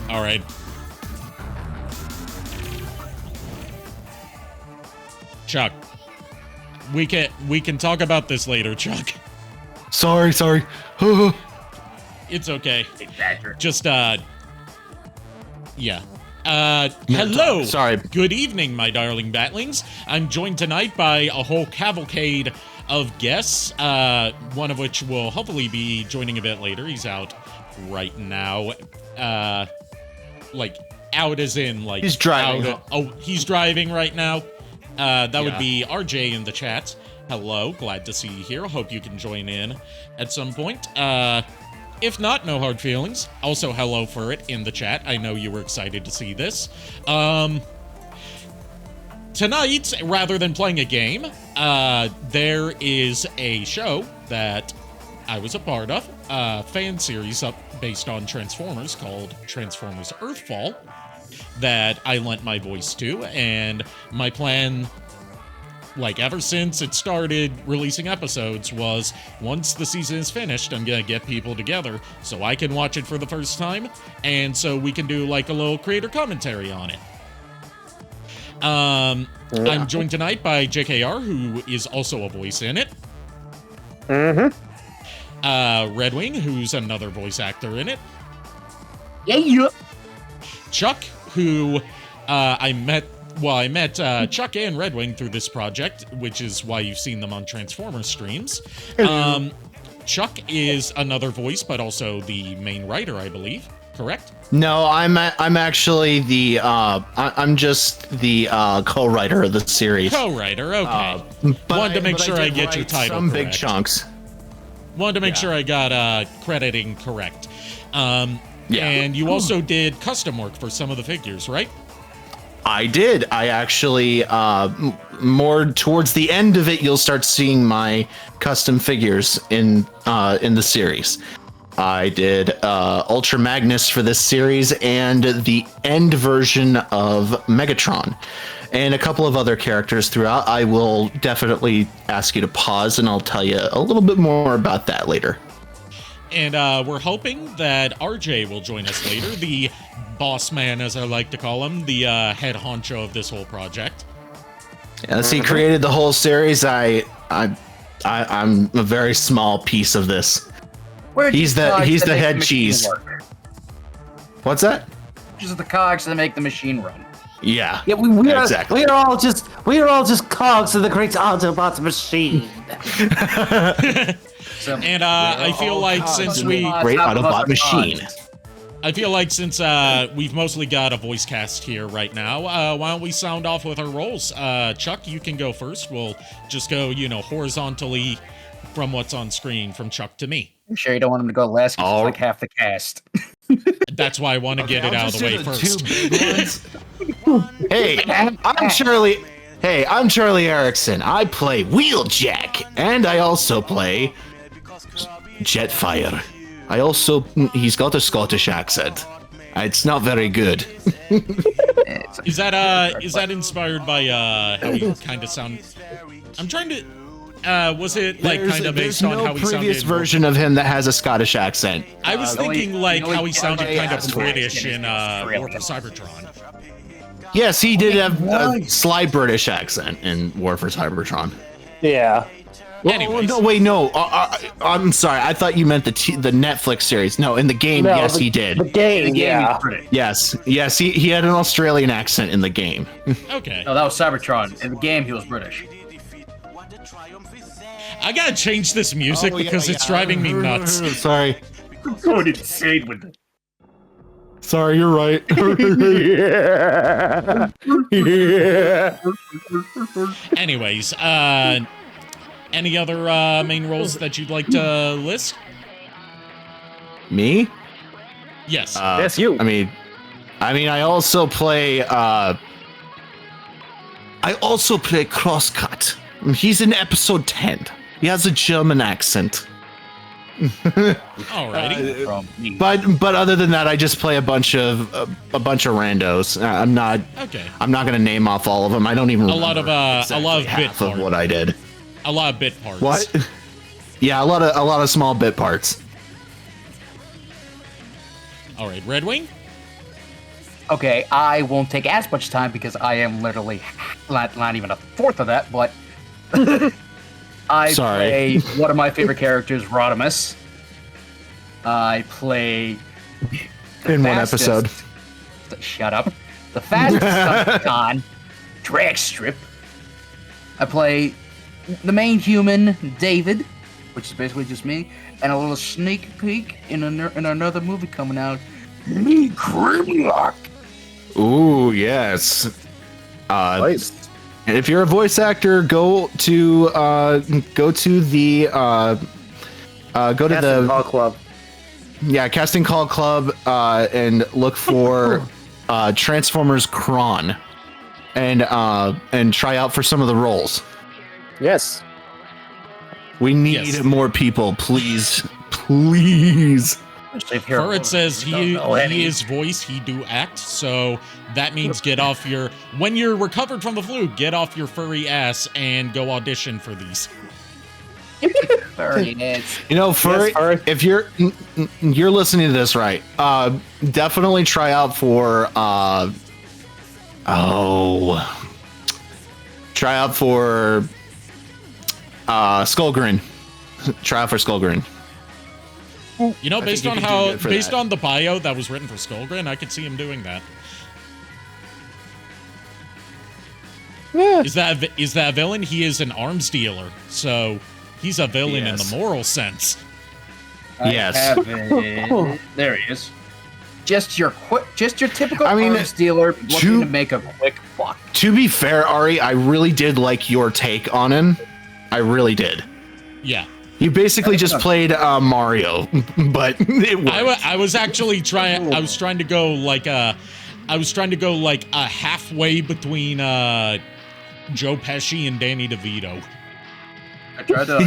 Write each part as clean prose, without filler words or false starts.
All right. Chuck, we can talk about this later, Chuck. Sorry. It's okay. Exactly. Just yeah. Hello. Sorry. Good evening, my darling batlings. I'm joined tonight by a whole cavalcade of guests, one of which will hopefully be joining a bit later. He's out right now. Like, out as in, like... He's driving. He's driving right now. That would be RJ in the chat. Hello, glad to see you here. Hope you can join in at some point. If not, no hard feelings. Also, hello for it in the chat. I know you were excited to see this. Tonight, rather than playing a game, there is a show that I was a part of, a fan series based on Transformers called Transformers Earthfall that I lent my voice to, and my plan, like ever since it started releasing episodes, was once the season is finished, I'm gonna get people together so I can watch it for the first time, and so we can do like a little creator commentary on it. I'm joined tonight by JKR, who is also a voice in it. Redwing, who's another voice actor in it. Yeah. Chuck, who I met Chuck and Redwing through this project, which is why you've seen them on Transformers streams. Chuck is another voice, but also the main writer, I believe. Correct? No, I'm actually the I'm just the co-writer of the series. Co-writer, okay. Wanted to make sure I get your title some correct. big chunks. Wanted to make sure I got crediting correct. And you also did custom work for some of the figures, right? I did. I actually, more towards the end of it, you'll start seeing my custom figures in the series. I did Ultra Magnus for this series and the end version of Megatron, and a couple of other characters throughout. I will definitely ask you to pause, and I'll tell you a little bit more about that later. And we're hoping that RJ will join us later, the boss man, as I like to call him, the head honcho of this whole project. As he created the whole series, I'm a very small piece of this. He's the head cheese. What's that? Just the cogs that make the machine run. Yeah. Yeah, we are exactly. We are all just cogs of the great Autobot machine. And I feel like since we... Great Autobot machine. I feel like since we've mostly got a voice cast here right now, why don't we sound off with our roles? Chuck, you can go first. We'll just go, horizontally from what's on screen from Chuck to me. I'm sure you don't want him to go last because it's like half the cast. That's why I want to get it out of the way first. Hey, I'm Charlie. Hey, I'm Charlie Erickson. I play Wheeljack, and I also play Jetfire. He's got a Scottish accent. It's not very good. Is that inspired by how he kind of sound? I'm trying to. Was it like kind of based on how he sounded? There's no previous version of him that has a Scottish accent. I was thinking like how he sounded kind of British in War for Cybertron. Yes, he did have a sly British accent in War for Cybertron. Yeah. Anyways. No. I'm sorry. I thought you meant the Netflix series. No, in the game, yes, he did. The game, yeah. Yes, he had an Australian accent in the game. Okay. No, that was Cybertron. In the game, he was British. I gotta change this music because it's driving me nuts. Sorry. I'm going insane with it. Sorry, you're right. Yeah. Anyways, any other main roles that you'd like to list? Me? Yes. That's you. I mean, I also play Crosscut. He's in episode 10. He has a German accent. Alrighty. But other than that, I just play a bunch of randos. I'm not gonna name off all of them. I don't even remember a lot of half bit of what I did. A lot of bit parts. What? Yeah, a lot of small bit parts. All right, Redwing. Okay, I won't take as much time because I am literally not even a fourth of that, but I play one of my favorite characters, Rodimus. I play in one episode. Shut up. The fastest con, Dragstrip. I play the main human, David, which is basically just me, and a little sneak peek in another movie coming out, me Grimlock. Ooh, yes. Nice. And if you're a voice actor, go to the Call Club. Casting Call Club and look for Transformers Kron and try out for some of the roles. Yes. We need more people, please. Please. For it says he is voice, he do act, so that means when you're recovered from the flu, get off your furry ass and go audition for these. Furry ass. You know, furry, if you're listening to this right, definitely try out for Skullgrin. Try out for Skullgrin. You know, based on the bio that was written for Skullgrin, I could see him doing that. Yeah. Is that a villain? He is an arms dealer, so he's a villain in the moral sense. Yes. There he is. Just your typical arms dealer looking to make a quick buck. To be fair, Ari, I really did like your take on him. I really did. Yeah. You basically just played Mario, but it worked. I was actually trying. I was trying to go like a halfway between Joe Pesci and Danny DeVito. I tried to.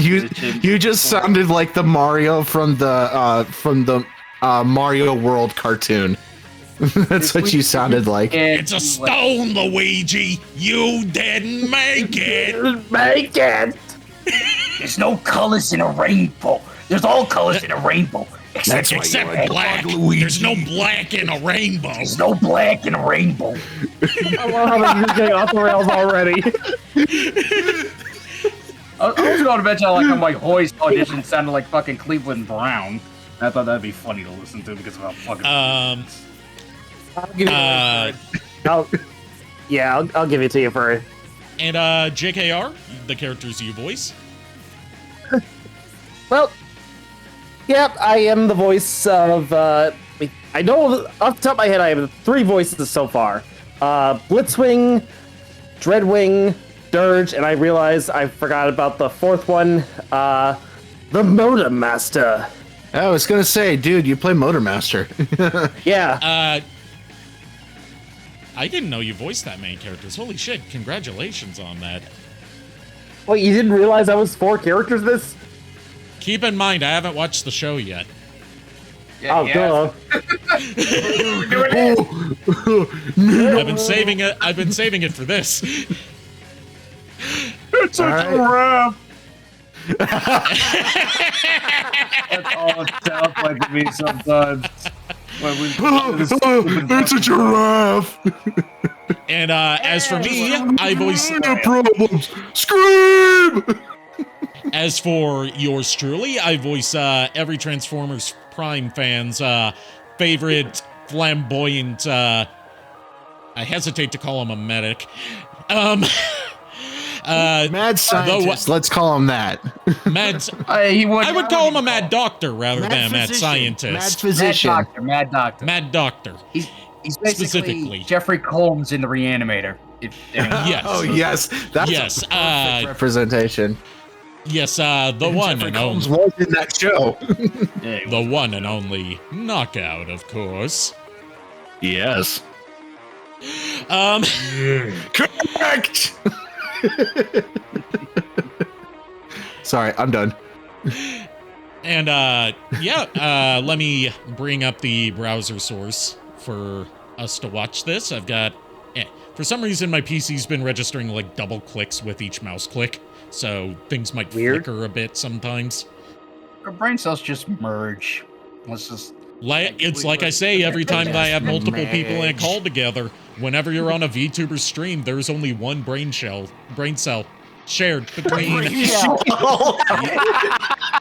You just sounded like the Mario from the Mario World cartoon. That's what you sounded like. It's a stone, Luigi. You didn't make it. Make it. There's no colors in a rainbow. There's all colors in a rainbow. Except black. There's no black in a rainbow. There's no black in a rainbow. I love how you're getting off the rails already. I was going to mention how my voice audition sounded like fucking Cleveland Brown. I thought that'd be funny to listen to because of how fucking. I'll give it to you for it. And JKR, the characters you voice. Well, yep, I am the voice of. I know off the top of my head, I have 3 voices so far: Blitzwing, Redwing, Dirge, and I realized I forgot about the 4th one, the Motor Master. I was gonna say, dude, you play Motor Master. Yeah. I didn't know you voiced that many characters. Holy shit! Congratulations on that. Wait, you didn't realize I was 4 characters this? Keep in mind, I haven't watched the show yet. Yeah, I've been saving it for this. It's a giraffe. That's all it sounds like to me sometimes. It's a giraffe. And as for me, I voice. Problems. Scream. As for yours truly, I voice every Transformers Prime fan's favorite flamboyant. I hesitate to call him a medic. Mad scientist. Let's call him that. I would call him a mad doctor rather than a mad scientist. Mad physician. Mad doctor. Mad doctor. He's basically specifically Jeffrey Combs in the Reanimator. Yes. Oh yes, that's a perfect representation. Yes, the one and only. Was in that show. The one and only Knockout, of course. Yes. Correct. Sorry, I'm done. And let me bring up the browser source for us to watch this. I've got for some reason my PC's been registering like double clicks with each mouse click, so things might flicker a bit sometimes. Our brain cells just merge. Let's just It's like I say every time that I have multiple people in a call together. Whenever you're on a VTuber stream, there's only one brain cell shared between.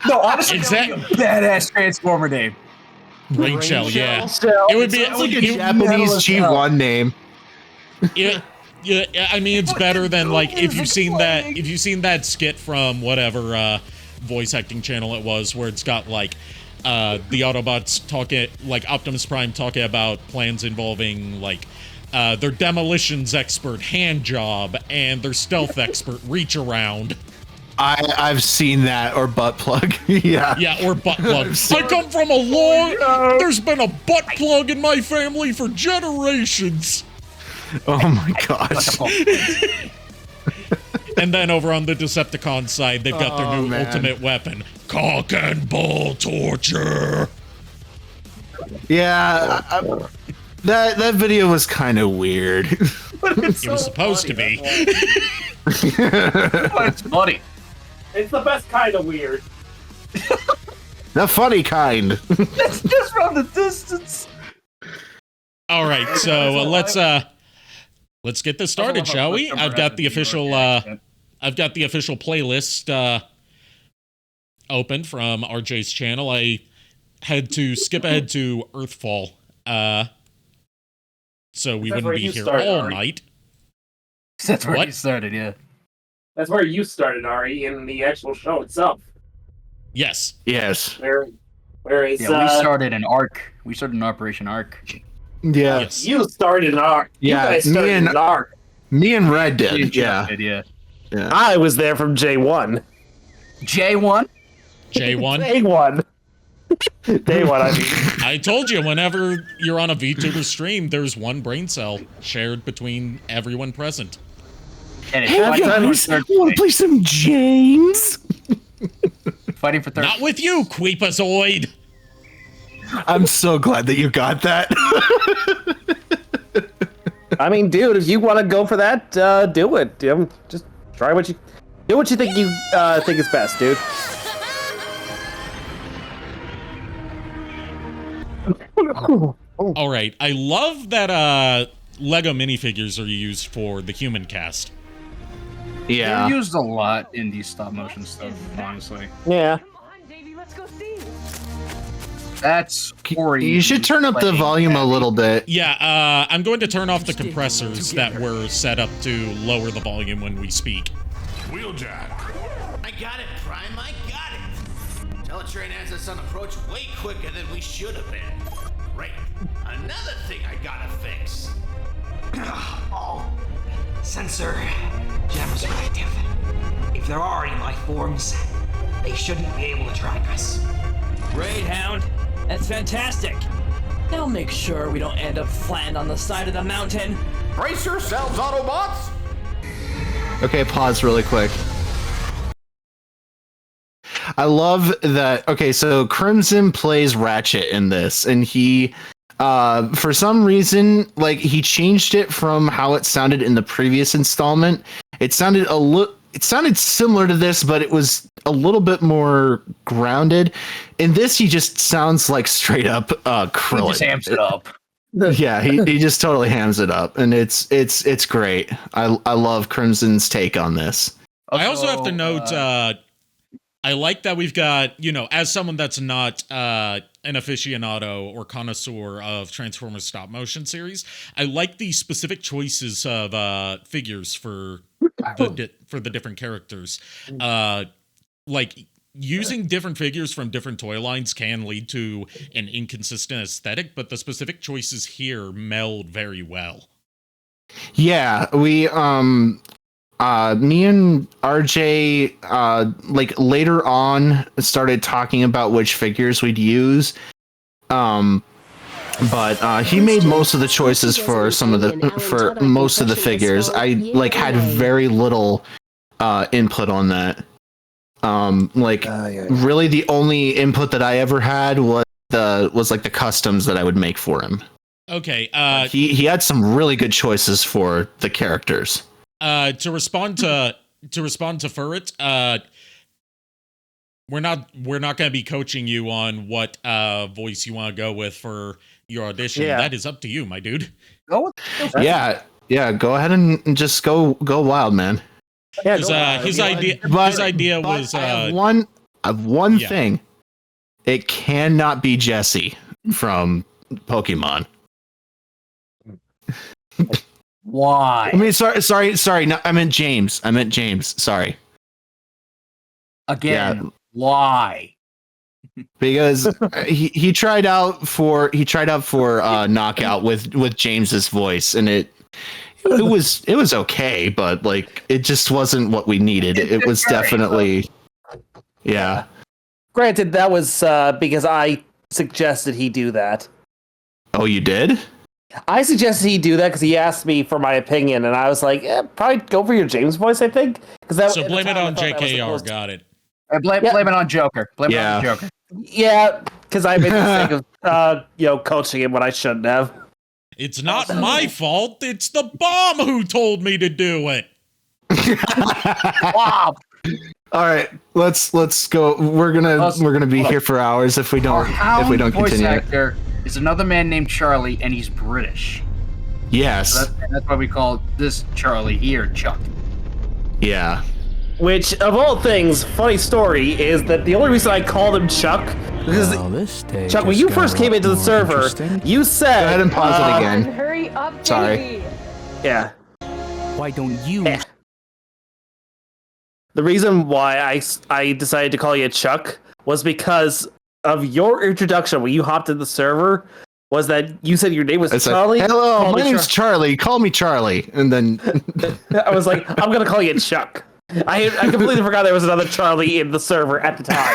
No, honestly, Is that would be a badass Transformer name. Brain shell, yeah. Shell. It would be It's like a Japanese G1 name. Yeah, I mean it's better than like if you've seen that skit from whatever voice acting channel it was where it's got like the Autobots talking, like Optimus Prime talking about plans involving like their demolitions expert hand job and their stealth expert reach around. I've seen that, or butt plug. Yeah. Yeah, or butt plug. I come from a long. There's been a butt plug in my family for generations. Oh my gosh. And then over on the Decepticon side, they've got their new ultimate weapon, cock and ball torture. Yeah, that video was kind of weird. It was supposed to be. It's funny. It's the best kind of weird. The funny kind. It's just from the distance. All right, so let's get this started, shall we? I've got the official playlist open from RJ's channel. I had to skip ahead to Earthfall, so we wouldn't be here all night. That's where you started, yeah. That's where you started, Ari, in the actual show itself. Yes. Yes. Whereas we started an arc. We started an Operation Arc. Yeah. Yes. you started an arc. Yeah, You guys started an arc. Me and Red did. Yeah. I was there from J1. J1? J1. Day one. Day one, I mean. I told you, whenever you're on a VTuber stream, there's one brain cell shared between everyone present. And it's Hey fighting guys, for third want to play some James? Fighting for third. Not with you, Queepazoid! I'm so glad that you got that. I mean, dude, if you want to go for that, do it. Just try what you think you think is best, dude. All right, I love that Lego minifigures are used for the human cast. Yeah. They're used a lot in these stop motion stuff, honestly. Yeah. That's Ori. You should turn up the volume a little bit. Yeah, I'm going to turn off the compressors that were set up to lower the volume when we speak. Wheeljack. I got it, Prime. I got it. Teletrain has us on approach way quicker than we should have been. Right. Another thing I gotta fix. Oh, sensor gems are active. If there are any life forms, they shouldn't be able to track us. Great, Hound. That's fantastic. Now make sure we don't end up flattened on the side of the mountain. Brace yourselves, Autobots. Okay, pause really quick. I love that. Okay, so Crimson plays Ratchet in this, and he, for some reason, like he changed it from how it sounded in the previous installment. It sounded it sounded similar to this, but it was a little bit more grounded. In this, he just sounds like straight up Krillin. He just amps it up. Yeah, he just totally hams it up, and it's great. I love Crimson's take on this. I also have to note, I like that we've got, as someone that's not an aficionado or connoisseur of Transformers stop motion series, I like the specific choices of figures for the different characters. Like using different figures from different toy lines can lead to an inconsistent aesthetic, but the specific choices here meld very well. Yeah, we me and RJ like later on started talking about which figures we'd use. But he made most of the choices for most of the figures. I like had very little input on that. Really the only input that I ever had was like the customs that I would make for him. Okay. He had some really good choices for the characters. To respond to Furret, we're not going to be coaching you on what voice you want to go with for your audition. Yeah. That is up to you, my dude. Go with Yeah, go ahead and just go wild, man. Yeah, His idea was I have one Yeah. thing. It cannot be Jesse from Pokemon. why? I mean, sorry. No, I ment James. Sorry. Again, why? Because he tried out for knockout with James's voice, and it was okay, but like it just wasn't what we needed. It was definitely, yeah. Granted, that was because I suggested he do that. Oh, you did? I suggested he do that because he asked me for my opinion, and I was like, probably go for your James voice, I think. So blame it on JKR. Got it. Blame it on Joker. Blame it on Joker. Yeah, because I made the mistake of coaching him when I shouldn't have. It's not my fault. It's the bomb who told me to do it. Wow. All right, let's go. We're gonna be here for hours if we don't voice continue. actor is another man named Charlie, and he's British. Yes. So that's why we call this Charlie here Chuck. Yeah. Which, of all things, funny story is that the only reason I called him Chuck is Chuck, when you first came into the server, you said. Go ahead and pause it again. Hurry up, Sorry. baby. Yeah. Why don't you? The reason why I decided to call you Chuck was because of your introduction when you hopped in the server. Was that you said your name was It's Charlie? like, hello, Call my me name's Charlie. Call me Charlie. And then I was like, I'm gonna call you Chuck. I completely forgot there was another Charlie in the server at the time.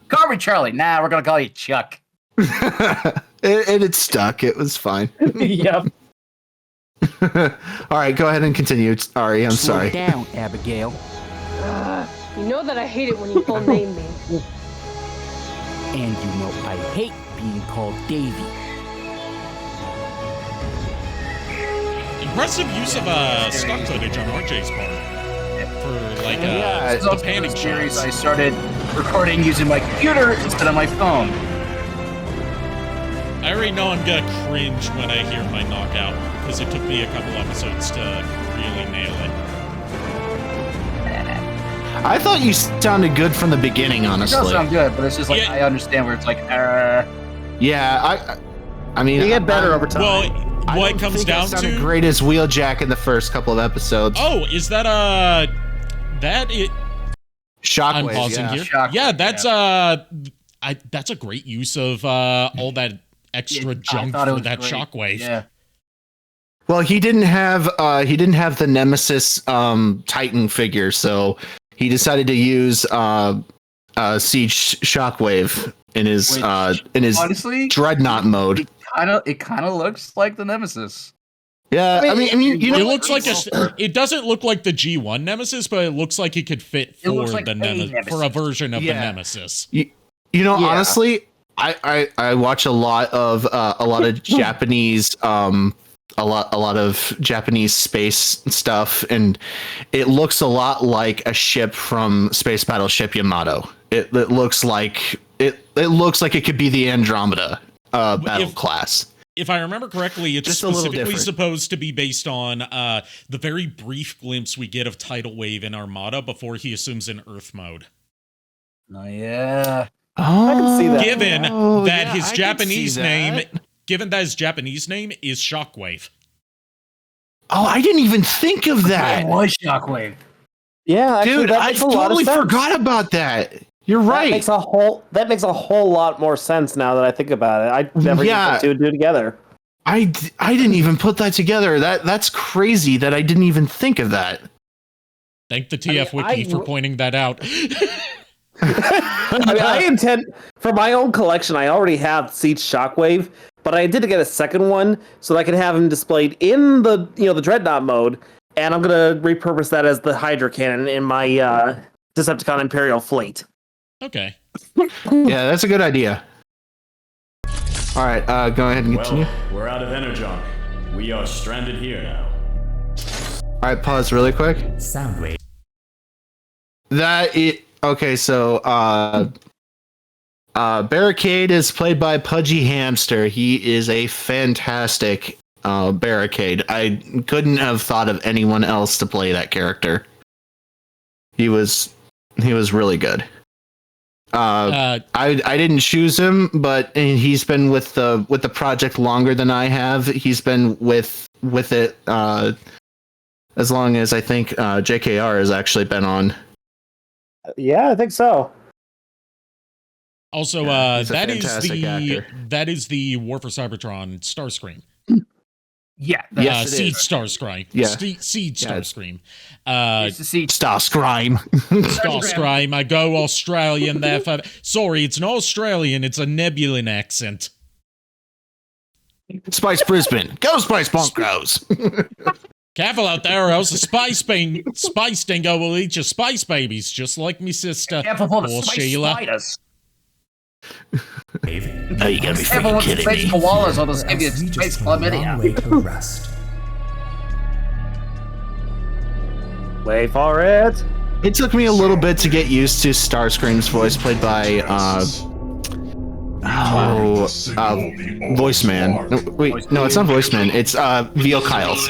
Call me Charlie. Nah, we're gonna call you Chuck. it stuck. It was fine. Yep. All right, go ahead and continue. Ari, I'm Slow sorry. down, Abigail. You know that I hate it when you full name me. And you know I hate being called Davy. Impressive use of stock footage on RJ's part for like This is the also panning the series shots. I started recording using my computer instead of my phone. I already know I'm gonna cringe when I hear my knockout because it took me a couple episodes to really nail it. I thought you sounded good from the beginning, It honestly. does sound good, but it's just like Yeah. I understand where it's like, Yeah, I mean, You get better over time. Well, I what don't it comes think I down sounded to. great as Wheeljack in the first couple of episodes. Oh, is that that it? I'm Shockwave, pausing yeah. here. Shockwave, Yeah, that's a great use of all that extra junk thought it for was that great. shockwave. Yeah. Well, he didn't have the Nemesis Titan figure, so he decided to use Siege Shockwave in his Honestly, Dreadnought mode. it kind of looks like the Nemesis. Yeah, I mean, you know, It looks like it doesn't look like the G1 Nemesis, but it looks like it could fit It looks for like the a Nemesis, for a version of Yeah. the Nemesis. you know, Yeah. honestly, I watch a lot of Japanese a lot of Japanese space stuff, and it looks a lot like a ship from Space Battleship Yamato. It looks like it looks like it could be the Andromeda battle class. If I remember correctly, it's Just a little specifically different. supposed to be based on the very brief glimpse we get of Tidal Wave in Armada before he assumes an Earth mode. Oh yeah. Oh, I can see that. Given that yeah, his I could Japanese see name, that. given that his Japanese name is Shockwave. Oh, I didn't even think of It that, was Shockwave. Yeah, actually, dude. that I makes a lot of totally sense. forgot about that. You're That right. makes a whole lot more sense now that I think about it. I never Yeah. put two and two together. I didn't even put that together. That's crazy that I didn't even think of that. Thank the TF mean, Wiki for pointing that out. I mean, I intend for my own collection. I already have Siege Shockwave, but I did get a second one so that I could have him displayed in the the Dreadnought mode, and I'm gonna repurpose that as the Hydra cannon in my Decepticon Imperial fleet. Okay. Yeah, that's a good idea. All right, go ahead and continue. Well, we're out of Energon. We are stranded here now. right, pause really quick. Soundwave. Okay, so Barricade is played by Pudgy Hamster. He is a fantastic Barricade. I couldn't have thought of anyone else to play that character. He was really good. I didn't choose him, but he's been with the project longer than I have. He's been with it as long as I think JKR has actually been on. Yeah, I think so. Also, he's a fantastic actor. that is the War for Cybertron Starscream. Yeah. Yes, it Siege is. Starscream. Yeah. Siege Starscream. It's the Siege Starscream. Starscream. I go Australian there. Sorry, it's not Australian. It's a Nebulan accent. Spice Brisbane. Go Spice Broncos. Careful out there, or else a spice dingo will eat your spice babies, just like me sister. Careful for the Poor space Sheila. spiders. Oh, you gotta be Careful freaking with the kidding space me. koalas or they'll give you space chlamydia. Wait for it. It took me a little bit to get used to Starscream's voice, played by Voice Man. No, wait, no, it's not Voice Man. It's VO Kyles.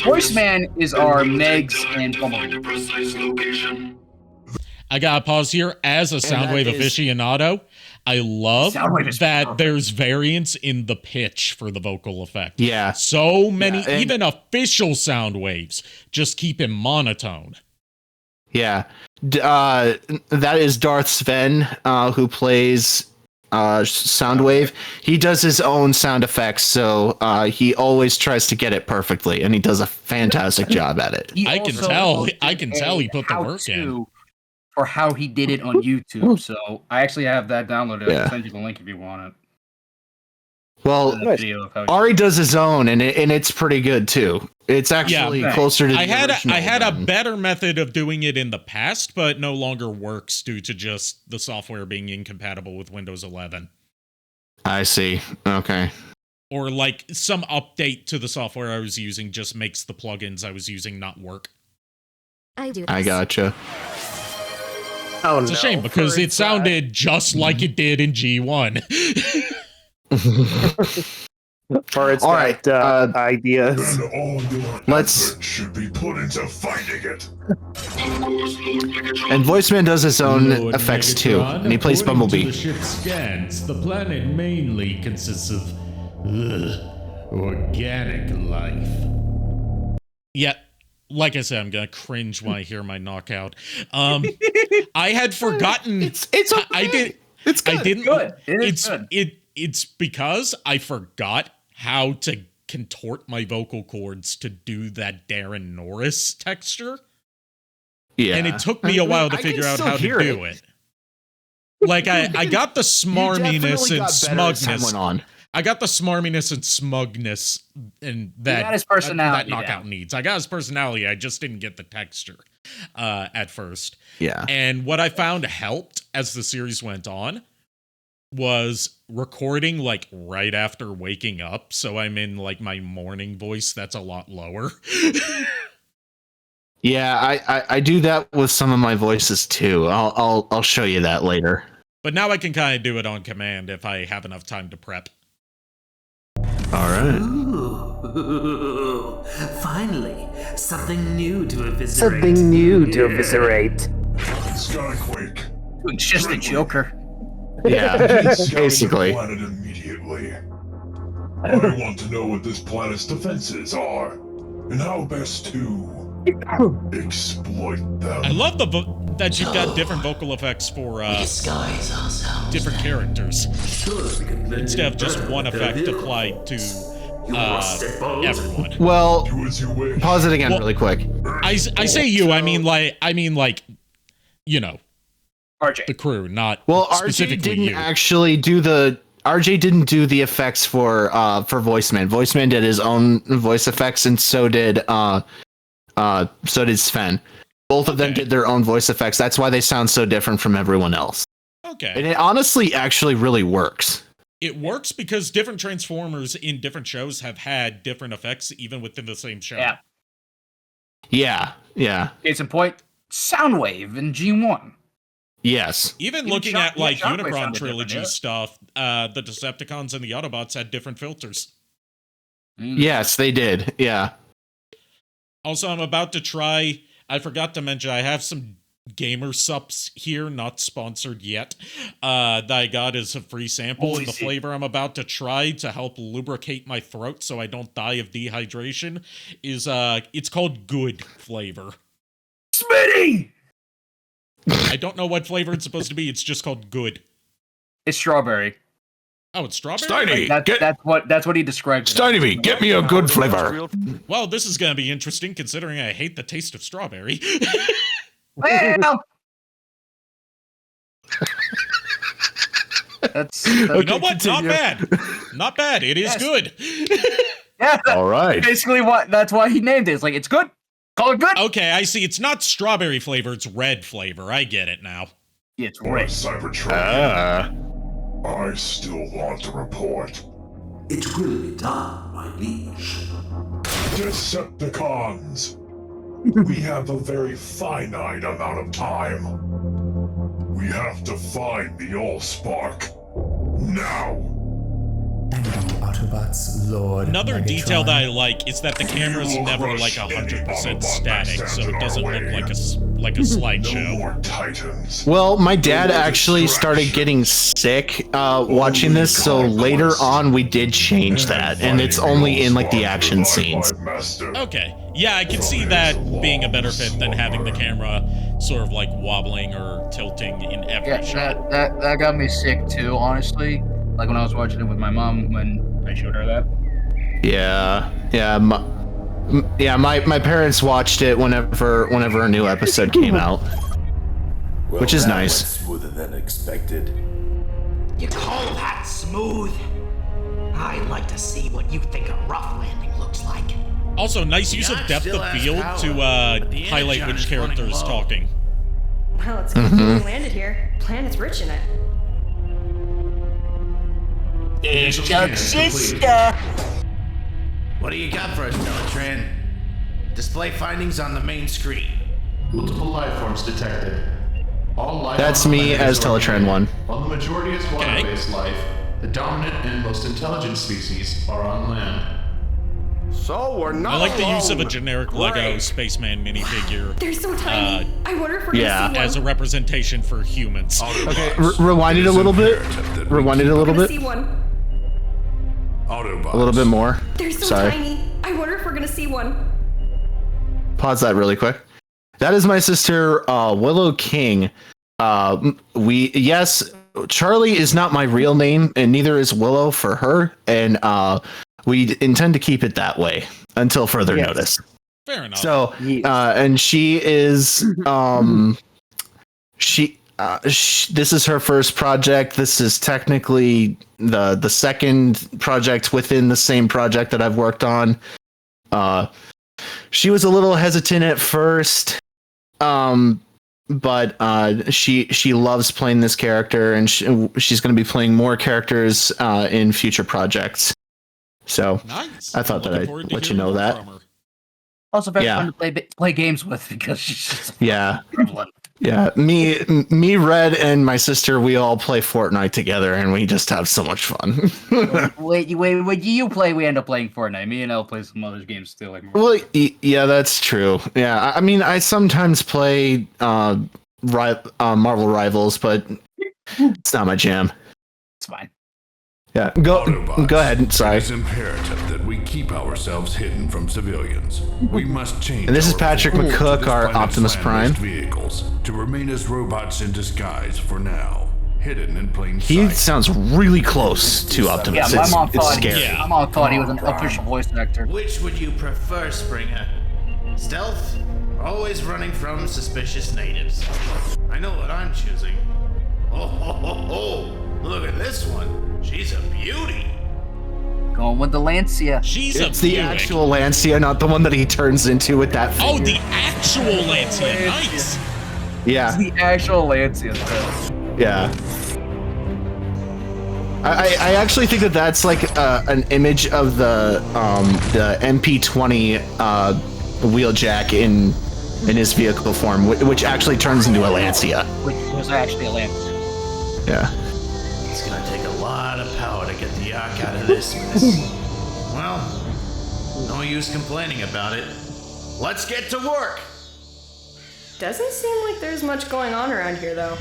Voice Man is our Megs and Bumblebee. I gotta pause here. As a Soundwave aficionado, I love that there's variance in the pitch for the vocal effect. Yeah. So many, and even official sound waves, just keep him monotone. Yeah. That is Darth Sven, who plays Soundwave. He does his own sound effects, so he always tries to get it perfectly, and he does a fantastic job at it. I can tell he put the work in. For how he did it on YouTube, so I actually have that downloaded. I can send you the link if you want it. Well, Video of how Ari does his own, and it's pretty good too. It's actually closer to the original. I had a better method of doing it in the past, but no longer works due to just the software being incompatible with Windows 11. I see. Okay. Or like some update to the software I was using just makes the plugins I was using not work. I gotcha. Oh, it's a shame because it sounded just like it did in G1. For its ideas. Let's should be put into finding it. And Voiceman does his own effects too, and he plays Bumblebee. The ship scans. The planet mainly consists of organic life. Yeah. Like I said, I'm gonna cringe when I hear my knockout. I had forgotten. It's okay. I did. It's good. I didn't. Good. It is good. It's because I forgot how to contort my vocal cords to do that Darren Norris texture. Yeah, and it took me a while to figure out how to do it. Like I got the smarminess and smugness. I got the smarminess and smugness and that his personality that knockout needs. I got his personality. I just didn't get the texture at first. Yeah. And what I found helped as the series went on was recording like right after waking up. So I'm in like my morning voice that's a lot lower. Yeah, I do that with some of my voices too. I'll show you that later. But now I can kind of do it on command if I have enough time to prep. All right. Ooh, finally, something new to eviscerate. Something new to eviscerate. Skyquake. It's just a Joker. Yeah, basically. Planet immediately. I want to know what this planet's defenses are, and how best to exploit them. I love that you've got different vocal effects for different characters instead of just one effect applied to everyone. Well, pause it again really quick. I say you. I mean like you know, RJ, the crew, not RJ specifically didn't you. actually do the. RJ didn't do the effects for Voiceman. Voiceman did his own voice effects, and so did Sven. Both of them did their own voice effects. That's why they sound so different from everyone else. Okay. And it honestly actually really works. It works because different Transformers in different shows have had different effects even within the same show. Yeah. Yeah. Case in point, Soundwave in G1. Yes. Even looking at like Unicron trilogy stuff, the Decepticons and the Autobots had different filters. Yes, they did. Yeah. Also, I'm about to try. I forgot to mention I have some gamer subs here, not sponsored yet. That I got as a free sample. The flavor I'm about to try to help lubricate my throat so I don't die of dehydration is it's called Good flavor. Smitty! I don't know what flavor it's supposed to be. It's just called Good. It's strawberry. Oh, it's strawberry? Steiny, that's what he described. Steiny, get me a good flavor. Well, this is going to be interesting considering I hate the taste of strawberry. Well, that's you know what? Not bad. Not bad. It is good. Yeah. All right. Basically, that's why he named it. It's like it's good. Call it good. Okay, I see. It's not strawberry flavor. It's red flavor. I get it now. It's red. Cybertron. I still want to report. It will be done, my liege. Decepticons. We have a very finite amount of time. We have to find the Allspark. Now. And the Autobots, Lord Another Megatron. detail that I like is that the camera's never like 100% static, so it doesn't look like a slideshow. Well, my dad actually started getting sick watching this, so later on we did change that, and it's only in like the action scenes. Okay, yeah, I can see that being a better fit than having the camera sort of like wobbling or tilting in every shot. That got me sick too, honestly. Like when I was watching it with my mom when I showed her that. My parents watched it whenever a new episode came out, which is nice. Smoother than expected. You call that smooth? I'd like to see what you think a rough landing looks like. Also, nice use of depth of field to highlight which character is talking. Well, it's good we landed here. Planet's rich in it. Sister. What do you got for us, Teletran? Display findings on the main screen. Multiple life forms detected. All life That's me as Teletran 1. While the majority is water-based life, the dominant and most intelligent species are on land. So we're not I like the use of a generic Lego spaceman minifigure. They're so tiny. I wonder if we're gonna see one. As a representation for humans. Okay, rewind it a little bit. Rewind it a little bit. See one. Autobots. A little bit more. They're so Sorry. tiny. I wonder if we're gonna see one. Pause that really quick. That is my sister, Willow King. Charlie is not my real name, and neither is Willow for her, and we intend to keep it that way until further notice. Fair enough. So, and she is, this is her first project. This is technically the second project within the same project that I've worked on. She was a little hesitant at first, but she loves playing this character, and she's going to be playing more characters in future projects. So nice. I thought that I'd let you know that. Also very fun to play games with because she's just prevalent. Yeah, me, Red, and my sister, we all play Fortnite together, and we just have so much fun. Wait, you play? We end up playing Fortnite. Me and Elle play some other games too. Well, yeah, that's true. Yeah, I mean, I sometimes play Marvel Rivals, but it's not my jam. It's fine. Yeah, go ahead. Sorry. It is imperative that we keep ourselves hidden from civilians. We must change. And this is Patrick our McCook, to this our planet's Optimus Prime. land-based vehicles to remain as robots in disguise for now, hidden in plain sight. He sounds really close to Optimus. Yeah, my mom it's thought scary. my mom thought he was an official voice actor. Which would you prefer, Springer? Stealth? Or always running from suspicious natives? I know what I'm choosing. Oh, look at this one. She's a beauty. Going with the Lancia. It's the actual Lancia, not the one that he turns into with that figure. Oh, the actual Lancia. Nice. Yeah. It's the actual Lancia. Yeah. I actually think that's like an image of the MP20 Wheeljack in his vehicle form, which actually turns into a Lancia. Which was actually a lent. Yeah. It's gonna take a lot of power to get the arc out of this mess. Well, no use complaining about it. Let's get to work! Doesn't seem like there's much going on around here, though.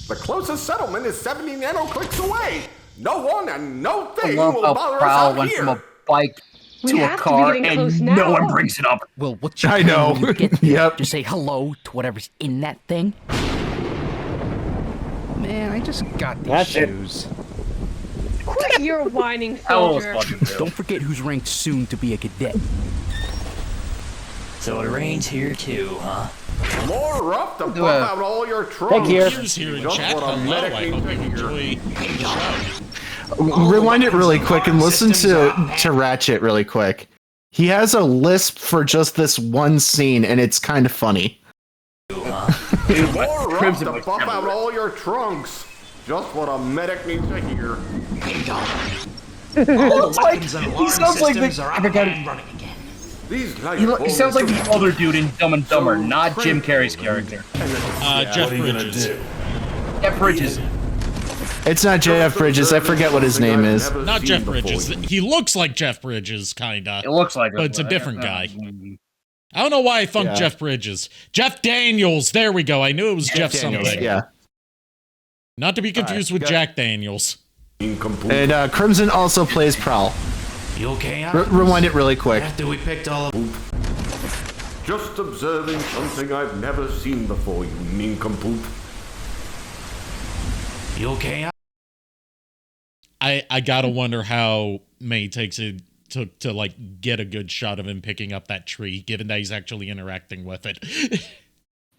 The closest settlement is 70 nanoclicks away. No one and no thing I love will how bother us Prowl out went here. from a bike We to a have to be car, getting and close no now. one brings it up. Well, what's your I plan know. when you get there? Yep. Just say hello to whatever's in that thing. Man, I just got these That's it. shoes. Quit your whining, That was soldier. fun to do. Don't forget who's ranked soon to be a cadet. So it rains here too, huh? More rough to Do buff a- out all your trunks. here. Here's here in Just chat. what a Hello, medic I needs hope to you hear. enjoy the show. Rewind it really quick and listen to Ratchet really quick. He has a lisp for just this one scene, and it's kind of funny. More rough Crimson to was buff never out ready. all your trunks. Just what a medic needs to hear. All the like- weapons and he alarm sounds like systems the- are I up forgot- and running again. These light He sounds like the bulbs- other dude in Dumb and Dumber, not Jim Carrey's character. Jeff Bridges. Jeff Bridges. It's not Jeff Bridges. I forget what his name is. Not Jeff Bridges. He looks like Jeff Bridges, kinda. It looks like But it's a different guy. Mm-hmm. I don't know why I thought Yeah. Jeff Bridges. Jeff Daniels. There we go. I knew it was Jeff Daniels, something. yeah. Not to be confused with Jack Daniels. And Crimson also plays Prowl. You okay, Rewind it really quick. After we picked all of... Just observing something I've never seen before, you nincompoop. You okay? I gotta wonder how May takes it to like get a good shot of him picking up that tree, given that he's actually interacting with it.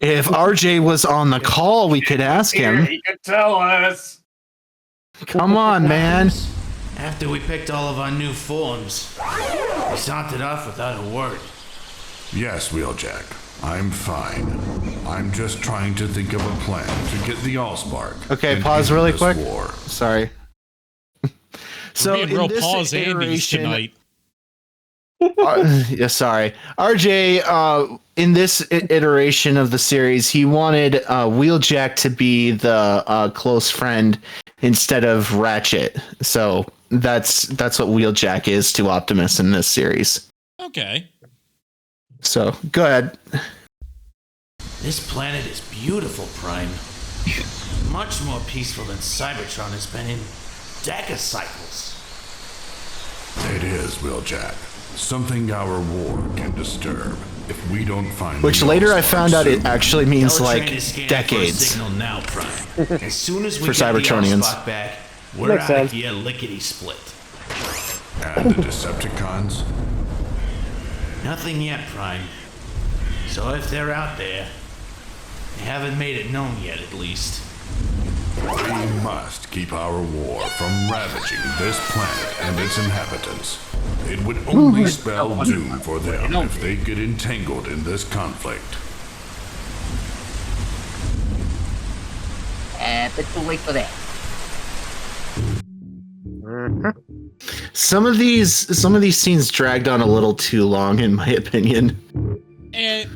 If RJ was on the call, we could ask him. He could tell us. Come on, man. After we picked all of our new forms, we started off without a word. Yes, Wheeljack. I'm fine. I'm just trying to think of a plan to get the Allspark. Okay, and pause end really this quick. war. Sorry. So Being in real this pause Andy's iteration, tonight. yeah, sorry. RJ, in this iteration of the series, he wanted Wheeljack to be the close friend instead of Ratchet. So that's what Wheeljack is to Optimus in this series. Okay. So go ahead. This planet is beautiful, Prime. Much more peaceful than Cybertron has been in decacycles. It is, Wheeljack. Something our war can disturb if we don't find Which the later I Allspark found out it soon. actually means Teletrain like is scanning for a decades. signal now, Prime. As soon as we For get the Cybertronians. Allspark back, we're Makes out of sense. here lickety-split. And the Decepticons? Nothing yet, Prime. So if they're out there, they haven't made it known yet, at least. We must keep our war from ravaging this planet and its inhabitants. It would only spell doom for them if they get entangled in this conflict. But too late for that. Some of these scenes dragged on a little too long, in my opinion. And,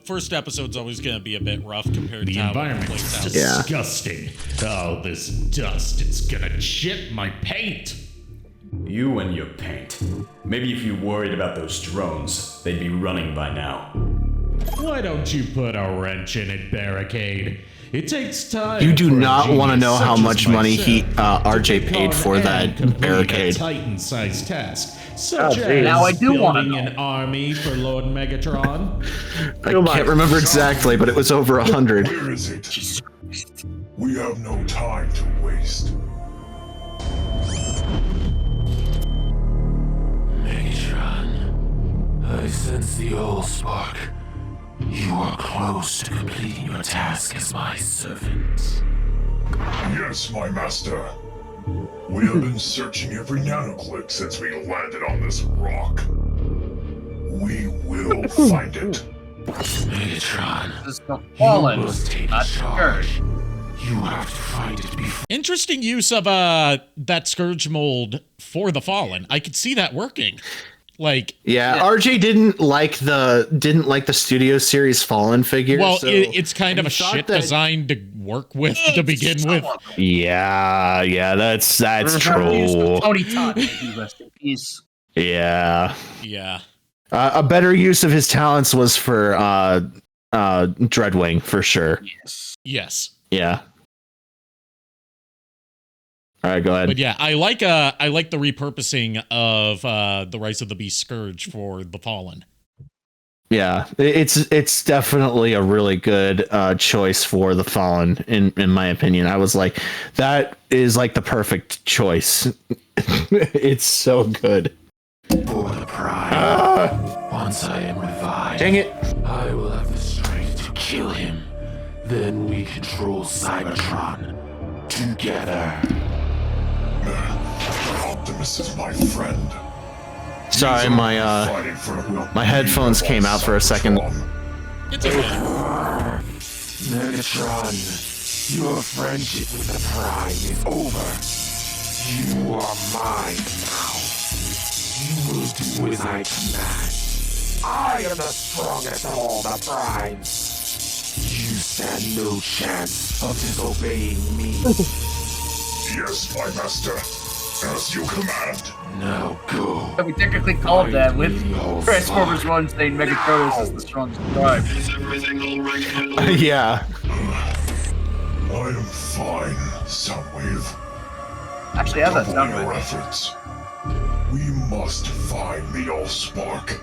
first episode's always going to be a bit rough compared The to how it environment plays is out. disgusting. Oh, this dust, it's gonna chip my paint. You and your paint. Maybe if you worried about those drones, they'd be running by now. Why don't you put a wrench in it, Barricade? It takes time. You do for a not want to genius know how such as much money myself RJ to paid pick for on that and complete barricade. A Titan-sized task, such geez. as Now I do wanna building an army for Lord Megatron. I can't remember exactly, but it was over 100. Where is it? We have no time to waste. Megatron, I sense the Allspark. You are close to completing your task as my servant. Yes, my master. We have been searching every nanoclick since we landed on this rock. We will find it. Megatron, This is the Fallen, you must take not charge. Scourge. You have to find it before. Interesting use of that Scourge mold for the Fallen. I could see that working. Like, yeah, RJ didn't like the studio series Fallen figure. well, so it's kind of a shit design to work with to begin with. Yeah, that's true. Tony Todd, may he rest in peace. Yeah. A better use of his talents was for Dreadwing for sure. Yes. Yeah. All right, go ahead. But yeah, I like the repurposing of the Rise of the Beast Scourge for the Fallen. Yeah, it's definitely a really good choice for the Fallen, in my opinion. I was like, that is like the perfect choice. It's so good. For the pride. Once I am revived, dang it! I will have the strength to kill him. Then we control Cybertron together. Optimus is my friend. Sorry, my headphones came out for a second. It's okay. Megatron, your friendship with the Prime is over. You are mine now. You will do as I command. I am the strongest of all the Primes. You stand no chance of disobeying me. Yes, my master. As you command. Now go. We technically called that with Transformers 1 saying Megatronus is the strongest Prime. Is everything alright? Yeah. I am fine, Soundwave. Actually, I have that Double Soundwave. your efforts. We must find the Allspark.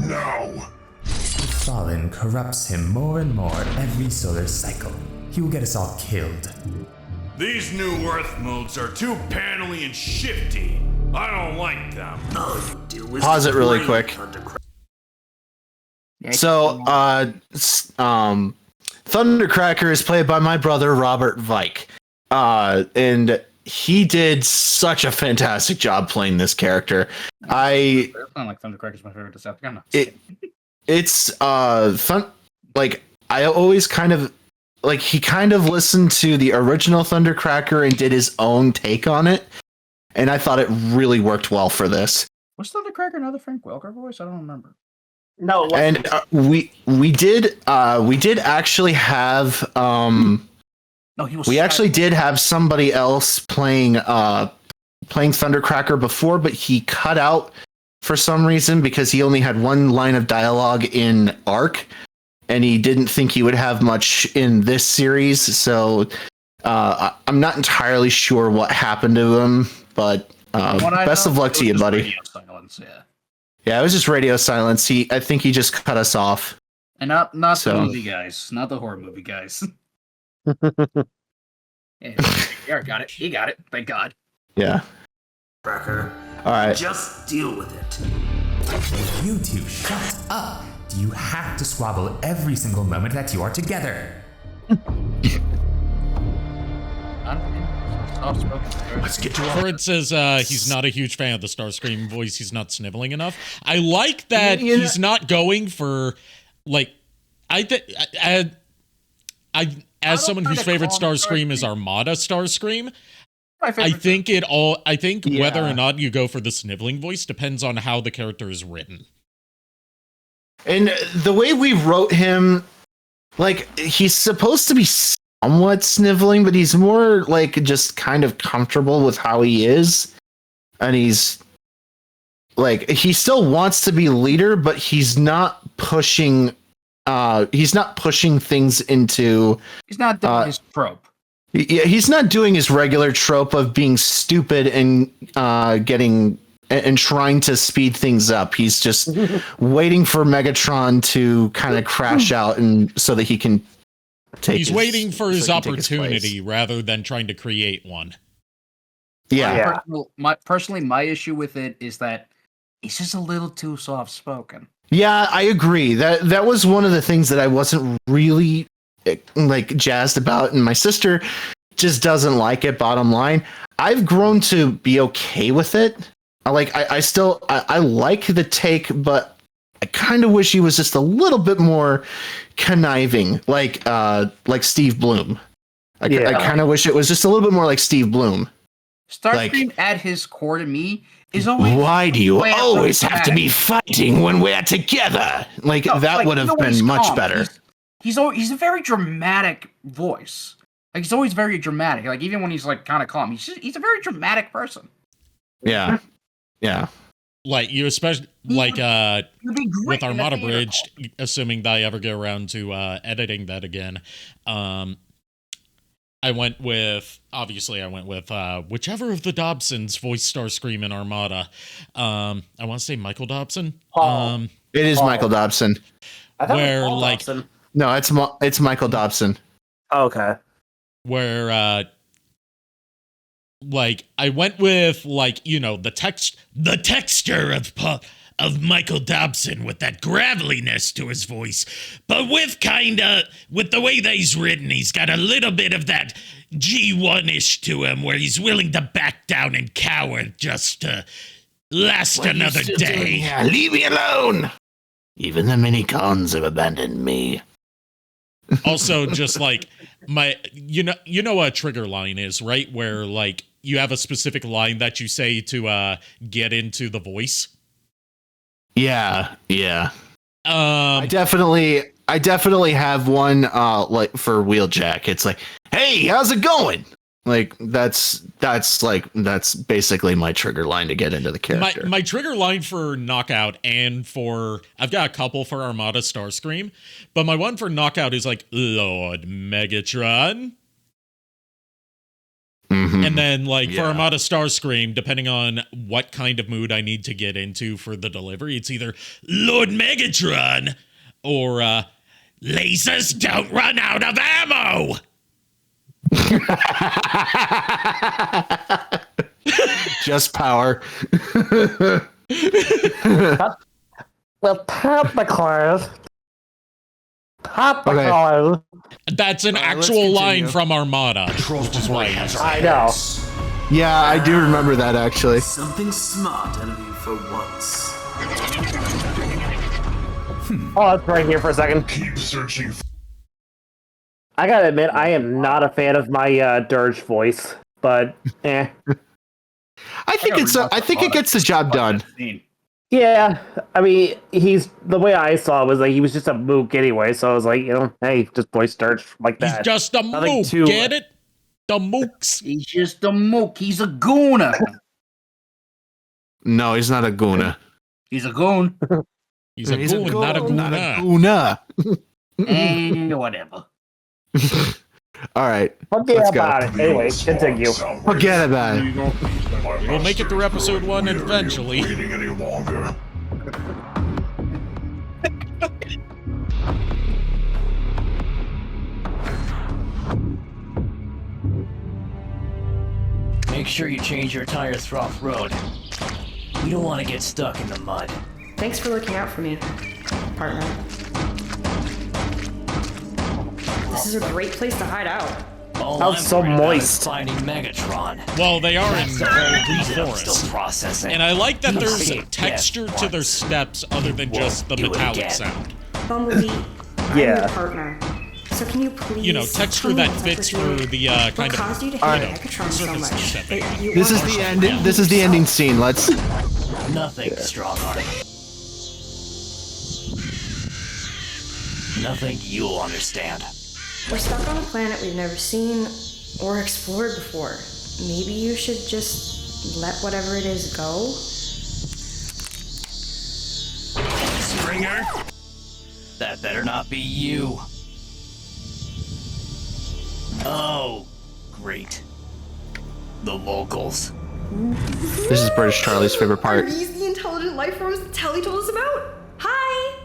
Now. The Fallen corrupts him more and more every solar cycle. He will get us all killed. These new Earth modes are too panely and shifty. I don't like them. Pause it really quick. So, Thundercracker is played by my brother Robert Vike, and he did such a fantastic job playing this character. I like Thundercracker's my favorite Decepticon. It's like I always kind of like he kind of listened to the original Thundercracker and did his own take on it, and I thought it really worked well for this. Was Thundercracker another Frank Welker voice? I don't remember. No, and we did actually have No, he was. we actually did have somebody else playing Thundercracker before, but he cut out for some reason because he only had one line of dialogue in Arc, and he didn't think he would have much in this series. So I'm not entirely sure what happened to him, but best of luck to you, buddy. Silence, yeah. Yeah, it was just radio silence. I think he just cut us off. And not the movie guys, not the horror movie guys. Yeah, got it. He got it. Thank God. Yeah. Cracker. All right. Just deal with it. You two, shut up. You have to squabble every single moment that you are together. Let's get to Fred says he's not a huge fan of the Starscream voice. He's not sniveling enough. I like that he's not going for like as someone whose favorite Starscream is Armada Starscream. I think whether or not you go for the sniveling voice depends on how the character is written. And the way we wrote him, like he's supposed to be somewhat sniveling, but he's more like just kind of comfortable with how he is. And he's like, he still wants to be leader, but he's not pushing things into. He's not doing his trope. Yeah, he's not doing his regular trope of being stupid and getting and trying to speed things up. He's just waiting for Megatron to kind of crash out, and so that he can take. He's waiting for his opportunity rather than trying to create one. Yeah. Personally, my issue with it is that he's just a little too soft spoken. Yeah, I agree. That was one of the things that I wasn't really like jazzed about, and my sister just doesn't like it. Bottom line, I've grown to be okay with it. I still like the take, but I kind of wish he was just a little bit more conniving, like Steve Bloom. I kind of wish it was just a little bit more like Steve Bloom. Starscream at his core to me He's always. Why do you way up always have to dramatic. be fighting when we're together? Like, No, that like, would have he's always been much calm. better. He's a very dramatic voice. Like he's always very dramatic. Like even when he's like kind of calm, he's a very dramatic person. Yeah. Yeah. Like you, especially like He'd be great with in a Armada theater Bridge, assuming that I ever get around to editing that again. I went with whichever of the Dobsons voiced Starscream in Armada. I want to say Michael Dobson. It is Michael Dobson. I thought it was Where Paul like Dobson. No, it's Michael Dobson. Okay. where like I went with like, you know, the texture of Michael Dobson with that graveliness to his voice, but with the way that he's written, he's got a little bit of that G1-ish to him where he's willing to back down and cower just to last another day. Yeah, leave me alone. Even the mini cons have abandoned me. Also, just like you know what a trigger line is, right? Where like you have a specific line that you say to get into the voice. Yeah. I definitely have one like for Wheeljack. It's like, hey, how's it going? Like that's basically my trigger line to get into the character. My trigger line for Knockout and for I've got a couple for Armada Starscream, but my one for Knockout is like Lord Megatron. Mm-hmm. And then like for Armada Starscream, depending on what kind of mood I need to get into for the delivery, it's either Lord Megatron or lasers don't run out of ammo. Just power. Well, pop the cars. Pop the cars. That's an actual line from Armada. Which is why I know. Yeah, I do remember that actually. Something smart out of you for once. Oh, let's right here for a second. Keep searching. I gotta admit, I am not a fan of my Dirge voice, but I think it gets the job done. Yeah, I mean, the way I saw it was like he was just a mook anyway, so I was like, you know, hey, just voice Dirge like that. He's just a mook, get it? The mooks. He's just a mook. He's a gooner. No, he's not a goona. He's a goon. He's a goon, not a goona. And whatever. All right. Forget about it. Anyway, continue. Forget about it. We'll make it through episode 1 eventually. Any longer. Make sure you change your tires for off-road. We don't want to get stuck in the mud. Thanks for looking out for me, partner. This is a great place to hide out. All I'm I'm so worried about is moist. finding Megatron. Well, they are in That's the whole the reason I'm forest. still processing. And I like that He's there's been texture dead to their once. steps other than just the do it metallic again. sound. Bumblebee, I'm Yeah. your partner. So can you please You know, texture tell me that what's up fits with for you? the What kind of caused you to hate Megatron so much? circumstance that they that are. you This is want- the ending. This is the ending scene. Let's. Nothing, Strongarm. Nothing you'll understand. We're stuck on a planet we've never seen or explored before. Maybe you should just let whatever it is go? Springer? That better not be you. Oh, great. The locals. This is British Charlie's favorite Are part. these the intelligent life forms that Telly told us about? Hi!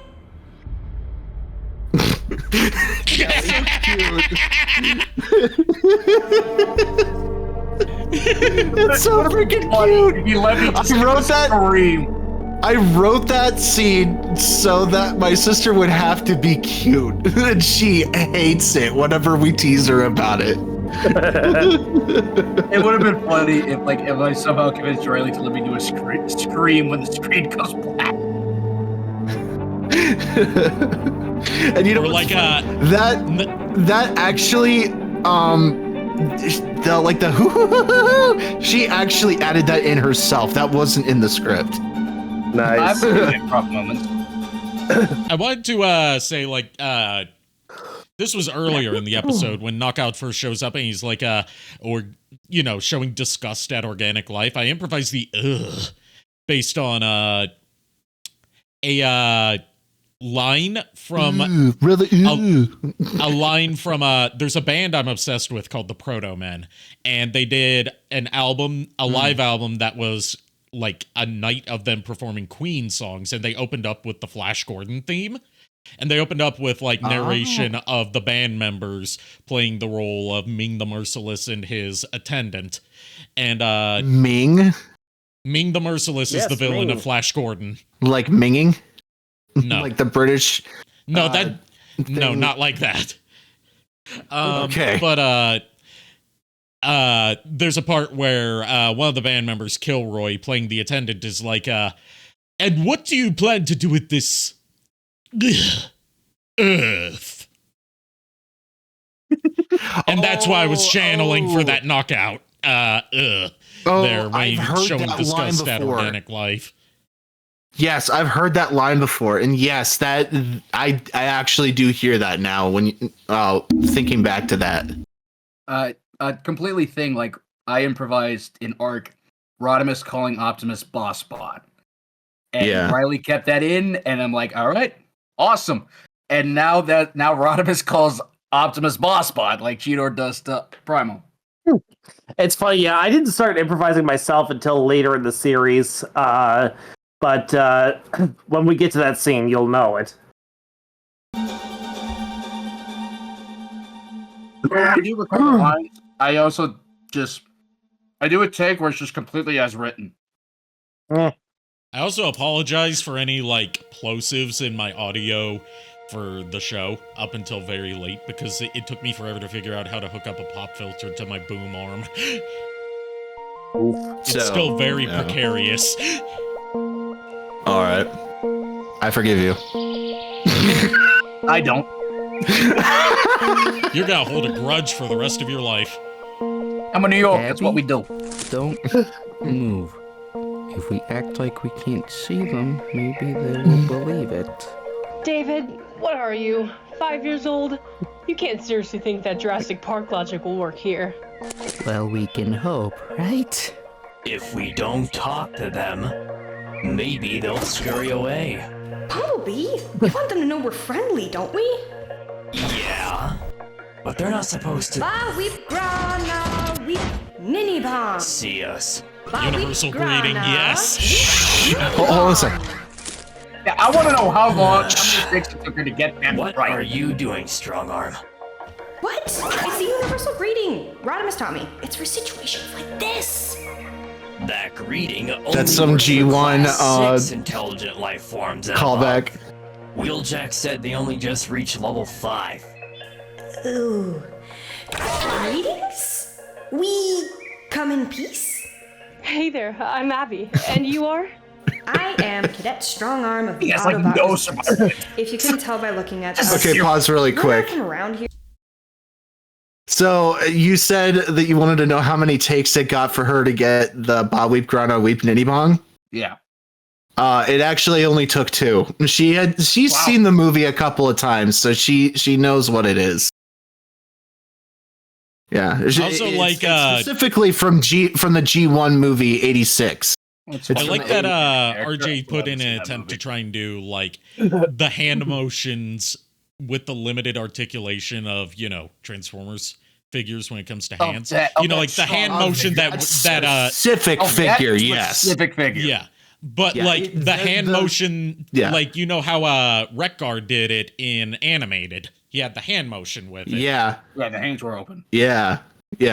That's so freaking cute. He let me I wrote that scene so that my sister would have to be cute, and she hates it whenever we tease her about it. It would have been funny if I somehow convinced Riley to let me do a scream when the screen goes black. And you know Or what's like funny? That actually the she actually added that in herself. That wasn't in the script. Nice. Improv moments. I wanted to say, like, this was earlier in the episode when Knockout first shows up and he's like, showing disgust at organic life. I improvised the based on a line from a line from there's a band I'm obsessed with called the Proto Men, and they did an album, a live album that was like a night of them performing Queen songs, and they opened up with the Flash Gordon theme, and they opened up with like narration of the band members playing the role of Ming the Merciless and his attendant, and Ming the Merciless is the villain of Flash Gordon, like minging. No. Like the British. No, no, not like that. Okay. But there's a part where one of the band members, Kilroy, playing the attendant, is like, and what do you plan to do with this Earth? And that's why I was channeling for that knockout. There, when I've heard showing that disgust line at before. organic life. Yes, I've heard that line before, and yes, that I actually do hear that now when thinking back to that. Completely thing, like I improvised in Arc, Rodimus calling Optimus Boss Bot. And Riley kept that in, and I'm like, all right, awesome. And now Rodimus calls Optimus Boss Bot like Cheetor does to Primal. It's funny, yeah. I didn't start improvising myself until later in the series. But when we get to that scene, you'll know it. I do record the lines. I also I do a take where it's just completely as written. I also apologize for any like plosives in my audio for the show up until very late, because it took me forever to figure out how to hook up a pop filter to my boom arm. It's still very precarious. All right, I forgive you. I don't. You're gonna hold a grudge for the rest of your life. I'm a New York. That's what we do. Don't move. If we act like we can't see them, maybe they will believe it. David, what are you? 5 years old? You can't seriously think that Jurassic Park logic will work here. Well, we can hope, right? If we don't talk to them, maybe they'll scurry away. Probably. We want them to know we're friendly, don't we? Yeah, but they're not supposed to see us. Universal greeting, yes. Hold on a second. Yeah, I want to know how long it took her to get that What right. are you doing, Strong Arm? What? It's the universal greeting. Rodimus taught me. It's for situations like this. That greeting only That's some works for G1 Class 6 intelligent life forms. callback. Wheeljack said they only just reached level 5. Ooh. Greetings? We come in peace? Hey there, I'm Abby. And you are? I am Cadet Strongarm of the Yes, like Autobot no Resistance. surprise. If you couldn't tell by looking at us, Okay, pause really we're quick. not from around here. So you said that you wanted to know how many takes it got for her to get the Ba Weep Grana Weep Nitty Bong? Yeah. It actually only took 2. She's seen the movie a couple of times, so she knows what it is. Yeah. Also, it's specifically from the G1 movie 86. I like that RJ put in an attempt to try and do like the hand motions with the limited articulation of, Transformers figures when it comes to hands. Like the hand motion that specific figure, yes. Specific figure. Yeah. But like the hand motion, like how Wreck Guard did it in animated. He had the hand motion with it. Yeah. Yeah, the hands were open. Yeah. He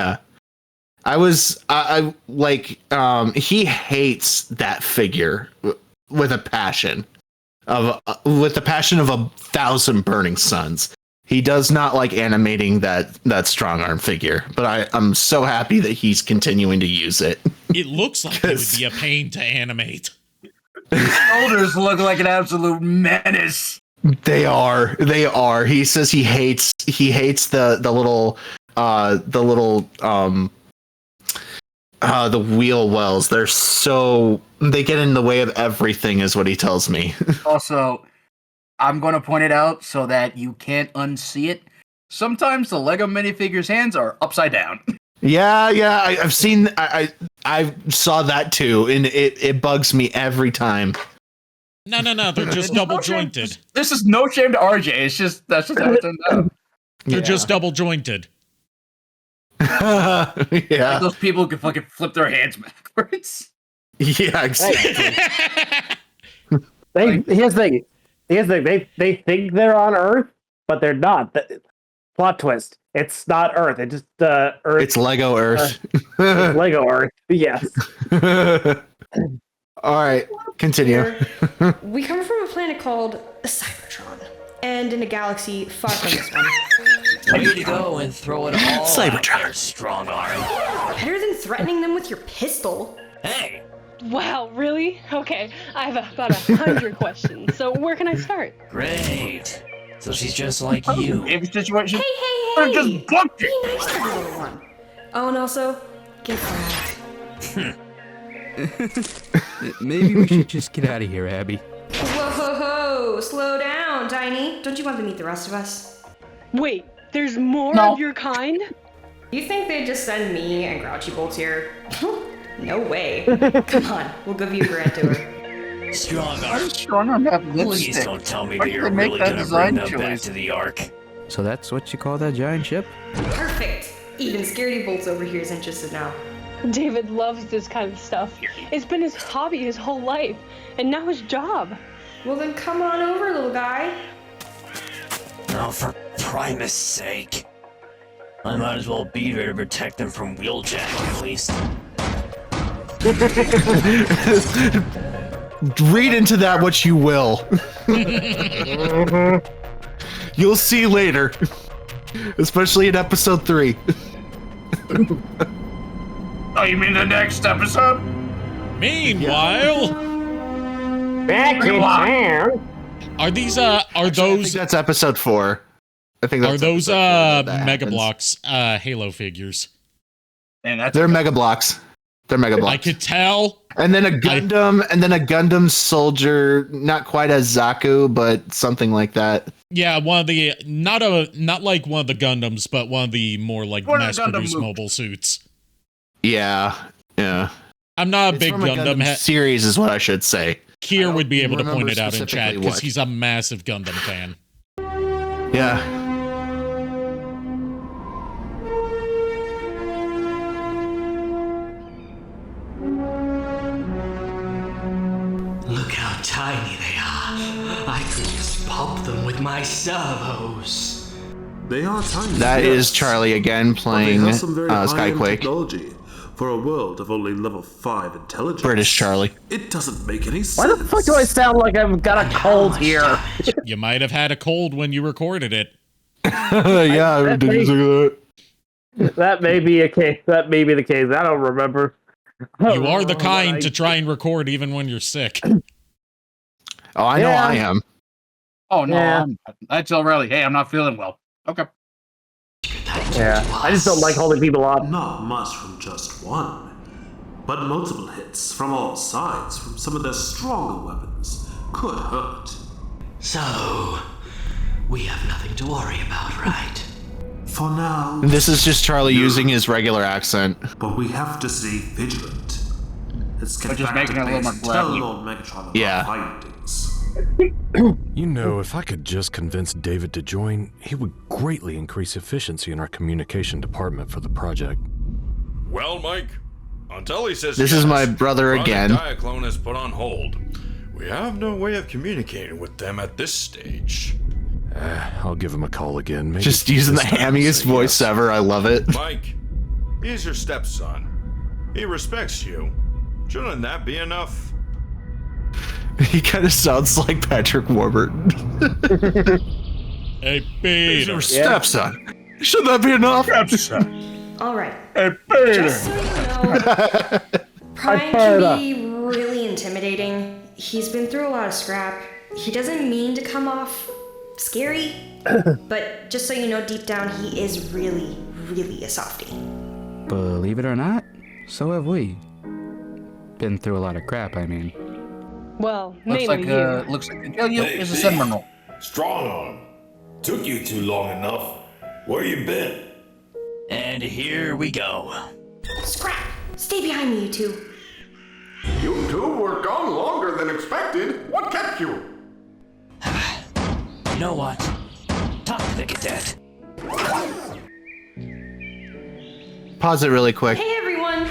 hates that figure with a passion of 1,000 burning suns. He does not like animating that strong arm figure, but I'm so happy that he's continuing to use it. It looks like it would be a pain to animate. His shoulders look like an absolute menace. They are. He says he hates the little The wheel wells. They get in the way of everything, is what he tells me. Also, I'm going to point it out so that you can't unsee it. Sometimes the Lego minifigures' hands are upside down. Yeah, I've seen. I saw that too, and it bugs me every time. No, they're just double jointed. This is no shame to RJ. That's just how it turned out. They're just double jointed. Yeah, like those people can fucking flip their hands backwards. Yeah, exactly. Here's the thing. They think they're on Earth, but they're not. Plot twist. It's not Earth. It's just Earth. It's Lego Earth. It's Lego Earth. Yes. All right, continue. We come from a planet called Cybertron, and in a galaxy far from this one. Way to go and throw it all Cybertron. out there, strong arm. Better than threatening them with your pistol. Hey! Wow, really? Okay, I have about 100 questions. So where can I start? Great. So she's just like you. Every situation. Hey! Just booked Be nice to the little one. Oh, and also, get fragged. Maybe we should just get out of here, Abby. Whoa, slow down, Tiny. Don't you want to meet the rest of us? Wait, there's more of your kind? You think they'd just send me and Grouchy Bolts here? No way. Come on, we'll give you a grand tour. Strong Why arm. does Strong Arm have Please lipstick? don't tell me Why that did you're they make really that gonna design bring them back choice? to the Ark. So that's what you call that giant ship? Perfect. Even Scaredy Bolts over here is interested now. David loves this kind of stuff. It's been his hobby his whole life, and now his job. Well then come on over, little guy. Oh, for Primus' sake. I might as well be here to protect them from Wheeljack, at least. Read into that what you will. You'll see later. Especially in episode 3. Oh, you mean the next episode? Meanwhile, Back in town. are those I think that's episode 4. I think that's are those episode 4 that Mega happens. Blocks Halo figures? And They're Mega Blocks. They're Mega Blocks. I could tell. And then a Gundam soldier, not quite as Zaku, but something like that. Yeah, one of the not like one of the Gundams, but one of the more like mass-produced mobile suits. Yeah. I'm not a big from a Gundam head. series, is what I should say. Kier would be able to point remember it out in chat specifically because what. he's a massive Gundam fan. Yeah. Look how tiny they are. I could just pop them with my servos. They are tiny. That yes, is Charlie again but playing they have some very high-end Skyquake. technology for a world of only level 5 intelligence. British Charlie. It doesn't make any sense. Why the fuck do I sound like I've got a cold here? You might have had a cold when you recorded it. Yeah, That may be a case. That may be the case. I don't remember. You are the kind to try and record even when you're sick. Oh, I know I am. Oh no, Yeah. I tell Riley, hey, I'm not feeling well. Okay. Yeah, I just don't like holding people up. Not much from just one, but multiple hits from all sides from some of their stronger weapons could hurt. So, we have nothing to worry about, right? For now. This is just Charlie using his regular accent. But we have to stay vigilant. Let's get But just back making to it a little base more and tell grabby. Lord Megatron of Yeah. our findings. You know, if I could just convince David to join, he would greatly increase efficiency in our communication department for the project. Well, Mike, until he says This yes, is my brother Project again. Diaclone is put on hold. We have no way of communicating with them at this stage. I'll give him a call again. Maybe Just using the this time he'll hammiest say voice yes. ever. I love it. Mike, he's your stepson. He respects you. Shouldn't that be enough? He kind of sounds like Patrick Warburton. Hey, He's Peter. your stepson. Should that be enough? All right. Hey, Just so you know, Prime can be really intimidating. He's been through a lot of scrap. He doesn't mean to come off scary, but just so you know, deep down, he is really, really a softie. Believe it or not, So have we. Been through a lot of crap, I mean. Well, Looks mainly like you. looks like is a Seminole. Strong arm. Took you too long enough. Where you been? And here we go. Scrap! Stay behind me, you two. You two were gone longer than expected. What kept you? You know what? Talk to the cadet. Pause it really quick. Hey, everyone!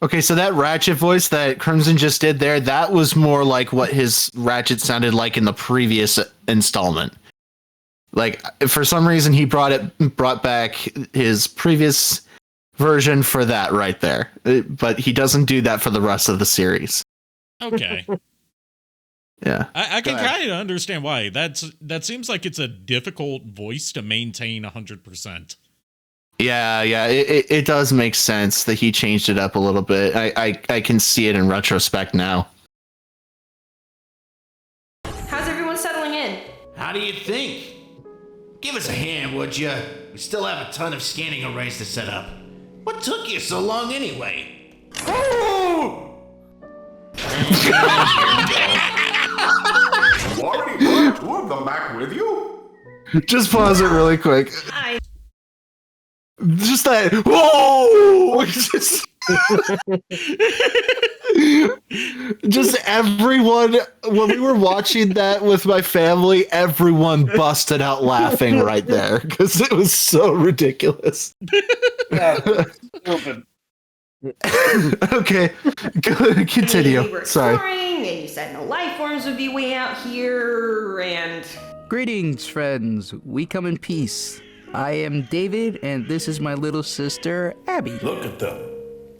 Okay, so that Ratchet voice that Crimson just did there, that was more like what his Ratchet sounded like in the previous installment. Like, for some reason, he brought back his previous version for that right there. But he doesn't do that for the rest of the series. Okay. Yeah. I can kind of understand why. That seems like it's a difficult voice to maintain 100%. Yeah, it does make sense that he changed it up a little bit. I can see it in retrospect now. How's everyone settling in? How do you think? Give us a hand, would you? We still have a ton of scanning arrays to set up. What took you so long anyway? You already brought two of them back with you? Just pause it really quick. Just that. Whoa! Just everyone, when we were watching that with my family, everyone busted out laughing right there because it was so ridiculous. Okay, continue. We were Sorry. exploring, and you said no life forms would be way out here, and... Greetings, friends. We come in peace. I am David, and this is my little sister, Abby. Look at them.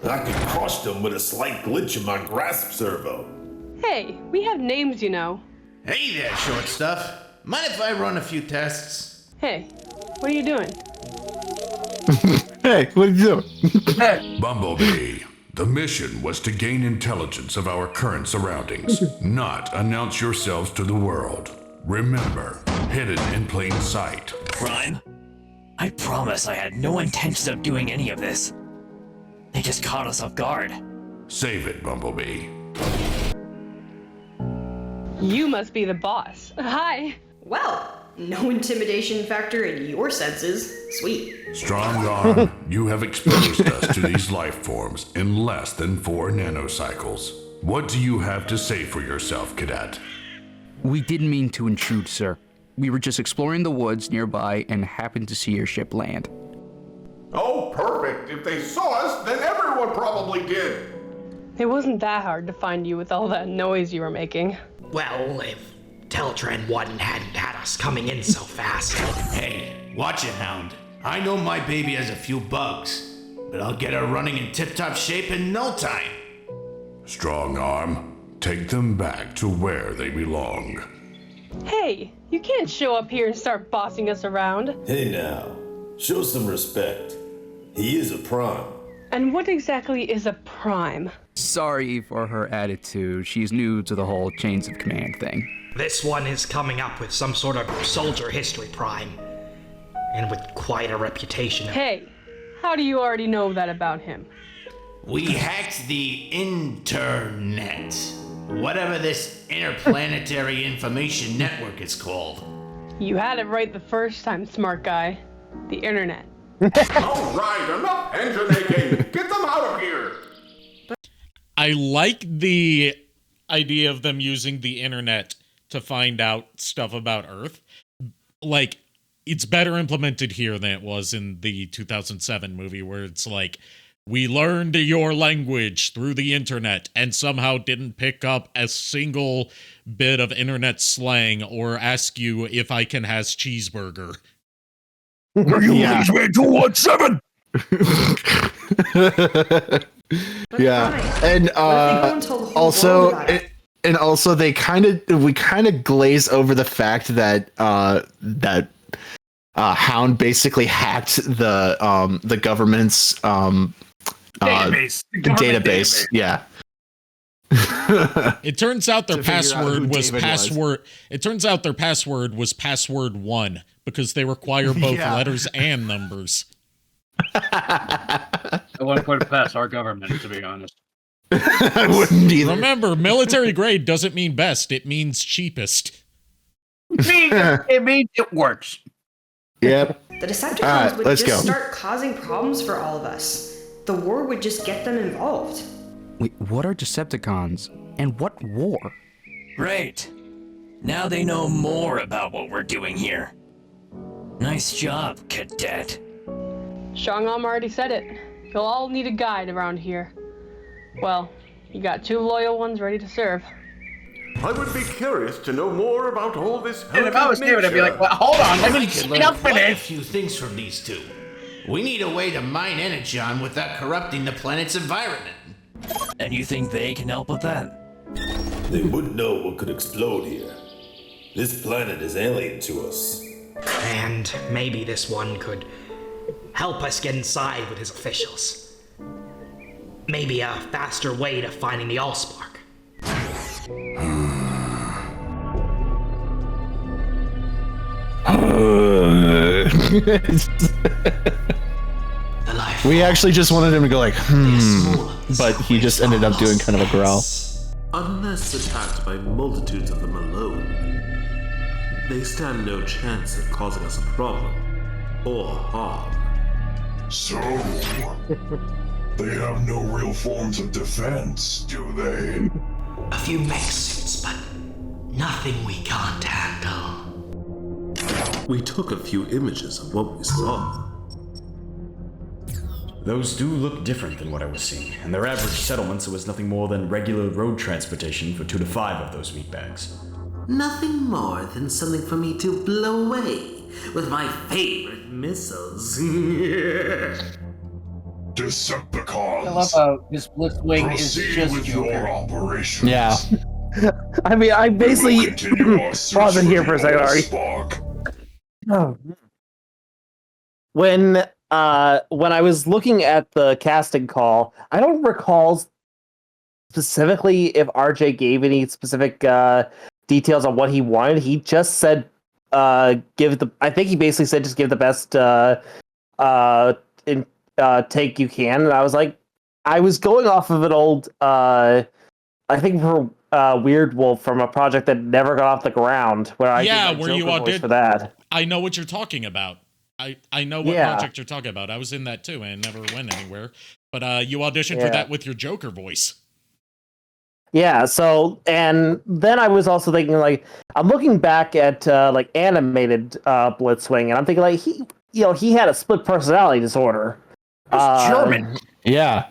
I could crush them with a slight glitch in my grasp servo. Hey, we have names, you know. Hey there, short stuff. Mind if I run a few tests? Hey, what are you doing? Hey, what are you doing? Bumblebee, the mission was to gain intelligence of our current surroundings, not announce yourselves to the world. Remember, hidden in plain sight. Prime, I promise I had no intention of doing any of this. They just caught us off guard. Save it, Bumblebee. You must be the boss. Hi. Well, no intimidation factor in your senses. Sweet. Strong arm, you have exposed us to these life forms in less than 4 nanocycles. What do you have to say for yourself, Cadet? We didn't mean to intrude, sir. We were just exploring the woods nearby and happened to see your ship land. Oh, perfect. If they saw us, then everyone probably did. It wasn't that hard to find you with all that noise you were making. Well, if Teletran 1 hadn't had us coming in so fast. Hey, watch it, Hound. I know my baby has a few bugs, but I'll get her running in tip-top shape in no time. Strong arm, take them back to where they belong. Hey, you can't show up here and start bossing us around. Hey now, show some respect. He is a prime. And what exactly is a prime? Sorry for her attitude. She's new to the whole chains of command thing. This one is coming up with some sort of soldier history prime. And with quite a reputation. Hey, how do you already know that about him? We hacked the internet. Whatever this interplanetary information network is called. You had it right the first time, smart guy. The internet. All right, enough engine aching. Get them out of here. I like the idea of them using the internet to find out stuff about Earth. Like, it's better implemented here than it was in the 2007 movie, where it's like, we learned your language through the internet and somehow didn't pick up a single bit of internet slang or ask you if I can has cheeseburger. Are you Legion 217? Yeah, and also, and also we kind of glaze over the fact that Hound basically hacked the government's database. Yeah. It turns out their password was David password. It turns out their password was password 1 because they require both letters and numbers. I wouldn't put it past our government, to be honest. I wouldn't either. Remember, military grade doesn't mean best, it means cheapest. It means it works. Yep. The Decepticons Alright, would let's just go. start causing problems for all of us. The war would just get them involved. Wait, what are Decepticons? And what war? Great. Now they know more about what we're doing here. Nice job, cadet. Shangam already said it. You'll all need a guide around here. Well, you got 2 loyal ones ready to serve. I would be curious to know more about all this. And if I was David, I'd be like, well, hold on, let me can speed learn up for quite a this. few things from these two. We need a way to mine energon without corrupting the planet's environment. And you think they can help with that? They wouldn't know what could explode here. This planet is alien to us. And maybe this one could help us get inside with his officials. Maybe a faster way to finding the Allspark. We actually just wanted him to go like, but he just ended up doing kind of a growl. Unless attacked by multitudes of them alone, they stand no chance of causing us a problem or harm. So, they have no real forms of defense, do they? A few mech suits, but nothing we can't handle. We took a few images of what we saw. Those do look different than what I was seeing, and their average settlements was nothing more than regular road transportation for 2 to 5 of those meatbags. Nothing more than something for me to blow away with my favorite missiles. Decepticons. I love how this Blitzwing is Proceed just with Joker. your operations. Yeah. I mean, I basically pause it here for a second, Ari. Oh. When I was looking at the casting call, I don't recall specifically if RJ gave any specific details on what he wanted. He just said I think he basically said just give the best take you can, and I was like, I was going off of an old I think for Weird Wolf from a project that never got off the ground where I did my where you Joker voice auditioned for that. I know what you're talking about. I know what project you're talking about. I was in that too and never went anywhere. But you auditioned for that with your Joker voice. Yeah, so, and then I was also thinking, like, I'm looking back at, like, animated Blitzwing, and I'm thinking, like, he had a split personality disorder. German. Yeah.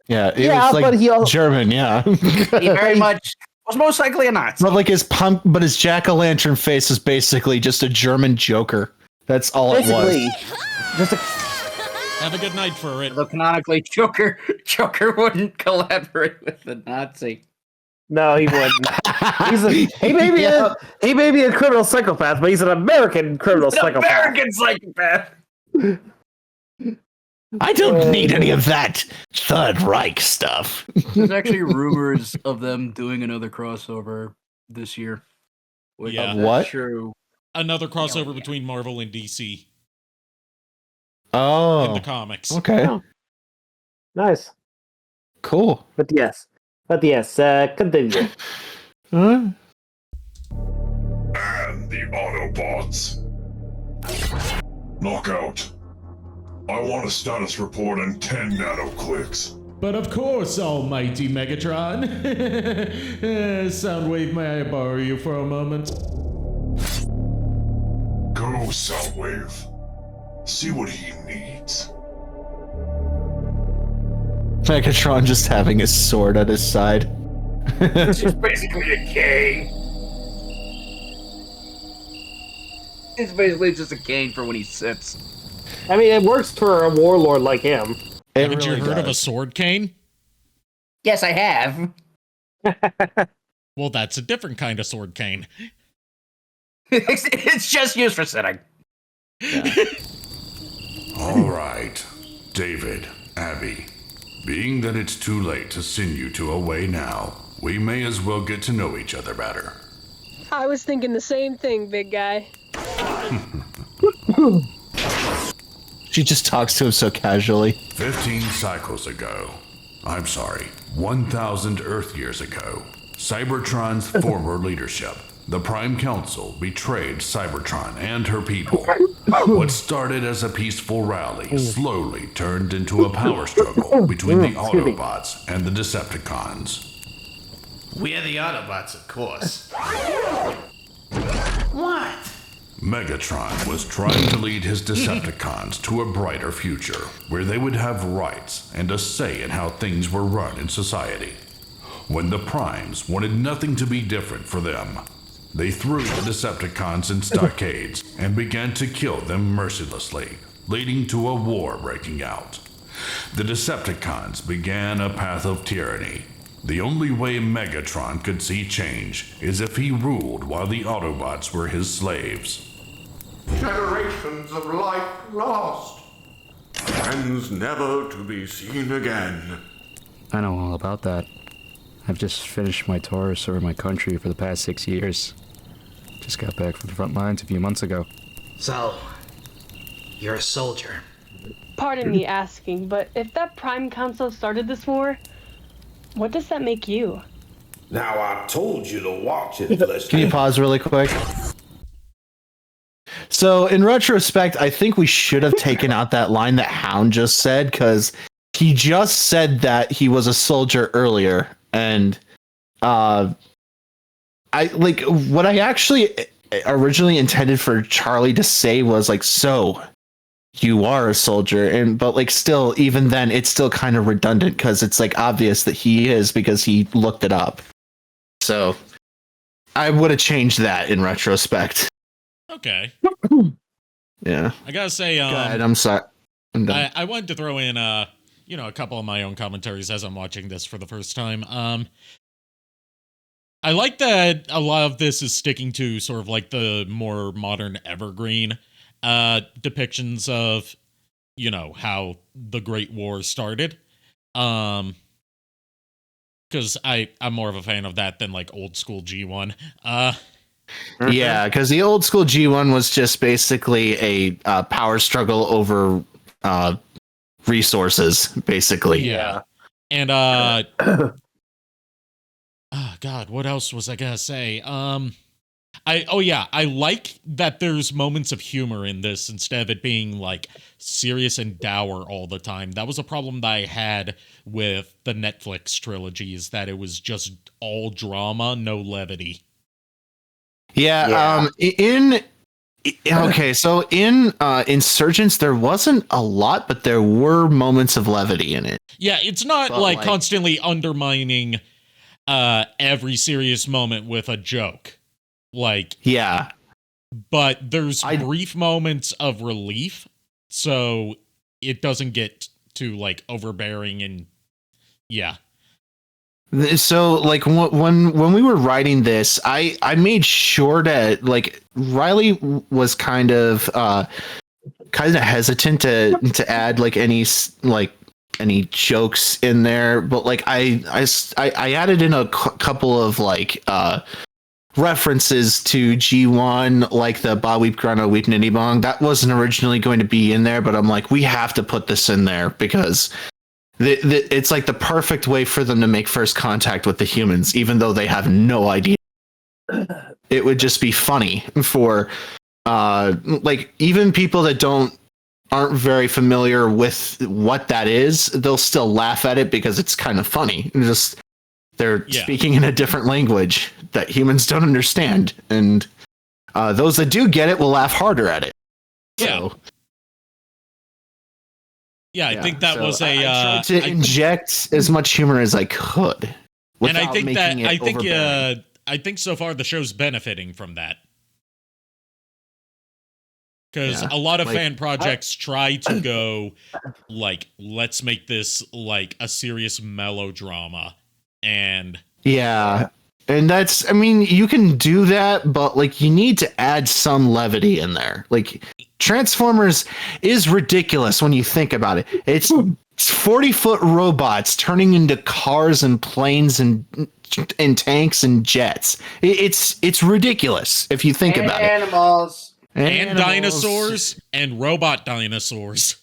Yeah, it Yeah, was like but he also- German, yeah. He very much was most likely a Nazi. But like his jack-o'-lantern face is basically just a German Joker. That's all it was. Just Have a good night for it. Though canonically, Joker wouldn't collaborate with the Nazi. No, he wouldn't. He may be a criminal psychopath, but he's an American criminal psychopath. American psychopath. I don't need any of that Third Reich stuff. There's actually rumors of them doing another crossover this year. Yeah. What? True. Another crossover between Marvel and DC Oh. in the comics. Okay. Nice. Cool. But yes, continue. And the Autobots. Knockout. I want a status report in 10 nanoclicks. But of course, almighty Megatron. Soundwave, may I borrow you for a moment? Go, Soundwave. See what he needs. Megatron just having his sword at his side. It's just basically a cane. It's basically just a cane for when he sits. I mean, it works for a warlord like him. Haven't you heard of a sword cane? Yes, I have. Well, that's a different kind of sword cane. It's just used for sitting. All right, David, Abby. Being that it's too late to send you two away now, we may as well get to know each other better. I was thinking the same thing, big guy. She just talks to him so casually. 15 cycles ago. I'm sorry, 1,000 Earth years ago. Cybertron's former leadership, the Prime Council, betrayed Cybertron and her people. What started as a peaceful rally slowly turned into a power struggle between the Autobots and the Decepticons. We're the Autobots, of course. What? Megatron was trying to lead his Decepticons to a brighter future, where they would have rights and a say in how things were run in society. When the Primes wanted nothing to be different for them, they threw the Decepticons in stockades and began to kill them mercilessly, leading to a war breaking out. The Decepticons began a path of tyranny. The only way Megatron could see change is if he ruled while the Autobots were his slaves. Generations of life lost. Friends never to be seen again. I know all about that. I've just finished my tour serving my country for the past 6 years. Just got back from the front lines a few months ago. So, you're a soldier. Pardon me asking, but if that Prime Council started this war, what does that make you? Now I told you to watch it, Flesh. Can you pause really quick? So, in retrospect, I think we should have taken out that line that Hound just said, because he just said that he was a soldier earlier, and I like what I actually originally intended for Charlie to say was like, so you are a soldier, and but like still, even then, it's still kind of redundant because it's like obvious that he is because he looked it up. So I would have changed that in retrospect. Okay. Yeah. I gotta say, Go ahead, I'm sorry. I'm done. I wanted to throw in, a couple of my own commentaries as I'm watching this for the first time. I like that a lot of this is sticking to sort of like the more modern evergreen depictions of, how the Great War started. Because I'm more of a fan of that than like old school G1. Yeah, because the old school G1 was just basically a power struggle over resources, basically. Yeah. And God, what else was I gonna say? I like that there's moments of humor in this instead of it being like serious and dour all the time. That was a problem that I had with the Netflix trilogy, is that it was just all drama, no levity. Yeah. In Insurgents, there wasn't a lot, but there were moments of levity in it. Yeah, it's not like constantly undermining every serious moment with a joke. Like, yeah, but there's brief moments of relief, so it doesn't get too like overbearing and yeah. So like when we were writing this, I made sure that like Riley was kind of hesitant to add like any jokes in there, but like I added in a couple of like references to G1, like the Ba Weep Grano Weep Nitty Bong. That wasn't originally going to be in there, but I'm like, we have to put this in there because it's like the perfect way for them to make first contact with the humans, even though they have no idea. It would just be funny for like even people that aren't very familiar with what that is, they'll still laugh at it because it's kind of funny. They're speaking in a different language that humans don't understand, and those that do get it will laugh harder at it. Yeah. So, I think that was I tried to inject as much humor as I could, and I think so far the show's benefiting from that. Because a lot of fan projects try to go like, let's make this like a serious melodrama, and and that's, I mean, you can do that, but like you need to add some levity in there. Like Transformers is ridiculous when you think about it. It's 40-foot robots turning into cars and planes and tanks and jets. It's ridiculous if you think about it. Animals. And dinosaurs and robot dinosaurs.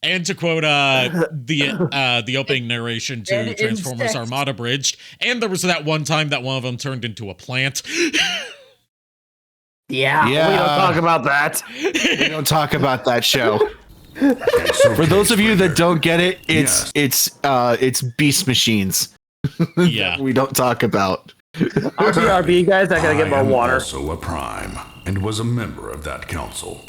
To quote the opening narration to And Transformers insect. Armada Bridged, and there was that one time that one of them turned into a plant. Yeah, we don't talk about that. We don't talk about that show. For those of you that don't get it, it's Beast Machines. Yeah, we don't talk about. RP, guys, I gotta get more water. Also a Prime, and was a member of that council.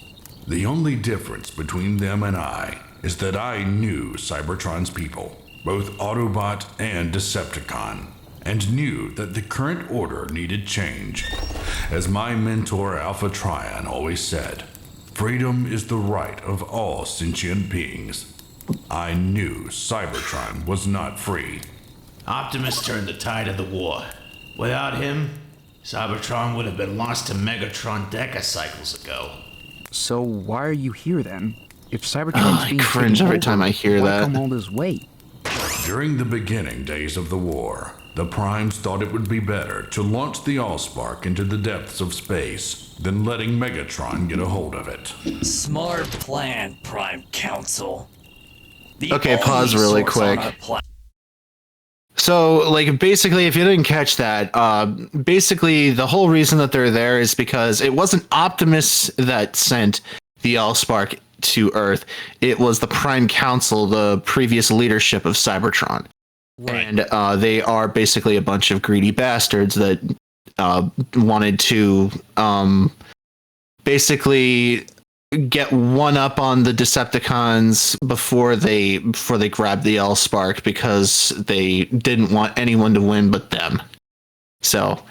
The only difference between them and I is that I knew Cybertron's people, both Autobot and Decepticon, and knew that the current order needed change. As my mentor Alpha Trion always said, freedom is the right of all sentient beings. I knew Cybertron was not free. Optimus turned the tide of the war. Without him, Cybertron would have been lost to Megatron decacycles ago. So why are you here then? If Cybertron's being I cringe taken every over, time I hear why that. come all this way? During the beginning days of the war, the Primes thought it would be better to launch the Allspark into the depths of space than letting Megatron get a hold of it. Smart plan, Prime Council. Okay, pause really quick. So, like, basically, if you didn't catch that, basically the whole reason that they're there is because it wasn't Optimus that sent the Allspark to Earth. It was the Prime Council, the previous leadership of Cybertron. Right. And they are basically a bunch of greedy bastards that wanted to basically get one up on the Decepticons before they grabbed the Allspark, because they didn't want anyone to win but them. So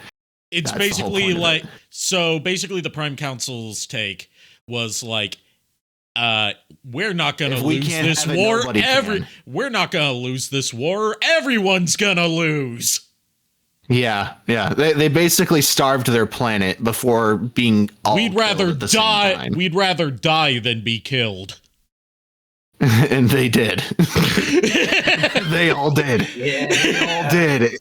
it's basically like, so basically the Prime Council's take was like, we're not gonna lose this war. We're not gonna lose this war. Everyone's gonna lose. Yeah. They basically starved their planet before being all We'd rather killed at the same die. time. We'd rather die than be killed. And they did. They all did. Yeah, They all did.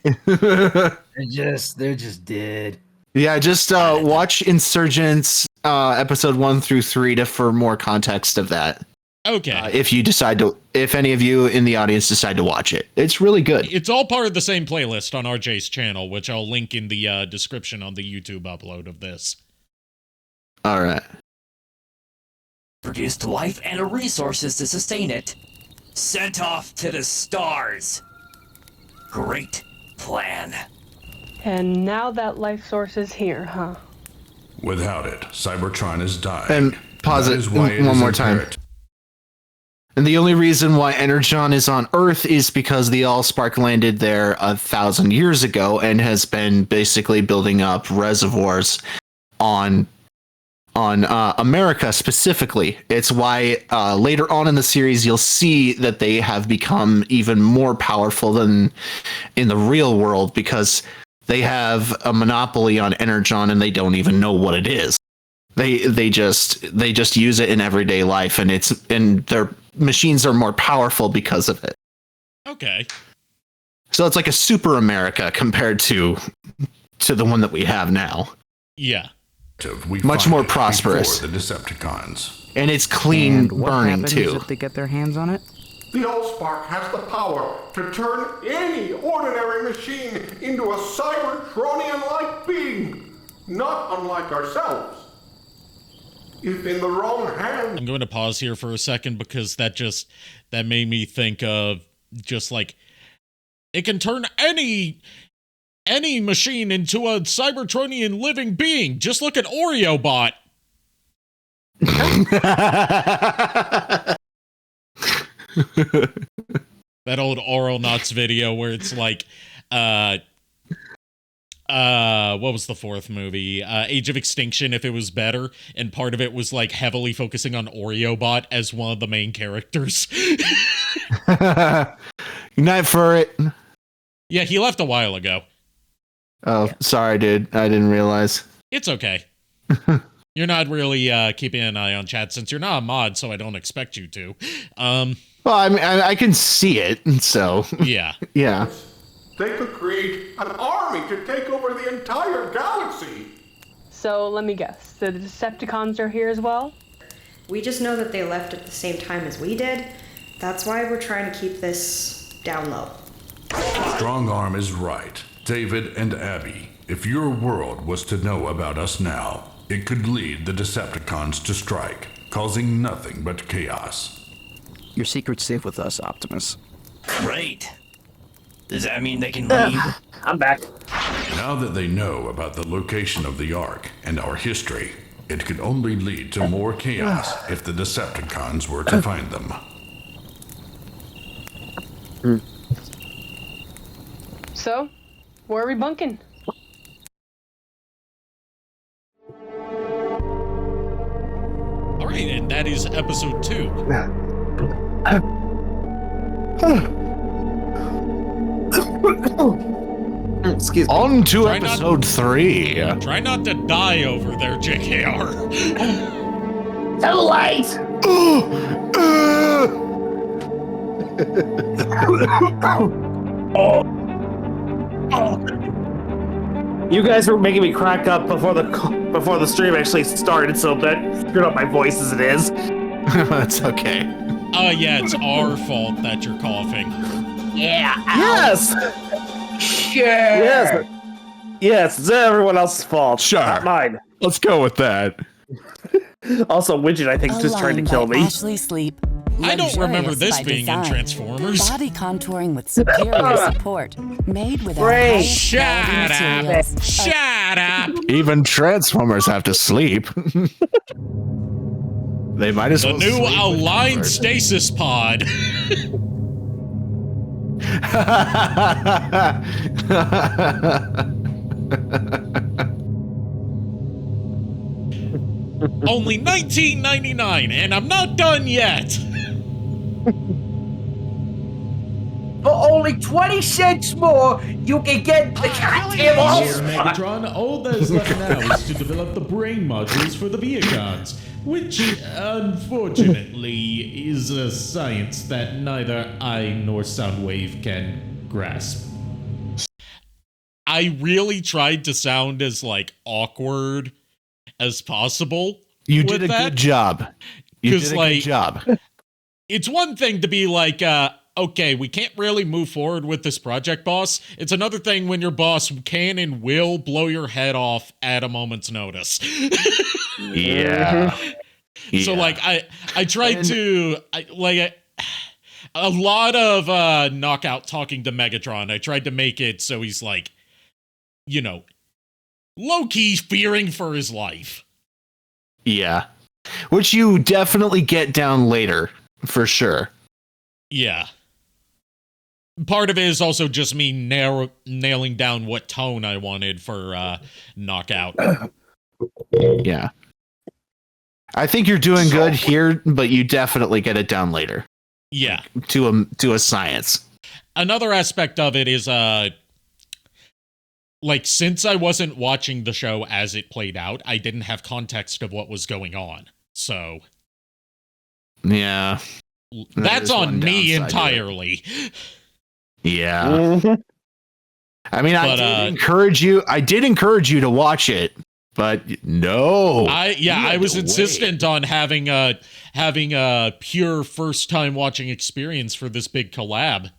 They're just dead. Yeah, just watch Insurgents episode 1 through 3 for more context of that. Okay. If any of you in the audience decide to watch it, it's really good. It's all part of the same playlist on RJ's channel, which I'll link in the description on the YouTube upload of this. All right. Produced life and resources to sustain it. Sent off to the stars. Great plan. And now that life source is here, huh? Without it, Cybertron is dying. And pause That it is why one is more time. imperative. And the only reason why Energon is on Earth is because the Allspark landed there 1,000 years ago and has been basically building up reservoirs on America specifically. It's why later on in the series you'll see that they have become even more powerful than in the real world, because they have a monopoly on Energon and they don't even know what it is. They just use it in everyday life, and their machines are more powerful because of it. Okay. So it's like a super America compared to the one that we have now. Yeah. Much more prosperous. The Decepticons. And it's clean And what burning happens too. if they get their hands on it? The Allspark has the power to turn any ordinary machine into a Cybertronian-like being, not unlike ourselves. If in the wrong hands... I'm going to pause here for a second, because that made me think of just like, it can turn any machine into a Cybertronian living being. Just look at OreoBot. That old Oronauts video where it's like, what was the fourth movie? Age of Extinction, if it was better, and part of it was like heavily focusing on OreoBot as one of the main characters. Night for it. Yeah, he left a while ago. Oh, sorry, dude. I didn't realize. It's okay. You're not really keeping an eye on chat since you're not a mod, so I don't expect you to. Well, I mean, I can see it, so yeah. Yeah. They could create an army to take over the entire galaxy. So let me guess. The Decepticons are here as well? We just know that they left at the same time as we did. That's why we're trying to keep this down low. Strongarm is right. David and Abby, if your world was to know about us now, it could lead the Decepticons to strike, causing nothing but chaos. Your secret's safe with us, Optimus. Great. Does that mean they can leave? I'm back. Now that they know about the location of the Ark and our history, it could only lead to more chaos if the Decepticons were to find them. So, where are we bunking? All right, and that is episode 2. Excuse me. On to Try episode 3. Try not to die over there, JKR. Too late! You guys were making me crack up before the stream actually started, so that screwed up my voice as it is. That's okay. Yeah, it's our fault that you're coughing. Yeah. Yes. Sure. Yes. Yes, it's everyone else's fault. Sure. Not mine. Let's go with that. Also, Widget, I think, just tried to kill me. Ashley Sleep. I don't remember Luxurious this by being in design. Transformers. Body contouring with superior support. Made with our Great. highest Shut quality up. materials. Shut up. Even Transformers have to sleep. They might as The well new sleep with aligned Transformers. stasis pod. Only $19.99, and I'm not done yet. For only 20 cents more, you can get the goddamn Here, Allspark. Megatron, all that is left now is to develop the brain modules for the Viacons, which, unfortunately, is a science that neither I nor Soundwave can grasp. I really tried to sound as, like, awkward as possible. You with did a that. good job. You 'Cause, did a like, good job. It's one thing to be like, okay, we can't really move forward with this project, boss. It's another thing when your boss can and will blow your head off at a moment's notice. Yeah. So, like, I tried to, a lot of Knockout talking to Megatron. I tried to make it so he's, like, you know, low-key fearing for his life. Yeah. Which you definitely get down later, for sure. Yeah. Part of it is also just me nailing down what tone I wanted for Knockout. Yeah. I think you're doing good here, but you definitely get it down later. Yeah. To a science. Another aspect of it is like, since I wasn't watching the show as it played out, I didn't have context of what was going on. So Yeah. that's on me downside to it. entirely. Yeah. I mean, I did encourage you. I did encourage you to watch it, but no. I was insistent on having a pure first time watching experience for this big collab.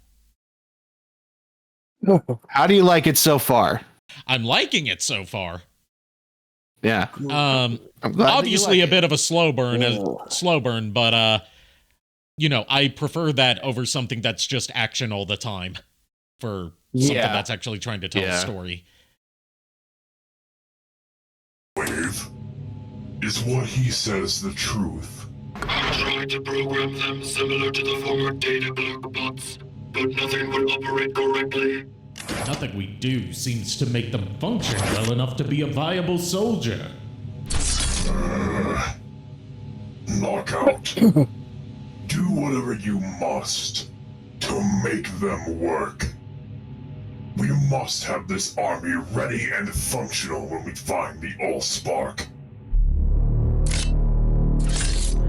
How do you like it so far? I'm liking it so far. Yeah. I'm glad that you Obviously like a bit of a slow burn, but you know, I prefer that over something that's just action all the time for something that's actually trying to tell a story. Wave, is what he says the truth? I tried to program them similar to the former data block bots, but nothing would operate correctly. Nothing we do seems to make them function well enough to be a viable soldier. Knockout. Do whatever you must to make them work. We must have this army ready and functional when we find the Allspark.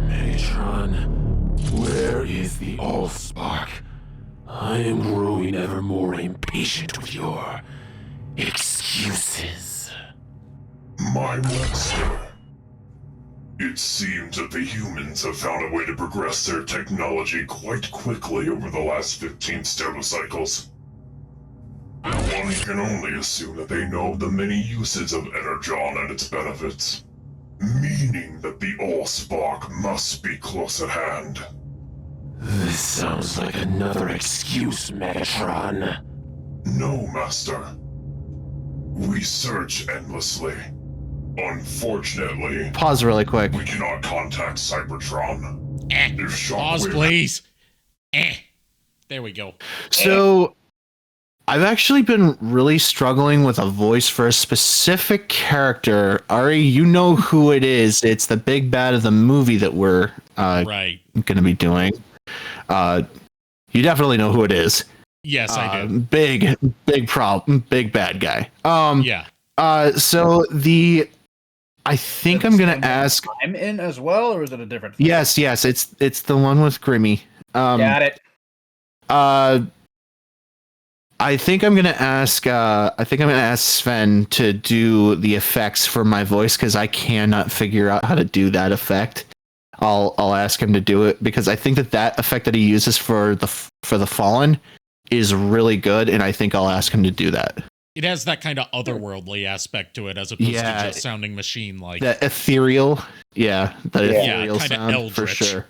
Megatron, where is the Allspark? I am growing ever more impatient with your excuses. My master. It seems that the humans have found a way to progress their technology quite quickly over the last 15 sternocycles. One can only assume that they know of the many uses of Energon and its benefits, meaning that the Allspark must be close at hand. This sounds like another excuse, Megatron. No, Master. We search endlessly. Unfortunately, Pause really quick. we cannot contact Cybertron. If Pause, Shockwave- please. There we go. So, I've actually been really struggling with a voice for a specific character. Ari, you know who it is. It's the big bad of the movie that we're Right. going to be doing. You definitely know who it is. Yes, I do. Big problem. Big bad guy. Yeah. So I think I'm going to ask. I'm in as well, or is it a different? Yes, it's the one with Grimmy. Got it. I think I'm gonna ask. Sven to do the effects for my voice because I cannot figure out how to do that effect. I'll ask him to do it because I think that effect that he uses for the Fallen is really good, and I think I'll ask him to do that. It has that kind of otherworldly aspect to it as opposed to just sounding machine-like. The ethereal, ethereal kinda sound eldritch. for sure.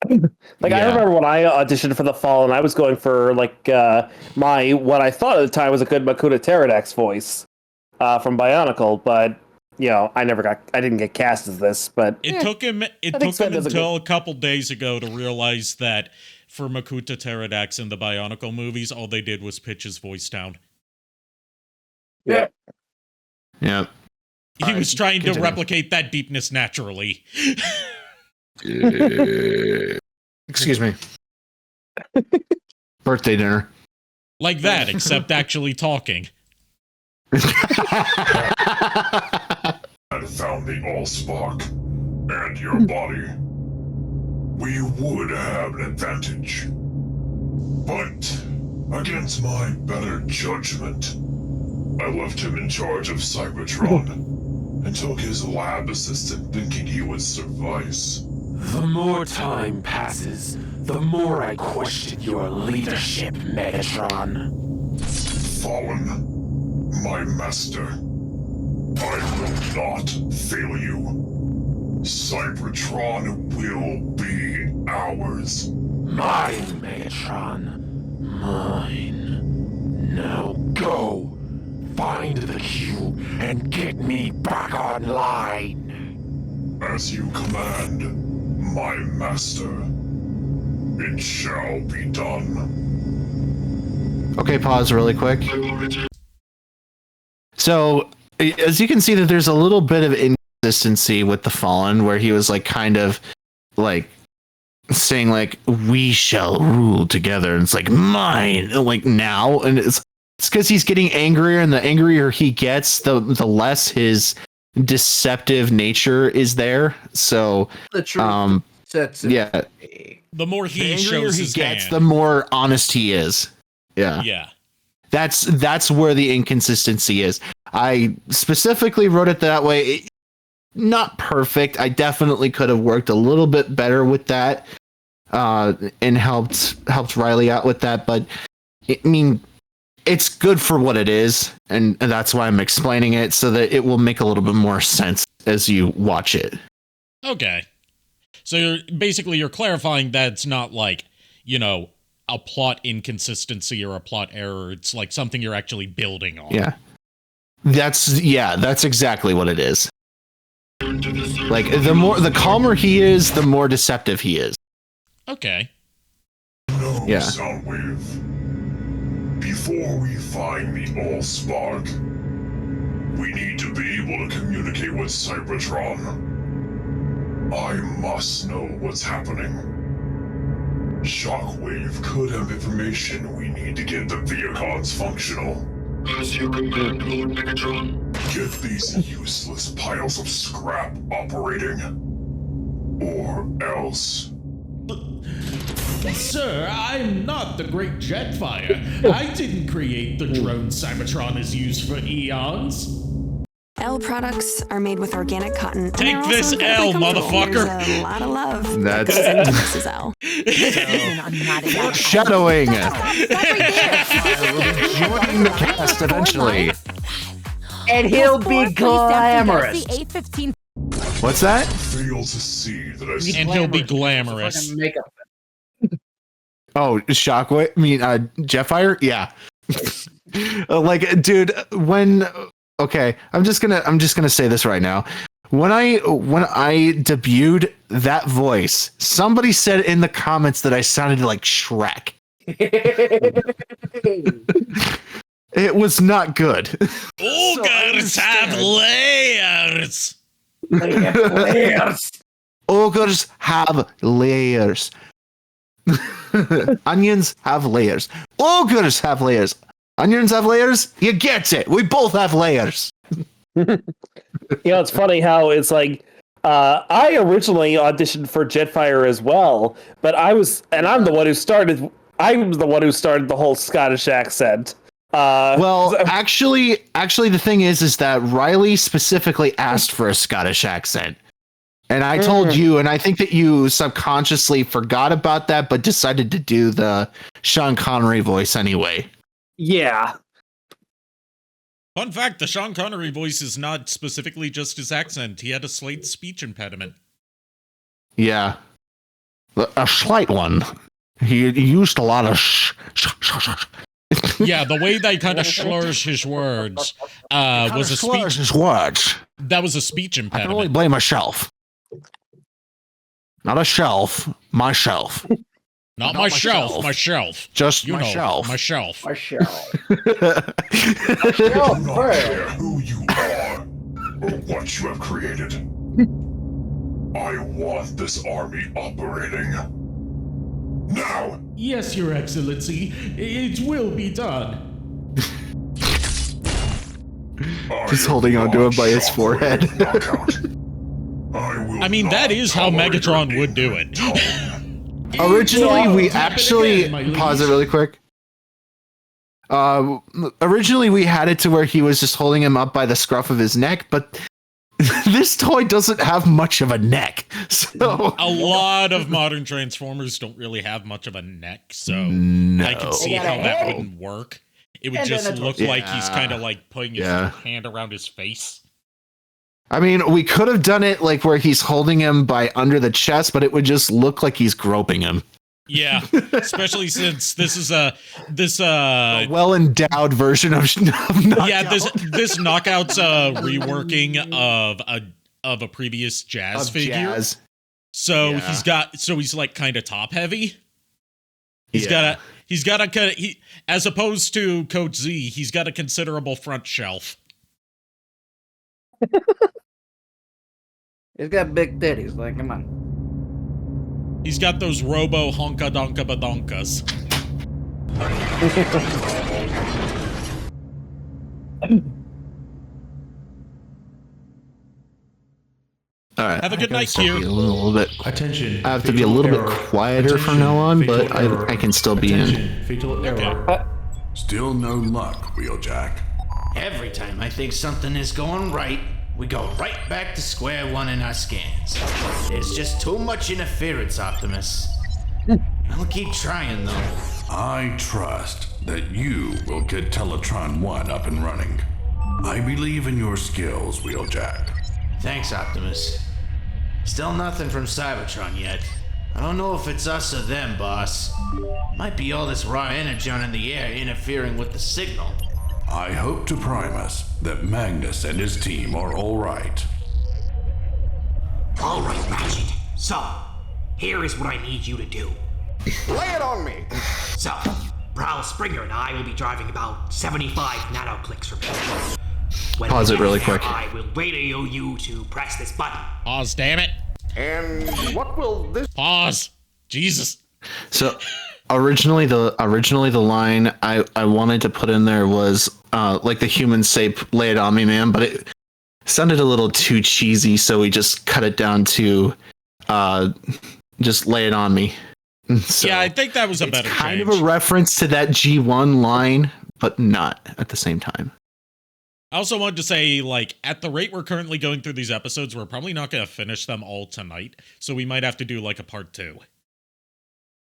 I remember when I auditioned for The Fallen, I was going for my what I thought at the time was a good Makuta Pterodax voice from Bionicle, but I didn't get cast as this. But It took him until a couple days ago to realize that for Makuta Pterodax in the Bionicle movies, all they did was pitch his voice down. Yeah. He was trying to replicate that deepness naturally. Excuse me. Birthday dinner. Like that, except actually talking. had found the Allspark and your body, we would have an advantage. But against my better judgment, I left him in charge of Cybertron and took his lab assistant thinking he would suffice. The more time passes, the more I question your leadership, Megatron. Fallen, my master, I will not fail you. Cybertron will be ours. Mine, Megatron. Mine. Now go. Find the cube and get me back online. As you command, my master. It shall be done. Okay, pause really quick. So, as you can see, that there's a little bit of inconsistency with the Fallen, where he was saying we shall rule together, and it's like mine, now, and it's because he's getting angrier, and the angrier he gets, the less his deceptive nature is there. So the truth sets it. Yeah, the more he the angrier shows he his gets, hand. the more honest he is. Yeah. That's where the inconsistency is. I specifically wrote it that way. Not perfect. I definitely could have worked a little bit better with that, and helped Riley out with that. But it's good for what it is, and that's why I'm explaining it, so that it will make a little bit more sense as you watch it. Okay. So you're clarifying that it's not a plot inconsistency or a plot error. It's like something you're actually building on. Yeah. That's exactly what it is. The calmer he is, the more deceptive he is. Okay. No, Yeah. Soundwave. Before we find the Allspark, we need to be able to communicate with Cybertron. I must know what's happening. Shockwave could have information we need to get the Viacons functional. As you command, Lord Megatron. Get these useless piles of scrap operating. Or else. Sir, I'm not the great Jetfire. I didn't create the drone Cybertron has used for eons. L products are made with organic cotton. and Take they're this also L, incredibly comfortable. motherfucker. There's a lot of love that That's- goes into Mrs. L. Shadowing. Joining Joining the cast eventually. And he'll be glamorous. What's that? Fail to see that I And he'll be glamorous. Makeup. Oh, Shockwave. I mean, Jetfire. Yeah. Like, dude, okay, I'm just gonna say this right now. When I debuted that voice, somebody said in the comments that I sounded like Shrek. It was not good. Ogres have layers. Ogres have layers. Onions have layers. Ogres have layers. Onions have layers? You get it. We both have layers. It's funny how it's like I originally auditioned for Jetfire as well, but I'm the one who started the whole Scottish accent. Well, actually, the thing is that Riley specifically asked for a Scottish accent. And I told you, and I think that you subconsciously forgot about that, but decided to do the Sean Connery voice anyway. Yeah. Fun fact, the Sean Connery voice is not specifically just his accent. He had a slight speech impediment. Yeah. A slight one. He used a lot of Yeah, the way they kind of slurs his words was a speech. His words. That was a speech I can impediment. only blame myself. Not a shelf, myself. Not my shelf, my shelf. Just You my know, shelf. my shelf. My shelf. I do not care who you are or what you have created. I want this army operating now. Yes, Your Excellency. It will be done. Just holding on to him by his forehead. I mean, that is how Megatron would do it. Originally, we Tap it actually again, my liege. pause it really quick. Originally, we had it to where he was just holding him up by the scruff of his neck, but this toy doesn't have much of a neck. So A lot of modern Transformers don't really have much of a neck, so No. I can see They got how a that head. wouldn't work. It would And just then a look torso. like he's Yeah. kind of like putting his Yeah. hand around his face. I mean, we could have done it like where he's holding him by under the chest, but it would just look like he's groping him. Yeah, especially since this is a well endowed version of yeah, this knockout's a reworking of a previous Jazz Of figure. Jazz. So Yeah. he's like kind of top heavy. He's got a kind of as opposed to Coach Z, he's got a considerable front shelf. He's got big titties. Like, come on. He's got those robo honka donka badonkas. All right. Have a good I night, gotta Kier. be a little bit. Attention. I have to be a little bit quieter from now on, but I can still be in. Attention. Fatal error. Still no luck, Wheeljack. Every time I think something is going right, we go right back to square one in our scans. There's just too much interference, Optimus. I'll keep trying, though. I trust that you will get Teletron 1 up and running. I believe in your skills, Wheeljack. Thanks, Optimus. Still nothing from Cybertron yet. I don't know if it's us or them, boss. Might be all this raw energon in the air interfering with the signal. I hope to Primus that Magnus and his team are all right. All right, Ratchet. So, here is what I need you to do. Lay it on me! So, Prowl Springer and I will be driving about 75 nanoclicks from here. When Pause we it get really there, quick. I will radio you to press this button. Pause, damn it. And what will this... Pause. Jesus. So originally the line I wanted to put in there was like the humans say lay it on me, man, but it sounded a little too cheesy, so we just cut it down to just lay it on me. So Yeah, I think that was a better kind change. of a reference to that G1 line, but not at the same time. I also wanted to say, like, at the rate we're currently going through these episodes, we're probably not going to finish them all tonight, so we might have to do, like, a part 2.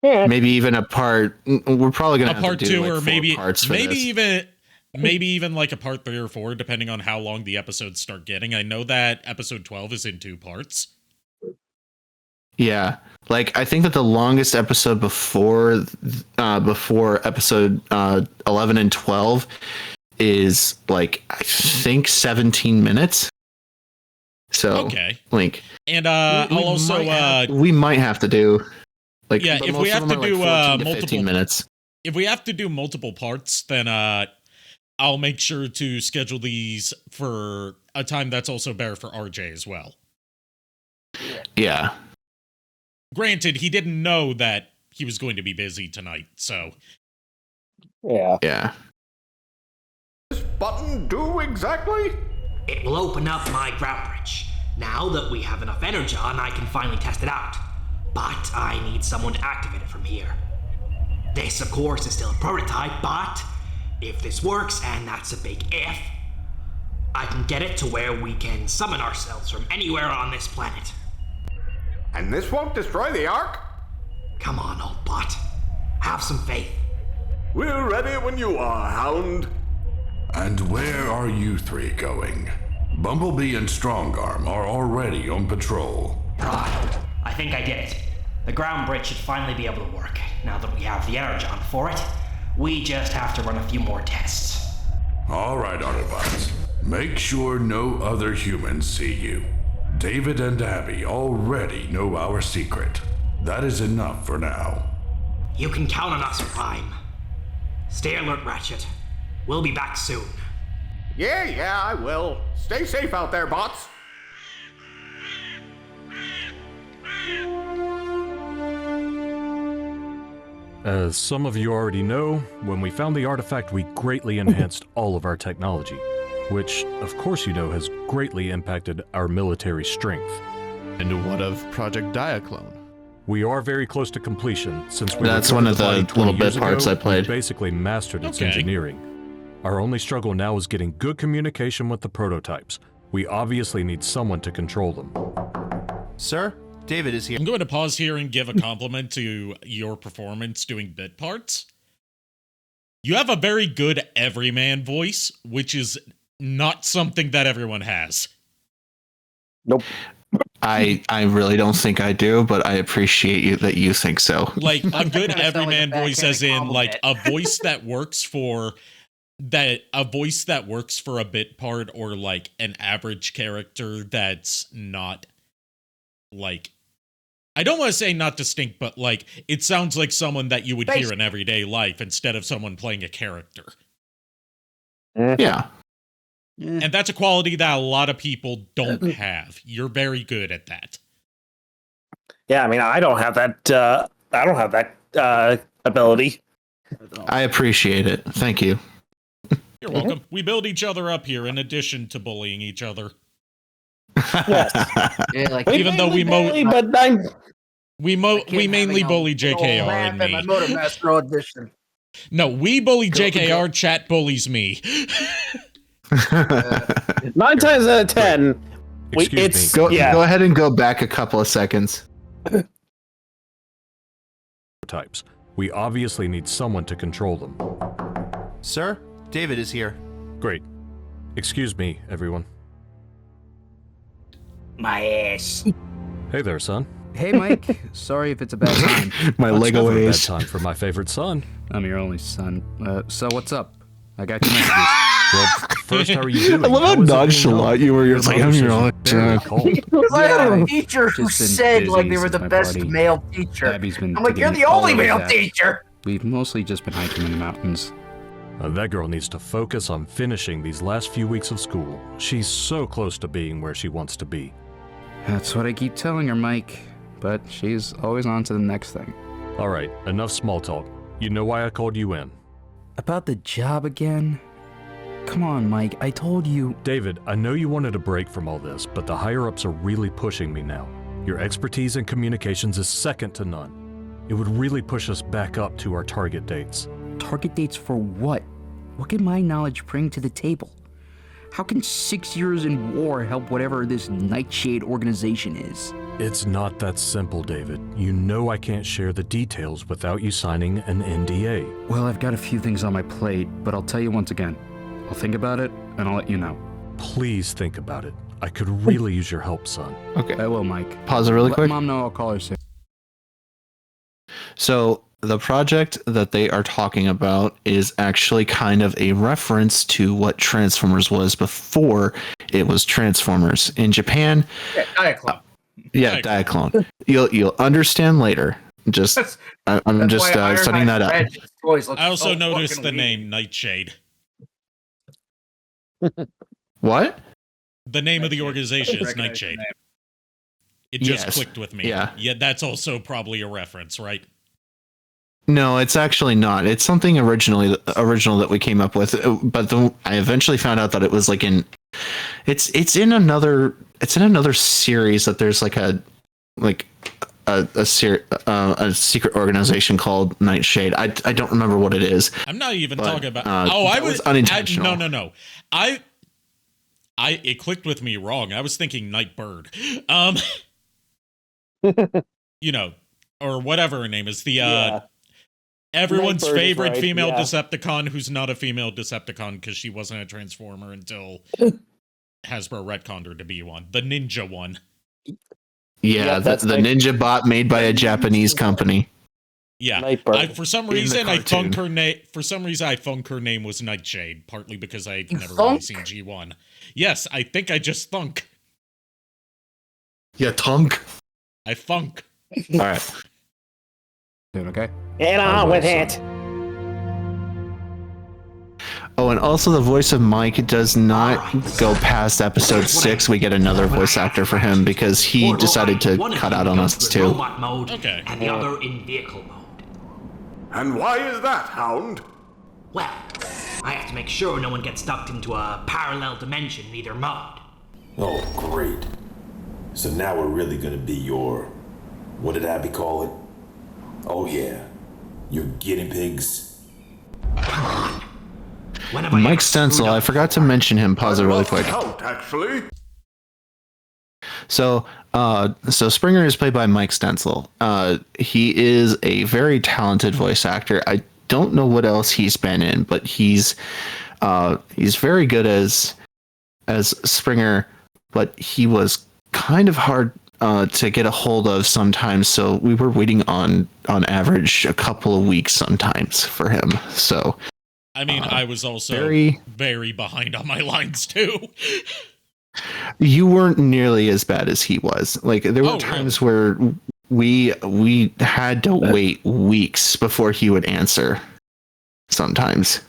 Yeah. Maybe even a part. We're probably gonna A have part to do 2, like or 4 maybe parts for this. maybe even like a part 3 or 4, depending on how long the episodes start getting. I know that episode 12 is in 2 parts. Yeah, like I think that the longest episode before episode 11 and 12 is like I think 17 minutes. So okay, like, and we might have to do like yeah, but if most we of have them to are do like 14 to 15 multiple minutes. If we have to do multiple parts, then I'll make sure to schedule these for a time that's also better for RJ as well. Yeah. Granted, he didn't know that he was going to be busy tonight, so yeah. Yeah. This button do exactly? It will open up my ground bridge. Now that we have enough energon, I can finally test it out. But I need someone to activate it from here. This, of course, is still a prototype, but if this works, and that's a big if, I can get it to where we can summon ourselves from anywhere on this planet. And this won't destroy the Ark? Come on, old bot. Have some faith. We're ready when you are, Hound. And where are you 3 going? Bumblebee and Strongarm are already on patrol. I think I did it. The ground bridge should finally be able to work. Now that we have the energon for it, we just have to run a few more tests. All right, Autobots. Make sure no other humans see you. David and Abby already know our secret. That is enough for now. You can count on us, Prime. Stay alert, Ratchet. We'll be back soon. Yeah, I will. Stay safe out there, bots. As some of you already know, when we found the artifact, we greatly enhanced all of our technology, which, of course you know, has greatly impacted our military strength. And what of Project Diaclone? We are very close to completion, since we That's one of the little bit parts I played. We basically mastered its Okay. engineering. Our only struggle now is getting good communication with the prototypes. We obviously need someone to control them. Sir, David is here. I'm going to pause here and give a compliment to your performance doing bit parts. You have a very good everyman voice, which is not something that everyone has. Nope. I really don't think I do, but I appreciate you that you think so. Like a good Kinda sound like everyman a voice, as in like compliment. a voice that works for a bit part, or like an average character that's not like, I don't want to say not distinct, but like it sounds like someone that you would hear in everyday life instead of someone playing a character. Yeah. And that's a quality that a lot of people don't have. You're very good at that. Yeah, I mean, I don't have that ability. I appreciate it. Thank you. You're welcome. We build each other up here in addition to bullying each other. Yes. Yeah, like, Even though we mainly mainly bully JKR and me. My Motormaster audition. No, we bully JKR, chat bullies me. 9 times out of 10, Go ahead and go back a couple of seconds. Types. We obviously need someone to control them. Sir, David is here. Great. Excuse me, everyone. My ass. Hey there, son. Hey, Mike. Sorry if it's a bad time. My It's Lego never a bad ace. time for my favorite son. I'm your only son. So what's up? I got your messages. Well, first, how are you doing? I love how is everything nonchalant you were. You're like, I'm your own very son. cold. Because I had a teacher who Just been said like they busy were the since my best party. male teacher. Abby's been I'm like, you're digging the all only over male that. teacher. We've mostly just been hiking in the mountains. That girl needs to focus on finishing these last few weeks of school. She's so close to being where she wants to be. That's what I keep telling her, Mike. But she's always on to the next thing. All right, enough small talk. You know why I called you in. About the job again? Come on, Mike, I told you. David, I know you wanted a break from all this, but the higher-ups are really pushing me now. Your expertise in communications is second to none. It would really push us back up to our target dates. Target dates for what? What can my knowledge bring to the table? How can 6 years in war help whatever this Nightshade organization is? It's not that simple, David. You know I can't share the details without you signing an NDA. Well, I've got a few things on my plate, but I'll tell you once again. I'll think about it, and I'll let you know. Please think about it. I could really use your help, son. Okay. I will, Mike. Pause it really quick. Let Mom know I'll call her soon. So the project that they are talking about is actually kind of a reference to what Transformers was before it was Transformers. In Japan, Diaclone. Yeah, Diaclone. You'll understand later. Just I'm just setting that up. I also noticed the name Nightshade. What? The name of the organization is Nightshade. It just clicked with me. Yeah. That's also probably a reference, right? No, it's actually not. It's something original that we came up with, but I eventually found out that it was like it's in another series that there's a secret organization called Nightshade. I don't remember what it is. I'm not even talking about. I was unintentional. No. It clicked with me wrong. I was thinking Nightbird. Or whatever her name is. Everyone's Nightbird favorite right, female Decepticon who's not a female Decepticon because she wasn't a Transformer until Hasbro retconned her to be one. The ninja one. Yeah, the ninja bot made by a Japanese company. Yeah, for some reason I thunk her name. For some reason I thunk her name was Nightshade, partly because I'd never really seen G1. Yes, I think I just thunk. Yeah, thunk. I thunk. All right. Doing okay? Get on with it. Oh, and also the voice of Mike does not go past episode 6. We get another voice actor for him because he decided to cut out on us too. Robot mode, and the other in vehicle mode. And why is that, Hound? Well, I have to make sure no one gets sucked into a parallel dimension in either mode. Oh, great. So now we're really gonna be your... what did Abby call it? Oh yeah, your guinea pigs. Mike Stencil, I forgot to mention him. Pause it really quick. Actually. So Springer is played by Mike Stencil. He is a very talented voice actor. I don't know what else he's been in, but he's very good as Springer, but he was kind of hard to get a hold of sometimes, so we were waiting on average a couple of weeks sometimes for him. So I mean, I was also very behind on my lines too. You weren't nearly as bad as he was. Like there were times where we had to wait weeks before he would answer sometimes.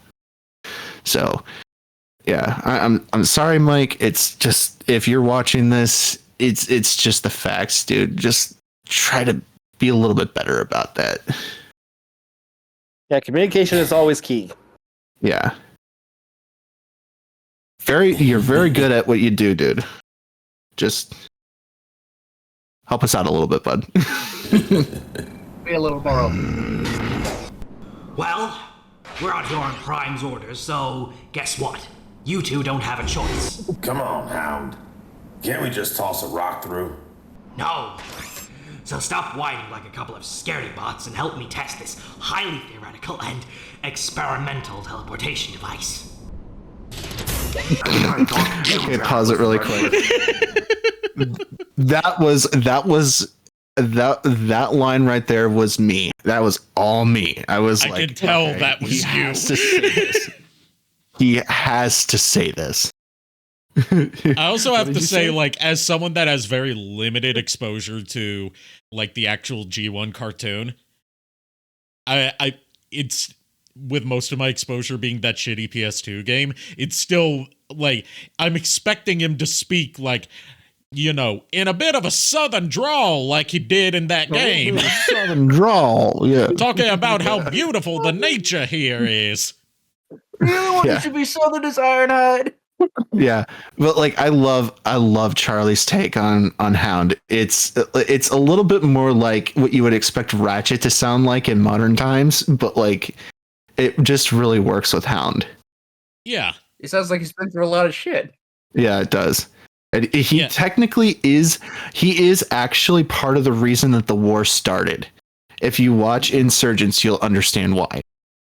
So yeah, I'm sorry, Mike. It's just, if you're watching this, it's just the facts, dude. Just try to be a little bit better about that. Yeah, communication is always key. Yeah. You're very good at what you do, dude. Just help us out a little bit, bud. Be a little more open. Well, we're out here on Prime's orders, so guess what? You two don't have a choice. Come on, Hound. Can't we just toss a rock through? No. So stop whining like a couple of scaredy bots and help me test this highly theoretical and experimental teleportation device. Okay, pause it really quick. That line right there was me. That was all me. I could tell that was you. He has to say this. I also have to say, like, as someone that has very limited exposure to, like, the actual G1 cartoon, it's, with most of my exposure being that shitty PS2 game, it's still, like, I'm expecting him to speak, like, you know, in a bit of a southern drawl like he did in that game. Southern drawl, yeah. Talking about how beautiful the nature here is. Really want it to be southern as Ironhide. Yeah, but like I love Charlie's take on Hound. It's a little bit more like what you would expect Ratchet to sound like in modern times, but like it just really works with Hound. Yeah, it sounds like he's been through a lot of shit. Yeah, it does. And he technically is. He is actually part of the reason that the war started. If you watch Insurgents, you'll understand why.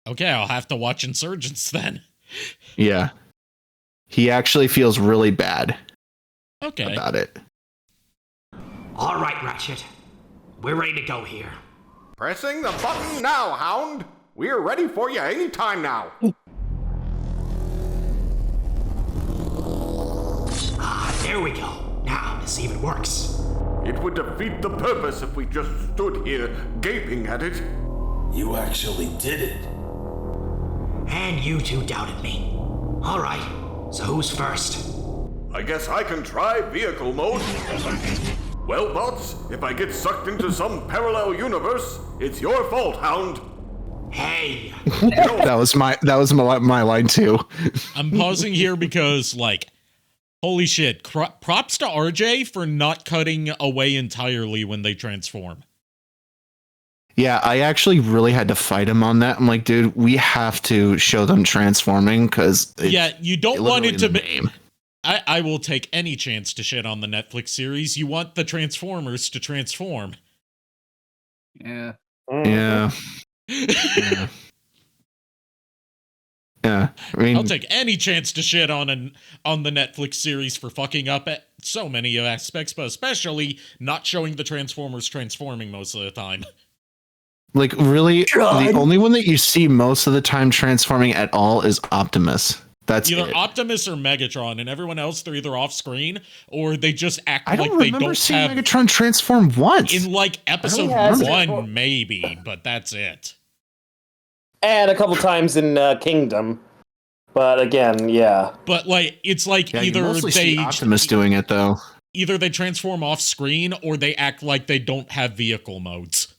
Okay, I'll have to watch Insurgents then. Yeah. He actually feels really bad about it. All right, Ratchet. We're ready to go here. Pressing the button now, Hound. We're ready for you any time now. There we go. Now, let's see if it works. It would defeat the purpose if we just stood here gaping at it. You actually did it. And you two doubted me. All right, so who's first? I guess I can try vehicle mode. Well, bots, if I get sucked into some parallel universe, it's your fault, Hound. Hey. that was my line too. I'm pausing here because, like, holy shit, props to RJ for not cutting away entirely when they transform. Yeah, I actually really had to fight him on that. I'm like, dude, we have to show them transforming because you don't want it to be. I will take any chance to shit on the Netflix series. You want the Transformers to transform. Yeah. Yeah. Yeah. Yeah. I mean, I'll take any chance to shit on the Netflix series for fucking up at so many aspects, but especially not showing the Transformers transforming most of the time. Like, really, the only one that you see most of the time transforming at all is Optimus. That's either it. Optimus or Megatron, and everyone else, they're either off screen or they just act I don't like they remember don't seeing have Megatron transform once. in like episode one, maybe, but that's it. And a couple times in Kingdom, but again, yeah. But like, it's like Yeah, you either mostly they see Optimus doing it though. Either they transform off screen or they act like they don't have vehicle modes.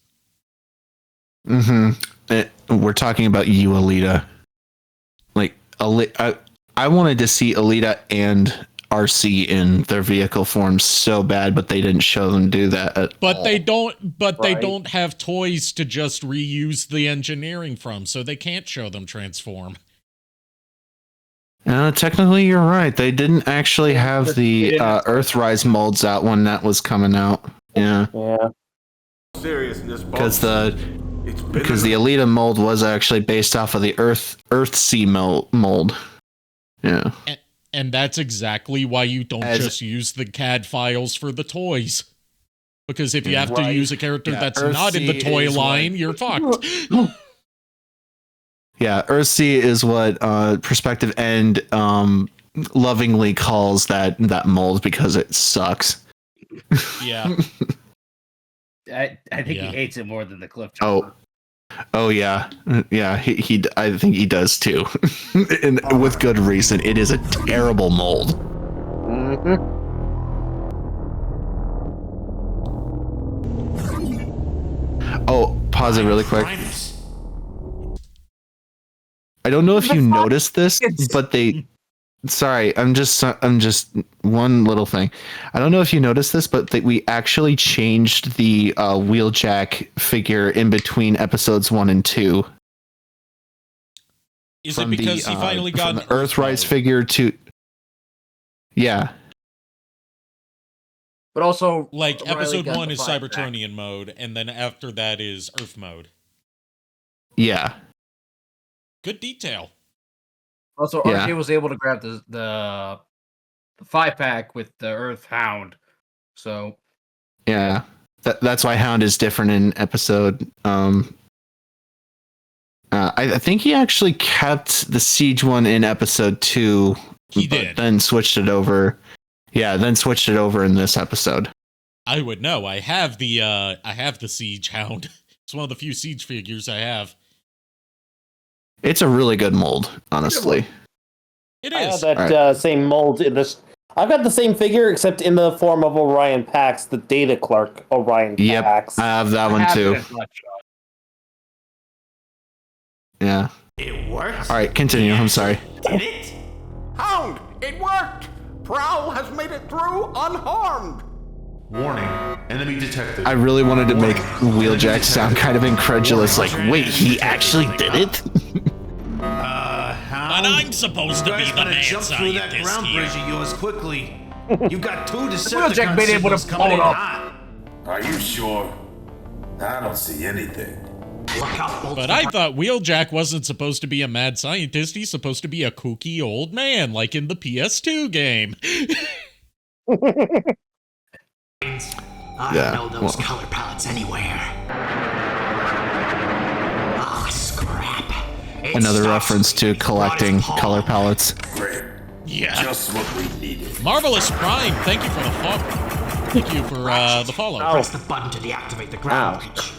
We're talking about you, Alita. Like, I wanted to see Alita and RC in their vehicle forms so bad, but they didn't show them do that at all. They don't. But they don't have toys to just reuse the engineering from, so they can't show them transform. Technically, you're right. They didn't actually have the Earthrise molds out when that was coming out. Yeah. Yeah. Seriousness, Because the Alita mold was actually based off of the Earthsea mold. Yeah. And that's exactly why you don't just use the CAD files for the toys. Because if you have to use a character that's not in the toy line, you're fucked. Yeah, Earthsea is what Perspective End lovingly calls that mold because it sucks. Yeah. I think he hates it more than the cliff jumper. Oh yeah, yeah. He I think he does too, and with good reason. It is a terrible mold. Oh, pause it really quick. I don't know if you noticed this, but they. Sorry, I'm just one little thing. I don't know if you noticed this, but we actually changed the Wheeljack figure in between episodes 1 and 2. Is it because he finally got an Earthrise figure to? Yeah. But also, like Riley episode got 1 the is five Cybertronian mode, and then after that is Earth mode. Yeah. Good detail. Also, RJ was able to grab the 5-pack with the Earth Hound. So yeah, that's why Hound is different in episode. I think he actually kept the Siege one in episode 2. He did. Then switched it over. Yeah, then switched it over in this episode. I would know. I have the Siege Hound. It's one of the few Siege figures I have. It's a really good mold, honestly. It I is. have that same mold in this. I've got the same figure except in the form of Orion Pax, the data clerk Orion Pax. I have that one too. Yeah. It worked. All right, continue. I'm sorry. Did it? Hound, it worked! Prowl has made it through unharmed! Warning, enemy detected. I really wanted to make Wheeljack sound kind of incredulous, like, wait, he actually did it? But I'm supposed to be the mad jump through that scientist ground here. bridge of yours quickly. You got 2 Wheeljack been able to Decepticon coming in pull it up. hot. Are you sure? I don't see anything. But I thought Wheeljack wasn't supposed to be a mad scientist. He's supposed to be a kooky old man, like in the PS2 game. I don't know those color palettes anywhere. Ah, scrap. It Another stops reference to collecting color palettes. Great. Yeah. Just what we needed. Marvelous Prime, thank you for the follow. Thank you for the follow. Press the button to deactivate the ground bridge.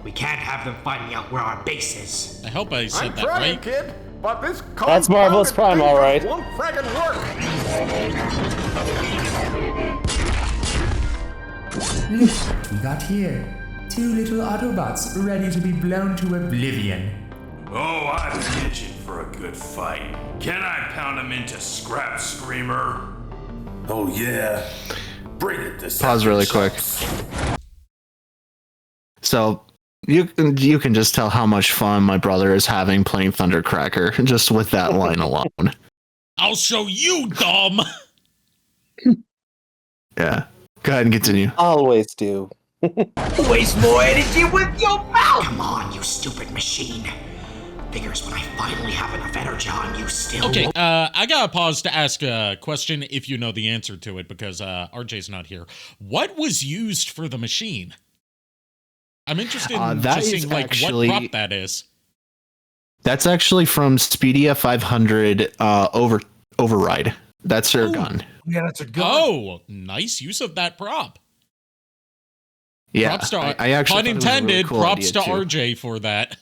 We can't have them finding out where our base is. I hope I said I'm that trying, right. kid, but this That's Marvelous Prime, all right. won't friggin' work. We got here. 2 little Autobots ready to be blown to oblivion. Oh, I've been itching for a good fight. Can I pound him into scrap, Screamer? Oh yeah. Bring it this Pause really quick. So you can just tell how much fun my brother is having playing Thundercracker just with that line alone. I'll show you, dumb. Yeah. Go ahead and continue. Always do. Waste more energy with your mouth! Come on, you stupid machine. Figures when I finally have enough energy on you still. Okay, I gotta pause to ask a question if you know the answer to it, because RJ's not here. What was used for the machine? I'm interested in that just is seeing, like, actually- what prop that is. That's actually from Speedia 500 Override. That's her gun. Yeah, that's a gun. Oh, nice use of that prop. Yeah, Props to, I actually pun thought it was a really intended, cool props to idea, too. RJ for that.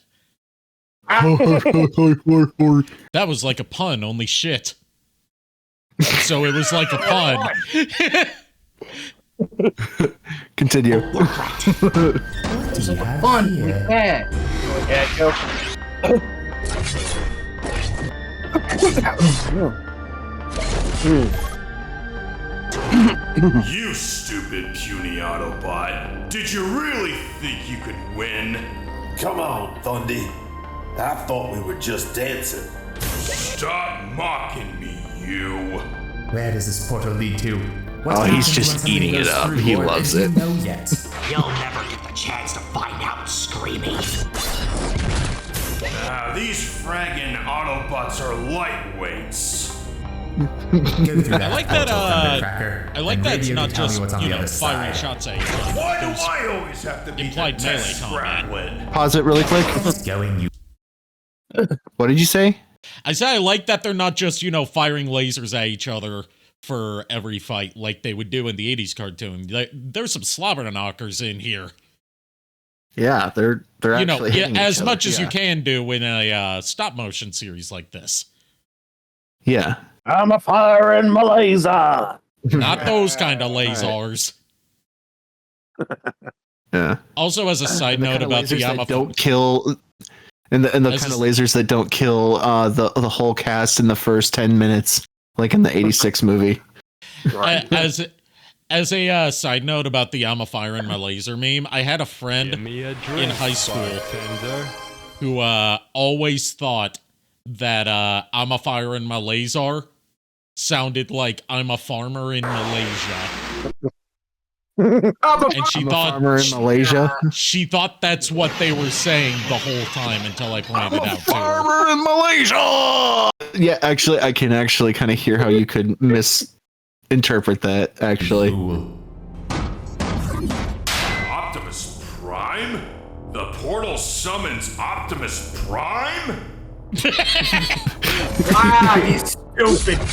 That was like a pun, only shit. So it was like a pun. Continue. Fun. Yeah. Yeah, go. You stupid puny Autobot. Did you really think you could win? Come on, Thundy. I thought we were just dancing. Stop mocking me, you. Where does this portal lead to? Oh, he's just eating it up. He loves it. Know yet. You'll never get the chance to find out, Screamy. These fraggin' Autobots are lightweights. I like that, I like that it's not just, firing shots at each other. Why do There's I always have to be implied the melee test combat. scraplet? Pause it really quick. Going you. What did you say? I said I like that they're not just, firing lasers at each other for every fight like they would do in the 80s cartoon. There's some slobber knockers in here. Yeah, they're actually hitting as each much other. as you Yeah. can do in a stop motion series like this. Yeah. I'm a firing my laser. Not those kind of lasers. Yeah. Also, as a side note about the lasers that don't kill, and the kind of lasers that don't kill the whole cast in the first 10 minutes, like in the '86 movie. As a side note about the I'm a firing my laser meme, I had a friend in high school who always thought that I'm a firing my laser sounded like I'm a farmer in Malaysia. And she thought farmer in Malaysia. She thought that's what they were saying the whole time until I pointed it out to her. Farmer in Malaysia. Yeah, actually, I can actually kind of hear how you could misinterpret that. Actually, Optimus Prime? The portal summons Optimus Prime? You stupid.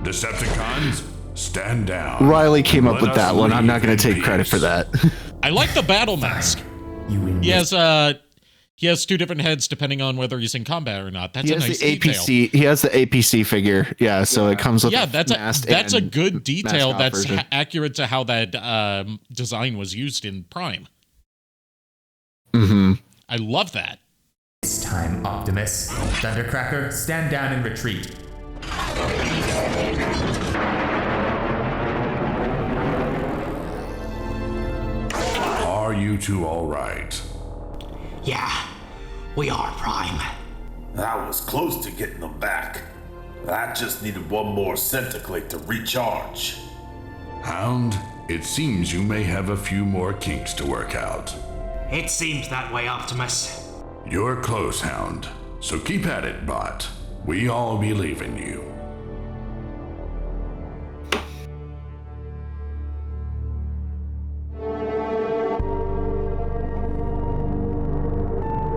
Decepticons, stand down. Riley came up Let with us that one. I'm leave not going in to take credit peace. for that. I like the battle mask. He has two different heads depending on whether he's in combat or not. That's He a has nice the detail. APC. He has the APC figure. Yeah, so it comes with that's a good detail. That's version. accurate to how that design was used in Prime. Mm-hmm. I love that. This time, Optimus. Thundercracker, stand down and retreat. Are you two all right? Yeah, we are, Prime. I was close to getting them back. I just needed one more centiclade to recharge. Hound, it seems you may have a few more kinks to work out. It seems that way, Optimus. You're close, Hound, so keep at it, Bot. We all believe in you.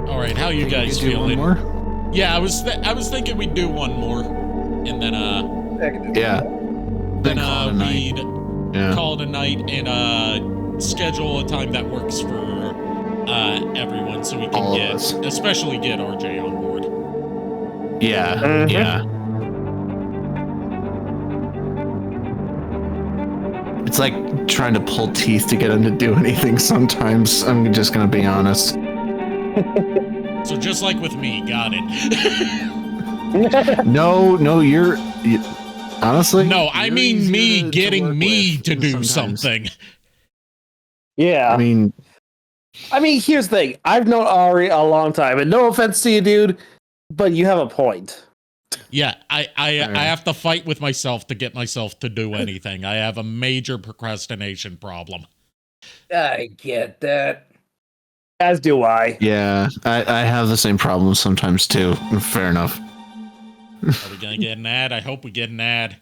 All right, how you guys do feeling? one more? Yeah, I was thinking we'd do one more, and then Yeah. then call it a night. we'd Yeah. call it a night and schedule a time that works for everyone, so we can All of get, us. especially get RJ on board. Yeah. Yeah. It's like trying to pull teeth to get him to do anything sometimes. I'm just gonna be honest. So just like with me, got it. No, honestly. No, I mean me getting me to do sometimes. something. Yeah. I mean, here's the thing. I've known Ari a long time, and no offense to you, dude, but you have a point. Yeah, I have to fight with myself to get myself to do anything. I have a major procrastination problem. I get that. As do I. yeah, I have the same problem sometimes too. Fair enough. Are we gonna get an ad? I hope we get an ad.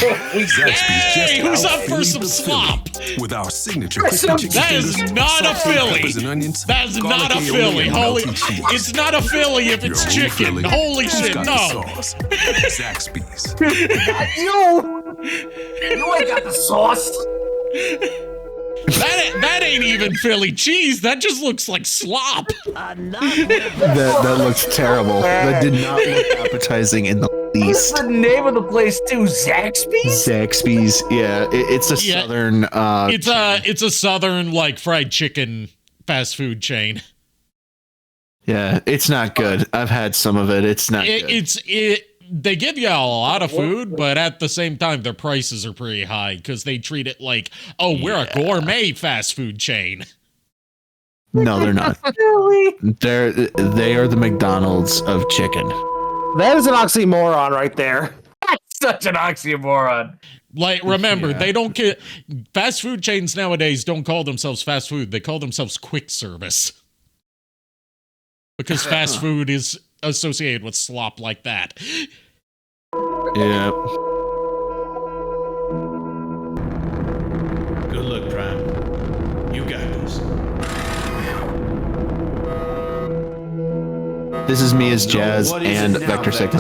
Hey, who's up for some slop? With our signature That is not a Philly. That is not a Philly. Holy, it's not a Philly if it's chicken. Holy shit, no. Zaxby's. You ain't got the sauce. That ain't even Philly cheese. That just looks like slop. That looks terrible. That did not look appetizing in the least. What's the name of the place too? Zaxby's? Zaxby's, yeah. It's a southern It's a southern like fried chicken fast food chain. yeah, it's not good. I've had some of it. It's not good. They give you a lot of food, but at the same time, their prices are pretty high because they treat it like, oh, we're a gourmet fast food chain. No, they're not. They are the McDonald's of chicken. That is an oxymoron right there. That's such an oxymoron. Like, remember, they don't get fast food chains nowadays don't call themselves fast food. They call themselves quick service. Because fast food is associated with slop like that. Yeah. Good luck, Prime. You got this. This is me as Jazz What is and it now, Vector Sigma.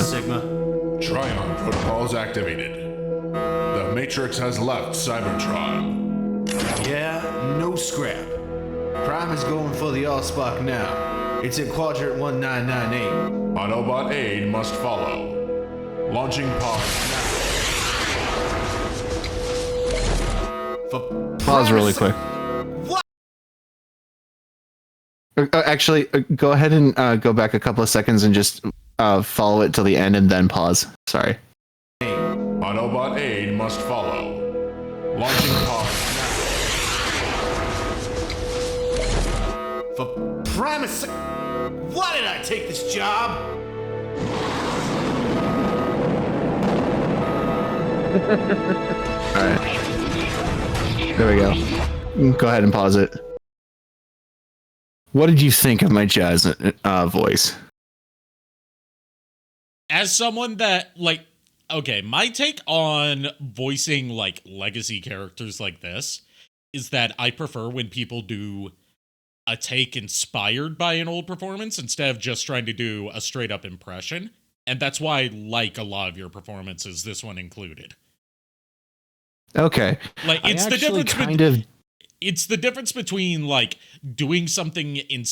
Tryon protocols activated. The Matrix has left Cybertron. Yeah, no scrap. Prime is going for the Allspark now. It's in quadrant 1998. Autobot aid must follow. Launching pod Pause really quick. What? Actually, go ahead and go back a couple of seconds and just follow it till the end and then pause. Sorry. Autobot aid must follow. Launching pod For Primus. Why did I take this job? Alright. There we go. Go ahead and pause it. What did you think of my Jazz voice? As someone that, like, okay, my take on voicing, like, legacy characters like this is that I prefer when people do a take inspired by an old performance instead of just trying to do a straight up impression. And that's why I like a lot of your performances, this one included. Okay. Like, it's the difference it's the difference between, like, doing something in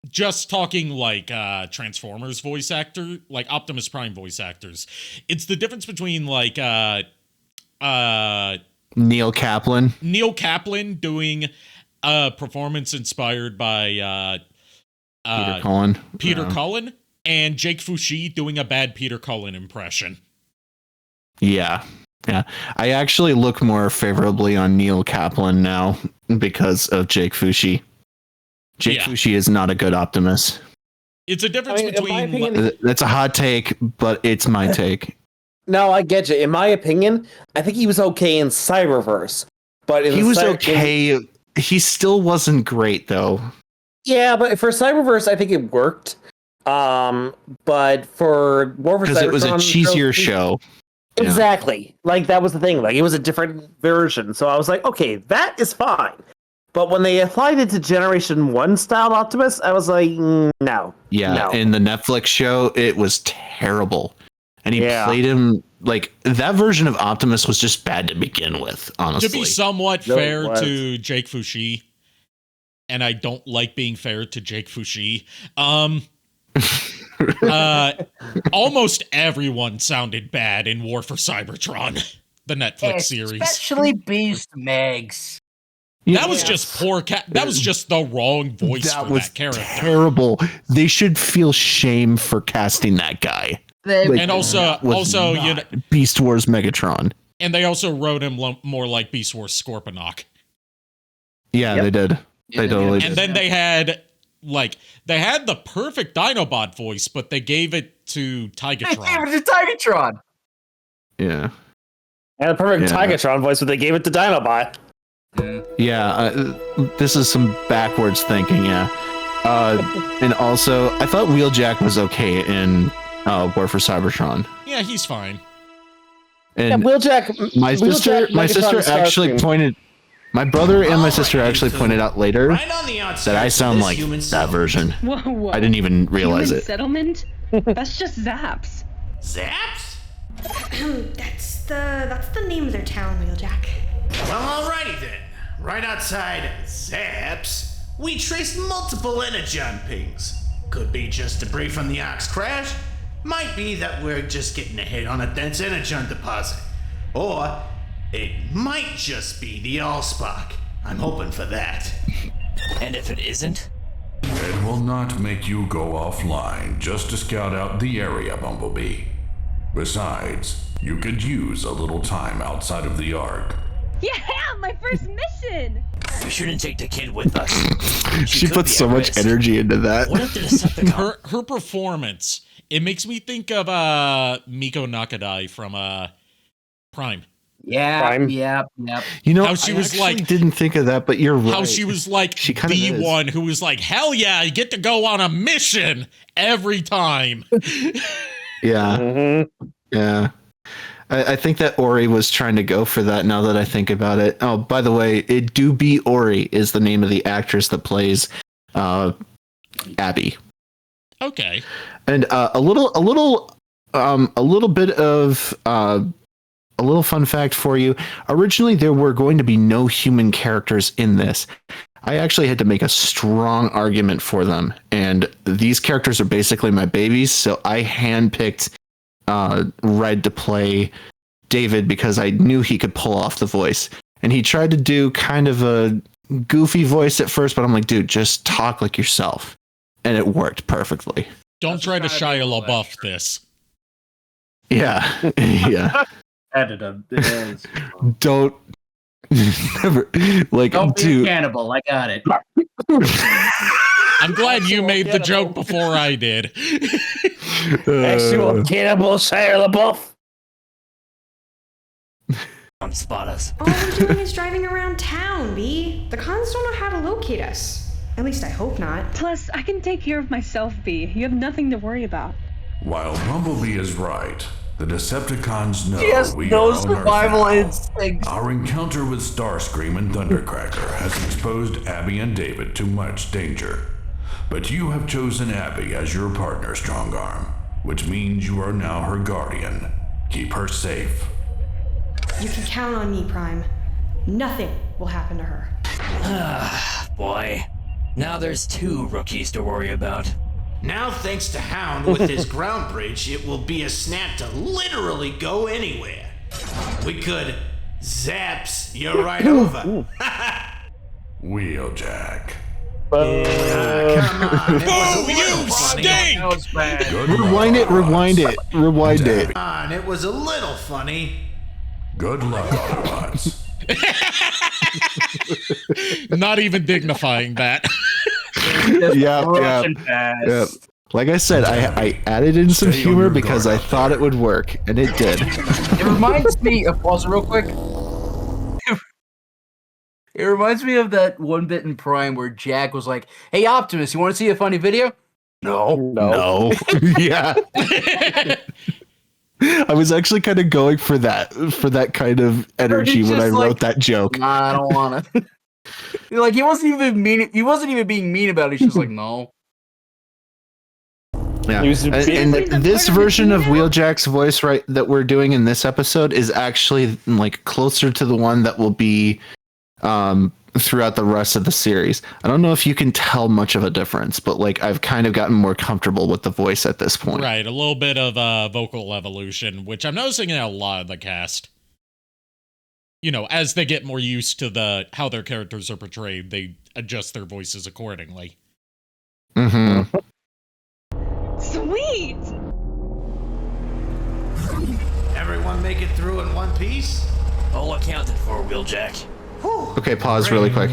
just talking like Transformers voice actor, like Optimus Prime voice actors. It's the difference between like Neil Kaplan. Neil Kaplan doing a performance inspired by Peter Cullen. Peter Cullen, and Jake Fushi doing a bad Peter Cullen impression. Yeah. Yeah. I actually look more favorably on Neil Kaplan now because of Jake Fushi. Jake Fushi is not a good Optimus. It's a difference between. That's a hot take, but it's my take. No, I get you. In my opinion, I think he was okay in Cyberverse, but He was okay. He still wasn't great though. Yeah, but for Cyberverse, I think it worked. But for War for Cybertron, Because it was a cheesier show. Exactly. Like, that was the thing. Like, it was a different version. So I was like, okay, that is fine. But when they applied it to Generation 1 style Optimus, I was like, no. Yeah, no. in the Netflix show, it was terrible. And he played him like that version of Optimus was just bad to begin with, honestly. To be somewhat fair to Jake Fushi, and I don't like being fair to Jake Fushi, almost everyone sounded bad in War for Cybertron, the Netflix series. Especially Beast Megs. That was just poor that was just the wrong voice for that character. Terrible. They should feel shame for casting that guy. And also you know, Beast Wars Megatron. And they also wrote him more like Beast Wars Scorponok. Yeah, they did. They totally did. And then they had the perfect Dinobot voice, but they gave it to Tigatron. They gave it to Tigatron. Yeah. And the perfect Tigatron voice, but they gave it to Dinobot. Yeah, this is some backwards thinking, yeah. And also, I thought Wheeljack was okay in War for Cybertron. Yeah, he's fine. And Wheeljack, my sister actually pointed, my brother and my sister actually pointed out later that I sound like that version. Whoa. I didn't even realize Human it. Settlement? That's just Zaps. Zaps? that's the name of their town, Wheeljack. Well, alrighty then. Right outside Zaps, we traced multiple energon pings. Could be just debris from the Ox crash. Might be that we're just getting a hit on a dense energon deposit. Or it might just be the Allspark. I'm hoping for that. And if it isn't? It will not make you go offline just to scout out the area, Bumblebee. Besides, you could use a little time outside of the Ark. Yeah, my first mission! We shouldn't take the kid with us. She puts so much energy into that. What if the Decepticon... Her performance, it makes me think of Miko Nakadai from Prime. Yeah, Prime. Yep. You know, how she was didn't think of that, but you're right. How she was like she kind the of one who was like, hell yeah, I get to go on a mission every time. Yeah. Mm-hmm. Yeah. I think that Ori was trying to go for that now that I think about it. Oh, by the way, it do be Ori is the name of the actress that plays Abby. Okay. And a little fun fact for you. Originally, there were going to be no human characters in this. I actually had to make a strong argument for them. And these characters are basically my babies. So I handpicked Red to play David because I knew he could pull off the voice. And he tried to do kind of a goofy voice at first, but I'm like, dude, just talk like yourself. And it worked perfectly. Don't try to Shia LaBeouf this. Yeah. Yeah. Edited. Don't never like Don't be a cannibal. I got it. I'm glad you made the joke before I did. Actual cannibal Shia LaBeouf. Come spot us. All we're doing is driving around town, B. The cons don't know how to locate us. At least I hope not. Plus, I can take care of myself, B. You have nothing to worry about. While Bumblebee is right, the Decepticons know She has we no are on survival Earthfall. instincts. Our encounter with Starscream and Thundercracker has exposed Abby and David to much danger. But you have chosen Abby as your partner, Strongarm, which means you are now her guardian. Keep her safe. You can count on me, Prime. Nothing will happen to her. Ah, boy. Now there's 2 rookies to worry about. Now, thanks to Hound with his ground bridge, it will be a snap to literally go anywhere. We could zaps you right over. Wheeljack. Come on. Boo, you stink! Rewind it. Come on, it was a little funny. Good luck, Autobots. Not even dignifying that. Yeah. Like I said, I added in some humor because I thought it would work, and it did. It reminds me of, pause it real quick. It reminds me of that one bit in Prime where Jack was like, "Hey Optimus, you want to see a funny video?" No. Yeah. I was actually kind of going for that kind of energy when I wrote that joke. Nah, I don't want to. Like he wasn't even being mean about it. He's just like, no. Yeah, and this version of Wheeljack's voice that we're doing in this episode is actually like closer to the one that will be throughout the rest of the series. I don't know if you can tell much of a difference, but like I've kind of gotten more comfortable with the voice at this point. Right, a little bit of vocal evolution, which I'm noticing in a lot of the cast. You know, as they get more used to how their characters are portrayed, they adjust their voices accordingly. Mm-hmm. Sweet! Everyone make it through in one piece? All accounted for, Wheeljack. Okay, pause really quick.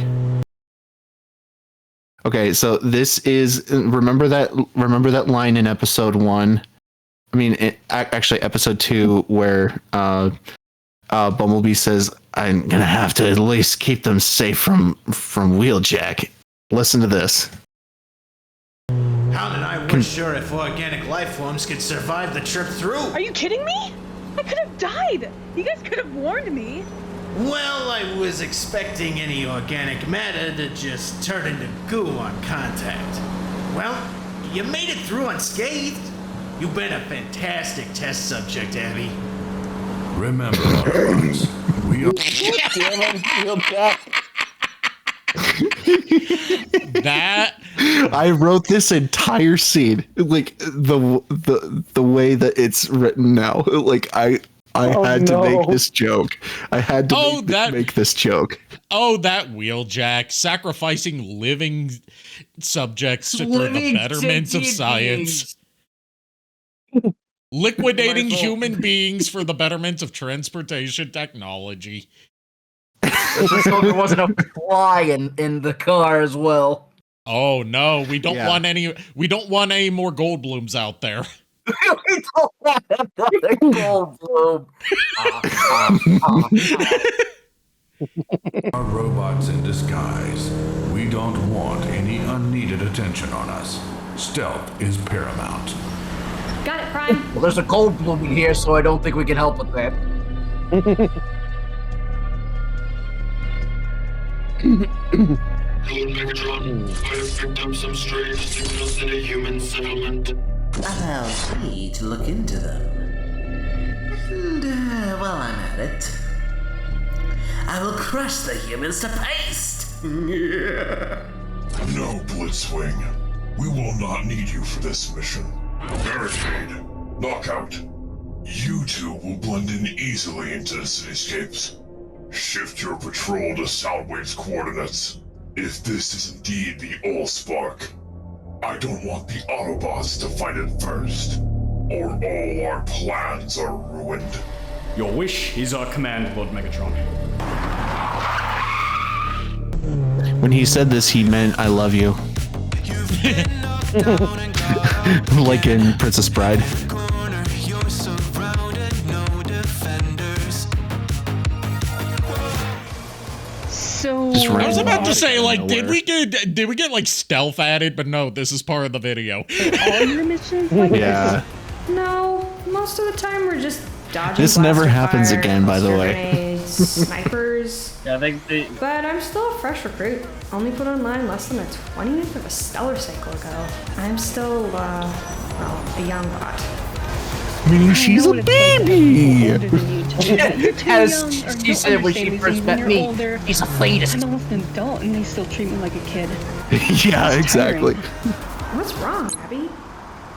Okay, so this is remember that line in episode 1. I mean, actually episode 2 where Bumblebee says, "I'm gonna have to at least keep them safe from Wheeljack." Listen to this. How did I was sure if organic life forms could survive the trip through? Are you kidding me? I could have died. You guys could have warned me. Well, I was expecting any organic matter to just turn into goo on contact. Well, you made it through unscathed. You've been a fantastic test subject, Abby. Remember, Autobots, we are... That I wrote this entire scene like the way that it's written now. Like I had to make this joke. I had to make this joke. Oh, that Wheeljack sacrificing living subjects for the betterment of science. Liquidating human beings for the betterment of transportation technology. There wasn't a fly in the car as well. Oh no, we don't want any more Goldblums out there. We don't want another Goldblum. Our robots in disguise. We don't want any unneeded attention on us. Stealth is paramount. Got it, Prime. Well, there's a Goldblum in here, so I don't think we can help with that. Hello, Megatron. I have picked up some strange signals in a human settlement. Allow me to look into them. And while I'm at it, I will crush the humans to paste! No, Blitzwing. We will not need you for this mission. Barricade, Knockout. You two will blend in easily into the cityscapes. Shift your patrol to Soundwave's coordinates. If this is indeed the Allspark, I don't want the Autobots to find it first, or all our plans are ruined. Your wish is our command, Lord Megatron. When he said this, he meant "I love you," like in Princess Bride. So I was about to say, like, did we get like stealth added? But no, this is part of the video. All your missions like Yeah. No, most of the time we're just dodging. This never blaster happens fire, again, by the cluster way. grenades, snipers. Yeah, they... But I'm still a fresh recruit. Only put online less than a 20th of a stellar cycle ago. I'm still, a young bot. Meaning she's a baby. As she said when she first met me, he's a fetus. I'm almost an adult and they still treat me like a kid. Yeah, exactly. What's wrong, Abby?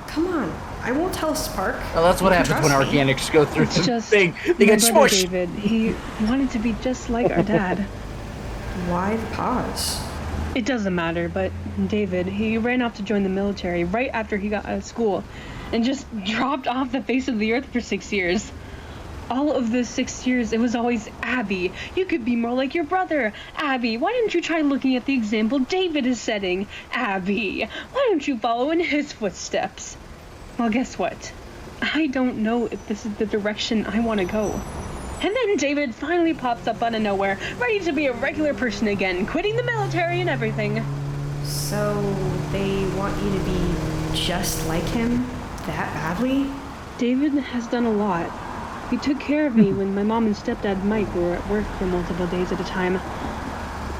Come on, I won't tell Spark. Well, that's what happens when Trust me. organics go through It's the just thing. They my get brother smushed. David, he wanted to be just like our dad. Why the pause? It doesn't matter, but David, he ran off to join the military right after he got out of school and just dropped off the face of the earth for 6 years. All of the 6 years, it was always Abby. You could be more like your brother. Abby, why don't you try looking at the example David is setting? Abby, why don't you follow in his footsteps? Well, guess what? I don't know if this is the direction I want to go. And then David finally pops up out of nowhere, ready to be a regular person again, quitting the military and everything. So they want you to be just like him? That badly? David has done a lot. He took care of me when my mom and stepdad Mike were at work for multiple days at a time.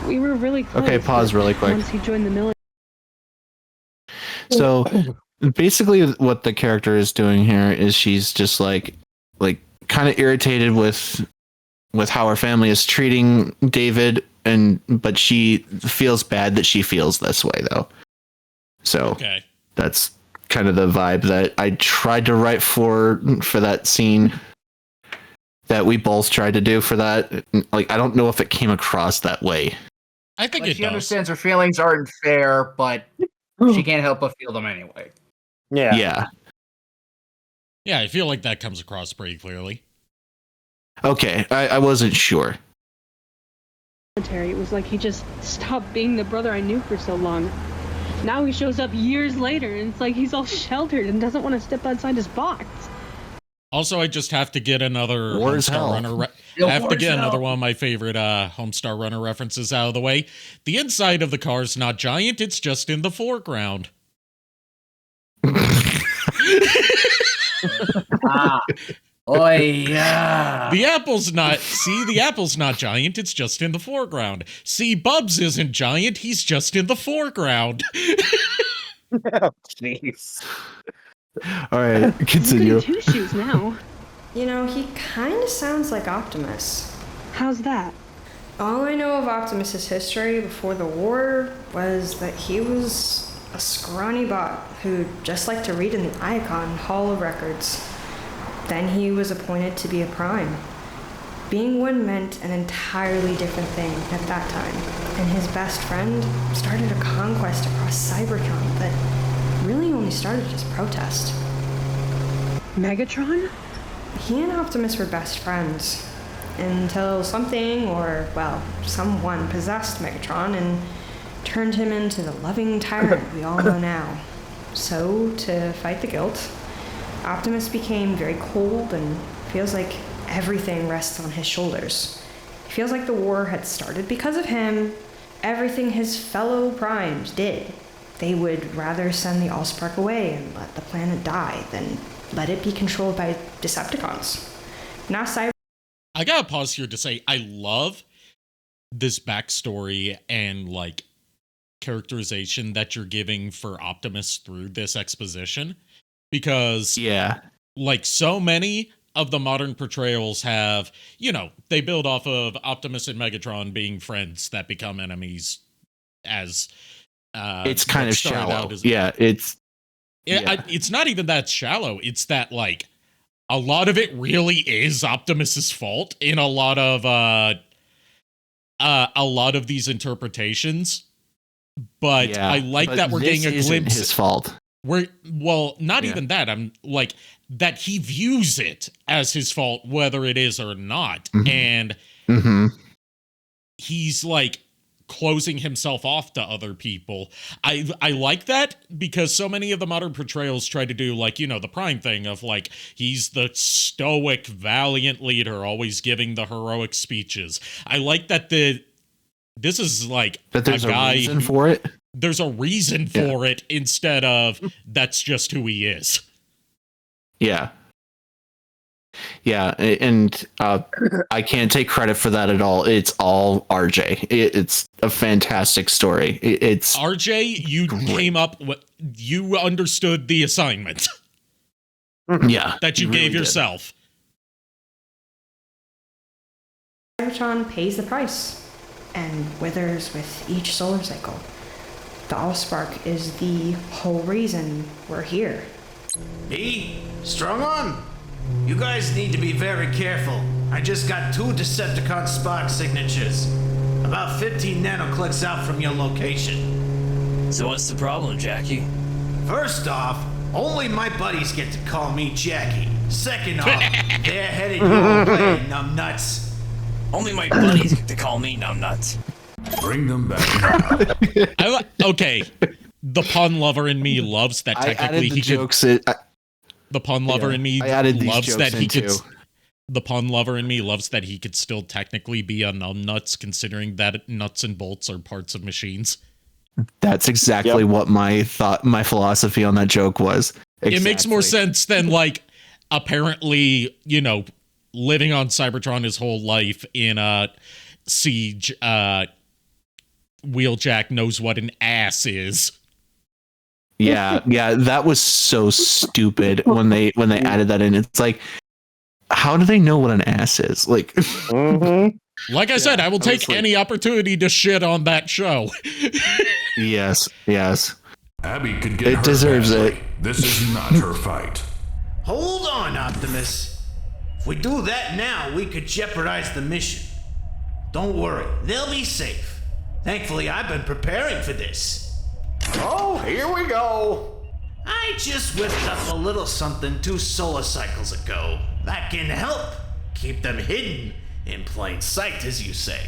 We were really close. Okay, pause really quick. Once he joined the military. So basically what the character is doing here is she's just like kind of irritated with how her family is treating David, but she feels bad that she feels this way though. So that's kind of the vibe that I tried to write for that scene that we both tried to do for that. Like, I don't know if it came across that way. I think she understands her feelings aren't fair, but she can't help but feel them anyway. Yeah. Yeah, I feel like that comes across pretty clearly. Okay, I wasn't sure. It was like he just stopped being the brother I knew for so long. Now he shows up years later, and it's like he's all sheltered and doesn't want to step outside his box. Also, I just have to get another War is Homestar hell. Runner. I have to get another one of my favorite Homestar Runner references out of the way. The inside of the car is not giant; it's just in the foreground. Oh yeah. The apple's not. See, the apple's not giant; it's just in the foreground. See, Bubs isn't giant; he's just in the foreground. Oh, jeez. All right, continue. Two shoes now. You know, he kind of sounds like Optimus. How's that? All I know of Optimus's history before the war was that he was a scrawny bot who just liked to read in the Icon Hall of Records. Then he was appointed to be a Prime. Being one meant an entirely different thing at that time, and his best friend started a conquest across Cybertron that really only started as protest. Megatron? He and Optimus were best friends until something, or, well, someone possessed Megatron and turned him into the loving tyrant we all know now. So, to fight the guilt, Optimus became very cold and feels like everything rests on his shoulders. He feels like the war had started because of him. Everything his fellow Primes did, they would rather send the Allspark away and let the planet die than let it be controlled by Decepticons. Now I gotta pause here to say I love this backstory and like characterization that you're giving for Optimus through this exposition, because like so many of the modern portrayals have, you know, they build off of Optimus and Megatron being friends that become enemies as it's kind of shallow. It's not even that shallow. It's that like a lot of it really is Optimus's fault in a lot of these interpretations. But I like that we're getting a glimpse. His fault. Not even that. I'm like that he views it as his fault, whether it is or not, and he's like closing himself off to other people. I like that because so many of the modern portrayals try to do like, you know, the Prime thing of like he's the stoic, valiant leader, always giving the heroic speeches. I like that this is like that there's a guy reason for it. There's a reason for it instead of that's just who he is. Yeah. Yeah, and I can't take credit for that at all. It's all RJ. It's a fantastic story. It's RJ, you came up with, you understood the assignment. Yeah. That you gave yourself. Cybertron pays the price and withers with each solar cycle. The Allspark is the whole reason we're here. Hey, strong on! You guys need to be very careful. I just got 2 Decepticon spark signatures. About 15 nanoclicks out from your location. So what's the problem, Jackie? First off, only my buddies get to call me Jackie. Second off, they're headed your way, numbnuts. Only my buddies get to call me numbnuts. Bring them back now. Okay, the pun lover in me loves that technically he could. The pun lover in me loves that he could. The pun lover in me loves that he could still technically be a numbnuts, considering that nuts and bolts are parts of machines. That's exactly what my philosophy on that joke was. Exactly. It makes more sense than, like, apparently, you know, living on Cybertron his whole life in Siege, Wheeljack knows what an ass is. Yeah, that was so stupid when they added that in. It's like, how do they know what an ass is? Like, like I said, I will take any opportunity to shit on that show. Yes. Abby could get it hurt deserves badly. it. This is not her fight. Hold on, Optimus. If we do that now, we could jeopardize the mission. Don't worry, they'll be safe. Thankfully, I've been preparing for this. Oh, here we go. I just whipped up a little something 2 solar cycles ago that can help keep them hidden in plain sight, as you say.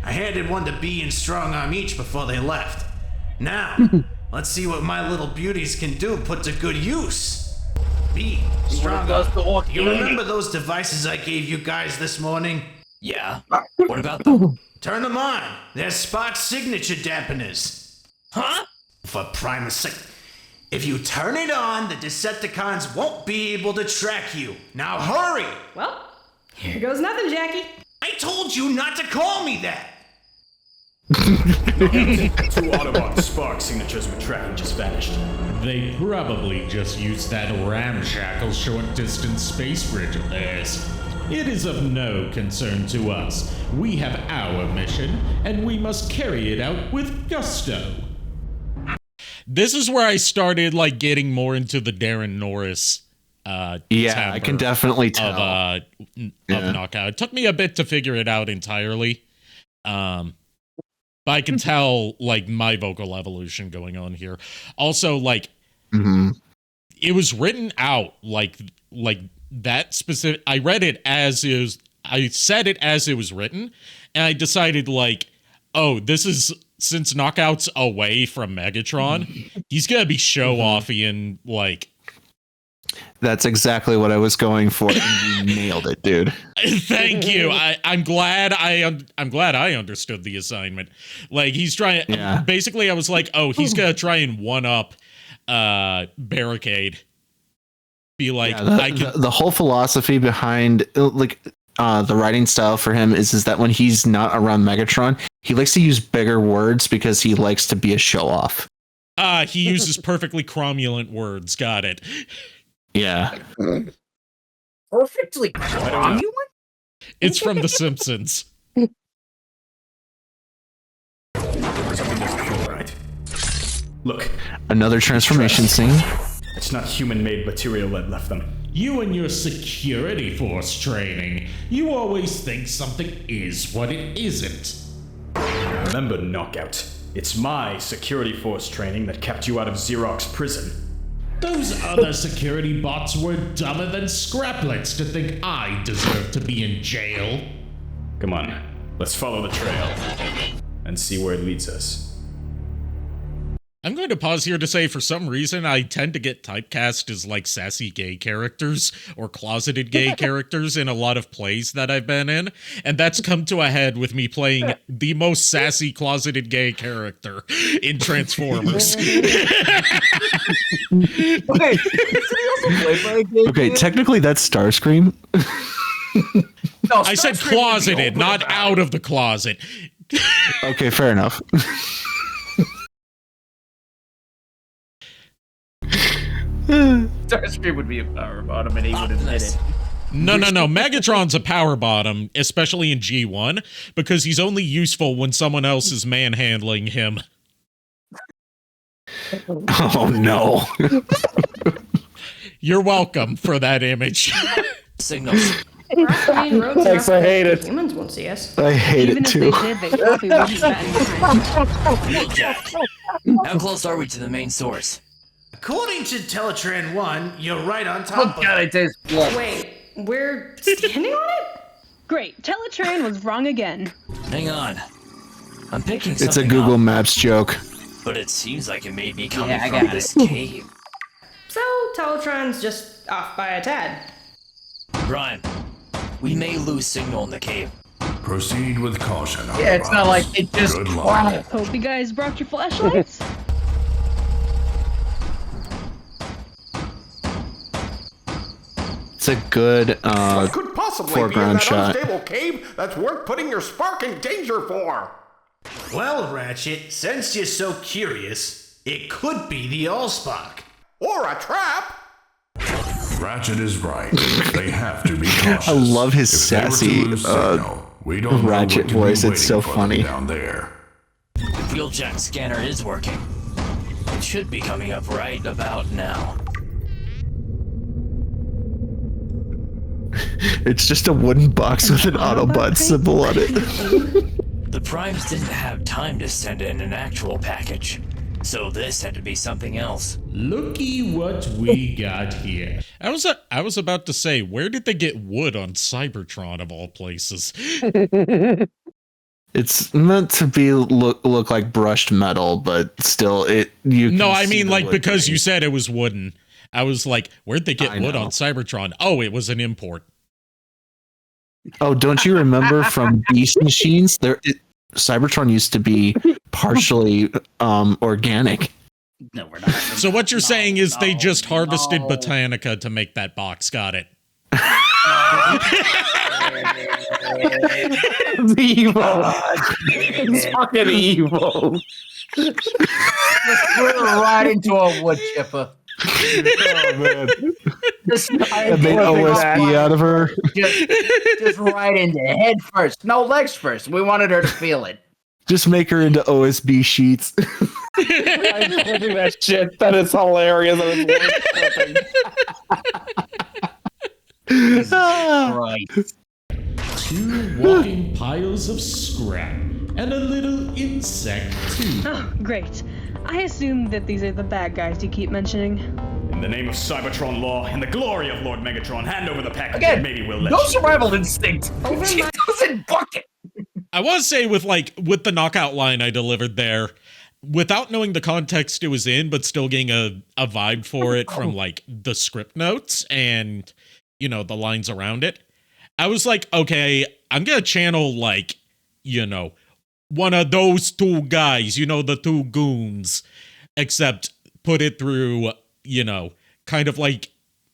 I handed one to B and Strong Arm each before they left. Now, let's see what my little beauties can do put to good use. B, Strong Arm, you remember those devices I gave you guys this morning? Yeah. What about them? Turn them on. They're Spock's signature dampeners. Huh? For Primus sake. If you turn it on, the Decepticons won't be able to track you. Now hurry! Well, here goes nothing, Jackie. I told you not to call me that! 2 Autobot Spark signatures with tracking just vanished. They probably just used that ramshackle short-distance space bridge of theirs. It is of no concern to us. We have our mission, and we must carry it out with gusto. This is where I started, like, getting more into the Darren Norris yeah, I can definitely tell. Of Knockout. It took me a bit to figure it out entirely. But I can tell, like, my vocal evolution going on here. Also, like, it was written out, like that specific... I read it as is... I said it as it was written, and I decided, like, oh, this is... Since Knockout's away from Megatron, he's gonna be show-offy and, like... That's exactly what I was going for, and you nailed it, dude. Thank you. I'm glad I understood the assignment. Like, he's trying... Yeah. Basically, I was like, oh, he's gonna try and one-up Barricade. Be like... The whole philosophy behind, like... the writing style for him is that when he's not around Megatron, he likes to use bigger words because he likes to be a show-off. He uses perfectly cromulent words. Got it. Yeah. Perfectly cromulent? It's from The Simpsons. Right. Look. Another transformation scene. It's not human-made material that left them. You and your security force training. You always think something is what it isn't. Remember, Knockout. It's my security force training that kept you out of Xerox prison. Those other security bots were dumber than scraplets to think I deserve to be in jail. Come on, let's follow the trail and see where it leads us. I'm going to pause here to say, for some reason, I tend to get typecast as, like, sassy gay characters or closeted gay characters in a lot of plays that I've been in, and that's come to a head with me playing the most sassy closeted gay character in Transformers. Okay, technically that's Starscream. No, I said closeted, not out of the closet. Okay, fair enough. Starscream would be a power bottom and he would admit it. No. Megatron's a power bottom, especially in G1, because he's only useful when someone else is manhandling him. Oh, no. You're welcome for that image. Signals. Thanks, I hate it. Humans won't see us. I hate it too. Even if they did, they probably wouldn't bat an eye. Wheeljack. How close are we to the main source? According to Teletran 1, you're right on top of it. It blood. Wait, we're standing on it? Great, Teletran was wrong again. Hang on. I'm picking something It's a Google up, Maps joke. but it seems like it may be coming Yeah, I from got this it. cave. So, Teletron's just off by a tad. Brian, we may lose signal in the cave. Proceed with caution. Yeah, it's not like it just. Good luck. Hope you guys brought your flashlights. It's a good What could possibly be in foreground that shot. unstable cave that's worth putting your spark in danger for? Well, Ratchet, since you're so curious, it could be the Allspark. Or a trap? Ratchet is right. They have to be cautious. I love his If they were to sassy lose signal, we don't know Ratchet what to be voice. It's so waiting for them funny. down there. The Wheeljack scanner is working. It should be coming up right about now. It's just a wooden box with an Autobot symbol on it. The Primes didn't have time to send in an actual package, so this had to be something else. Looky what we got here. I was about to say, where did they get wood on Cybertron of all places? It's meant to be look like brushed metal, but still, No, I mean like because you said it was wooden. I was like, where'd they get wood on Cybertron? Oh, it was an import. Oh, don't you remember from Beast Machines? Cybertron used to be partially organic. No, we're not. So what you're saying is they just harvested Botanica to make that box. Got it. It's evil. It's fucking evil. Just put it right into a wood chipper. Oh man! Just I made OSB out of her. Just right into head first. No legs first. We wanted her to feel it. Just make her into OSB sheets. I'm clipping that shit. That is hilarious. Right. 2 walking piles of scrap and a little insect too. Oh, great. I assume that these are the bad guys you keep mentioning. In the name of Cybertron law and the glory of Lord Megatron, hand over the package Again, and maybe we'll let no you. survival instinct. She doesn't bucket. I want to say with the knockout line I delivered there, without knowing the context it was in, but still getting a vibe for it from like the script notes and, you know, the lines around it. I was like, okay, I'm going to channel like, you know, one of those 2 guys, you know, the 2 goons, except put it through, you know, kind of like,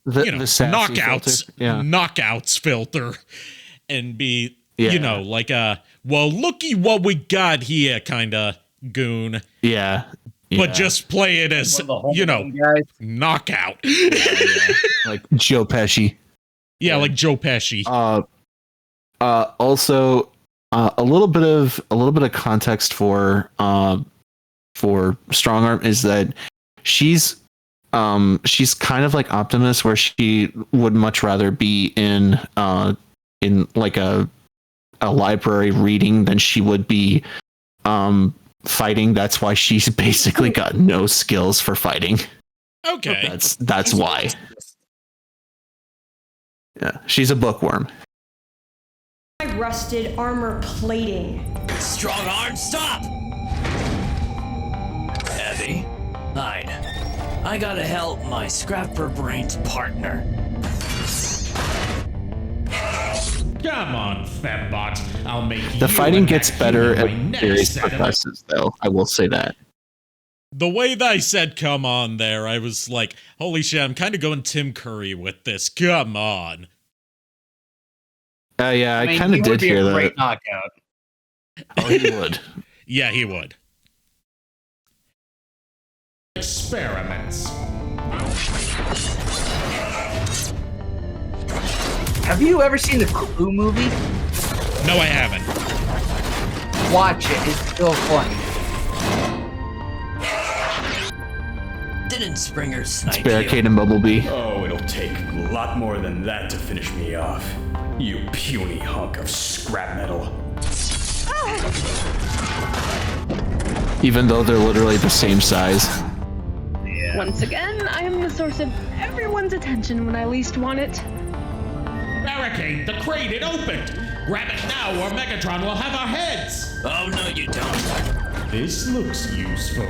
The you know, sassy knockouts, filter. Yeah. knockouts filter and be, Yeah. you know, like well, looky what we got here kind of goon. Yeah. But just play it as, you know, knockout. Like Joe Pesci. Yeah, like Joe Pesci. Also, a little bit of context for Strong Arm is that she's kind of like Optimus, where she would much rather be in like a library reading than she would be fighting. That's why she's basically got no skills for fighting. Okay. That's why. Yeah, she's a bookworm. Rusted armor plating. Strong Arm, stop! Abby, hide. I gotta help my scrapper-brained partner. Come on, Fatbot. I'll make The you fighting and gets that better hero as my the next series set of- progresses, though. I will say that. The way that I said come on there, I was like, holy shit, I'm kind of going Tim Curry with this. Come on. Yeah, I mean, kind he of would did be hear a that. great knockout. Oh, he would. Yeah, he would. Experiments. Have you ever seen the Clue movie? No, I haven't. Watch it. It's still funny. Didn't Springer snipe It's Barricade and Bumblebee. Oh, it'll take a lot more than that to finish me off. You puny hunk of scrap metal. Even though they're literally the same size. Yeah. Once again, I am the source of everyone's attention when I least want it. Barricade the crate, it opened! Grab it now or Megatron will have our heads! Oh, no, you don't. This looks useful.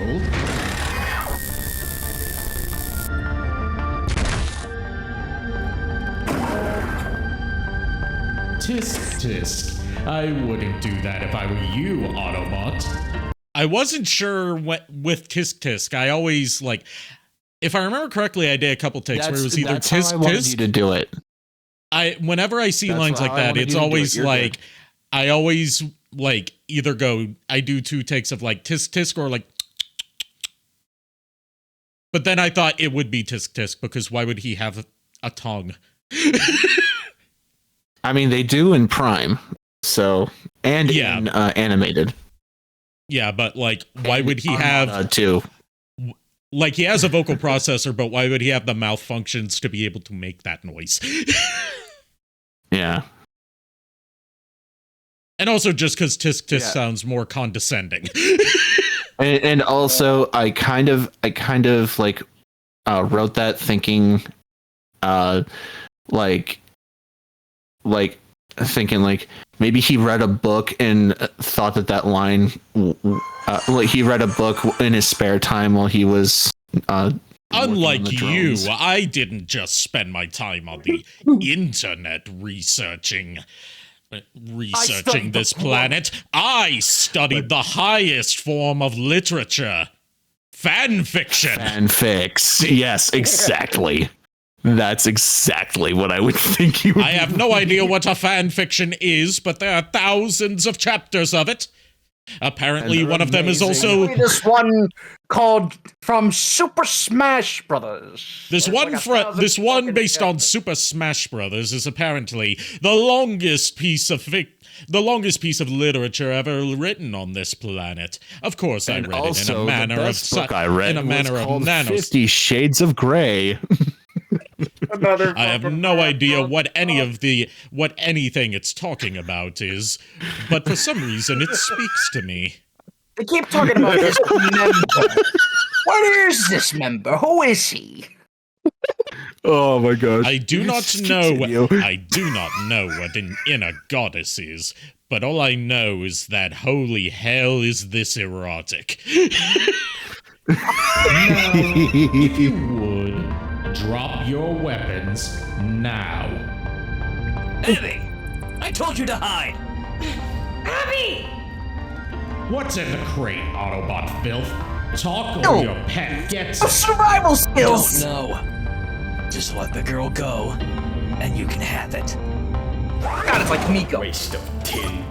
Tisk tisk. I wouldn't do that if I were you, Autobot. I wasn't sure what with tisk tisk. I always if I remember correctly, I did a couple takes where it was either tisk how I wanted tisk. you to do it. Whenever I see lines like that, it's always like I always either go I do 2 takes of tisk tisk or but then I thought it would be tisk tisk because why would he have a tongue? I mean, they do in Prime, so in animated. Yeah, but why would he have too? He has a vocal processor, but why would he have the mouth functions to be able to make that noise? Yeah. And also just because tisk tisk sounds more condescending. and also, I kind of wrote that thinking, thinking maybe he read a book and thought that line he read a book in his spare time while he was unlike you, I didn't just spend my time on the internet researching this planet. I studied the highest form of literature, fan fiction. Fanfics. Yes, exactly. That's exactly what I would think you would. I have no idea what a fan fiction is, but there are thousands of chapters of it. Apparently, one of them is also this one called from Super Smash Brothers. This one based on Super Smash Brothers is apparently the longest piece of literature ever written on this planet. Of course, I read it in a manner of 50 Shades of Grey. I have no idea what anything it's talking about is, but for some reason it speaks to me. They keep talking about this member. What is this member? Who is he? Oh my gosh. I do not know what an inner goddess is, but all I know is that holy hell is this erotic. If you would, drop your weapons now. Abby! I told you to hide! Abby! What's in the crate, Autobot filth? Talk or your pet gets it. Survival skills! Don't know. Just let the girl go, and you can have it. God, it's like Miko. Waste of tin.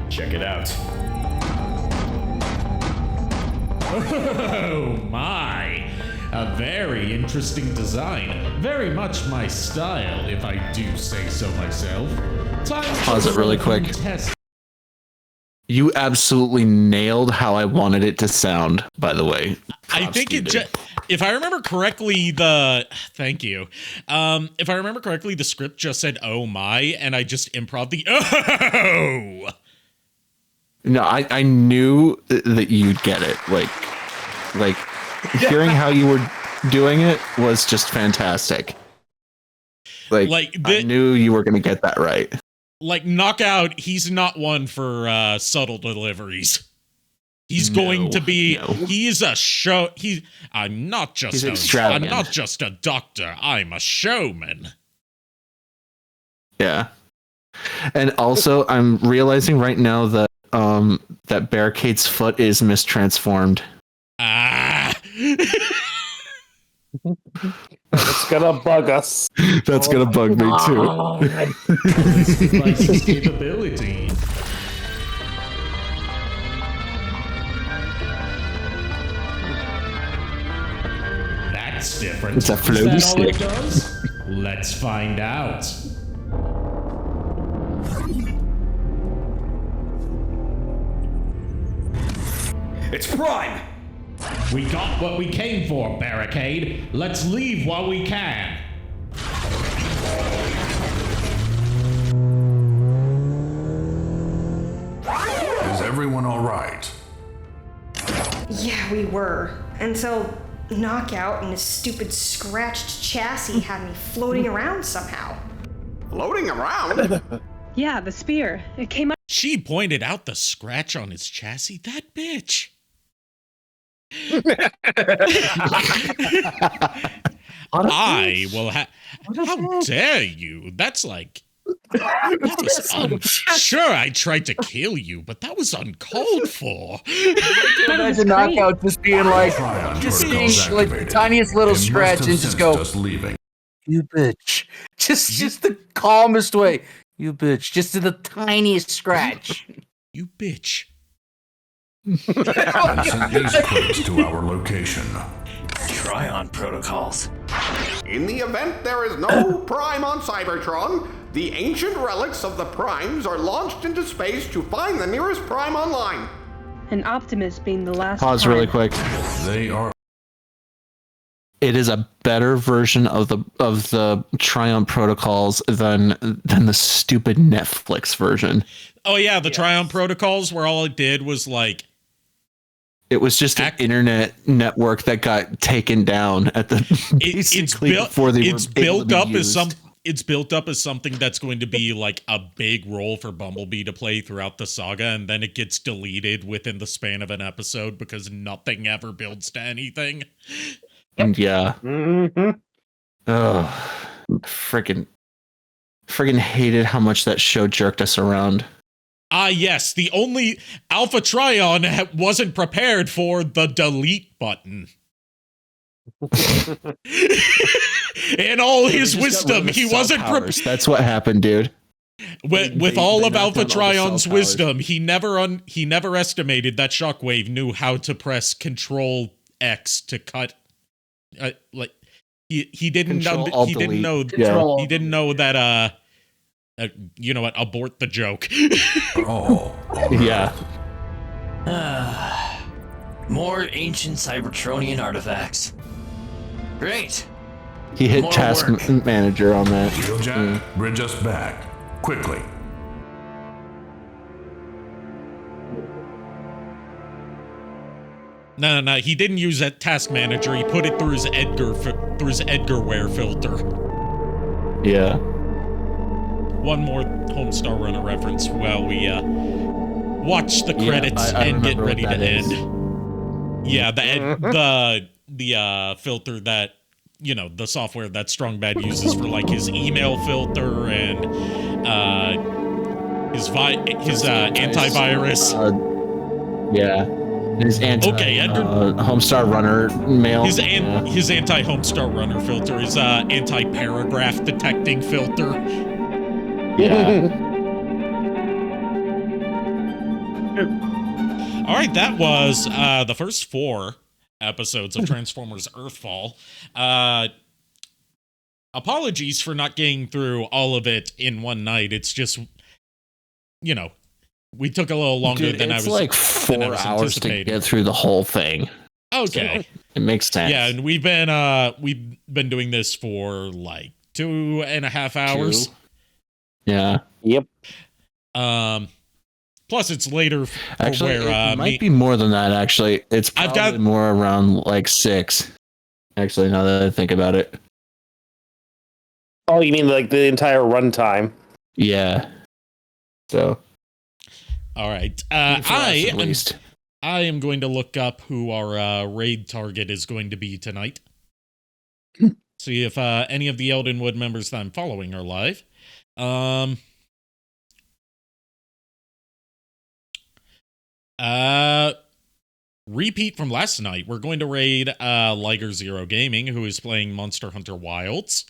Check it out. Oh my! A very interesting design. Very much my style, if I do say so myself. Pause it really quick. You absolutely nailed how I wanted it to sound, by the way. I think if I remember correctly, thank you. If I remember correctly, the script just said, oh my, and I just improv the oh! No, I knew that you'd get it. Like hearing how you were doing it was just fantastic. I knew you were going to get that right. Knockout, he's not one for subtle deliveries. He's going to be. No. He's a show. I'm not just a doctor. I'm a showman. Yeah, and also I'm realizing right now that that Barricade's foot is mistransformed. Ah. It's gonna bug us. That's gonna bug me too. License capability. That's different. It's a floaty stick. Let's find out. It's Prime! We got what we came for, Barricade. Let's leave while we can. Is everyone all right? Yeah, we were. Until knockout and his stupid scratched chassis had me floating around somehow. Floating around? Yeah, the spear. It came up. She pointed out the scratch on his chassis. That bitch. I will have. How dare you? That's like. Sure, I tried to kill you, but that was uncalled for. Imagine knockout just being like, just being like the tiniest little scratch and just go, you bitch. Just the calmest way. You bitch. Just to the tiniest scratch. You bitch. And send these plates to our location. Tryon protocols. In the event there is no Prime on Cybertron, the ancient relics of the Primes are launched into space to find the nearest Prime online. And Optimus being the last. Pause Prime. really quick. They are. It is a better version of the Tryon protocols than the stupid Netflix version. Oh yeah, the Tryon protocols, where all it did was like. It was just an internet network that got taken down at the before they were able to be used. It's built up as something that's going to be like a big role for Bumblebee to play throughout the saga, and then it gets deleted within the span of an episode because nothing ever builds to anything. And yeah. Oh, freaking hated how much that show jerked us around. Ah, yes, the only Alpha Tryon wasn't prepared for the delete button. In all his wisdom, he wasn't prepared. That's what happened, dude. With all of Alpha Tryon's wisdom, he never estimated that Shockwave knew how to press Control X to cut. He didn't know that you know what? Abort the joke. Yeah. More ancient Cybertronian artifacts. Great. He hit More task work. manager on that. Wheeljack, bridge us back. Quickly. No. He didn't use that task manager. He put it through his Edgarware filter. Yeah. One more Homestar Runner reference while we watch the credits and get ready to end. Yeah, the filter that, you know, the software that Strong Bad uses for like his email filter and his antivirus. Yeah. His Homestar Runner mail. His anti-Homestar Runner filter, his anti-paragraph detecting filter. Yeah. All right, that was the first 4 episodes of Transformers Earthfall. Apologies for not getting through all of it in one night. It's just, you know, we took a little longer than I was. It's like 4 hours to get through the whole thing. Okay, so it makes sense. Yeah, and we've been doing this for like 2.5 hours. 2. Yeah. Yep. Plus, it's later. Actually, it might be more than that. Actually, it's probably more around like 6. Actually, now that I think about it. Oh, you mean like the entire runtime? Yeah. So. All right. I am going to look up who our raid target is going to be tonight. See if any of the Eldenwood members that I'm following are live. Repeat from last night. We're going to raid Liger Zero Gaming, who is playing Monster Hunter Wilds.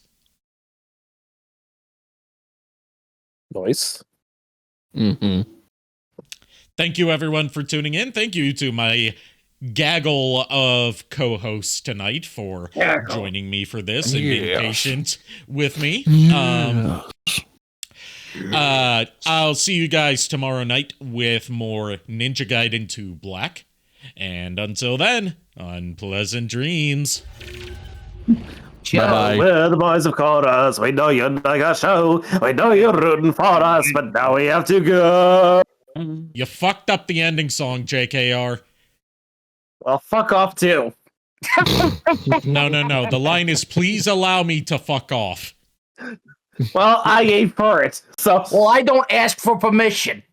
Nice. Mm-hmm. Thank you, everyone, for tuning in. Thank you to my gaggle of co-hosts tonight for joining me for this and being patient with me. I'll see you guys tomorrow night with more Ninja Gaiden 2 Black. And until then, unpleasant dreams. Bye-bye. We're the boys of chorus. We know you like our show. We know you're rooting for us, but now we have to go. You fucked up the ending song, JKR. Well, fuck off too. No. The line is, please allow me to fuck off. Well, I ain't for it. So, well, I don't ask for permission.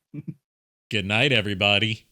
Good night, everybody.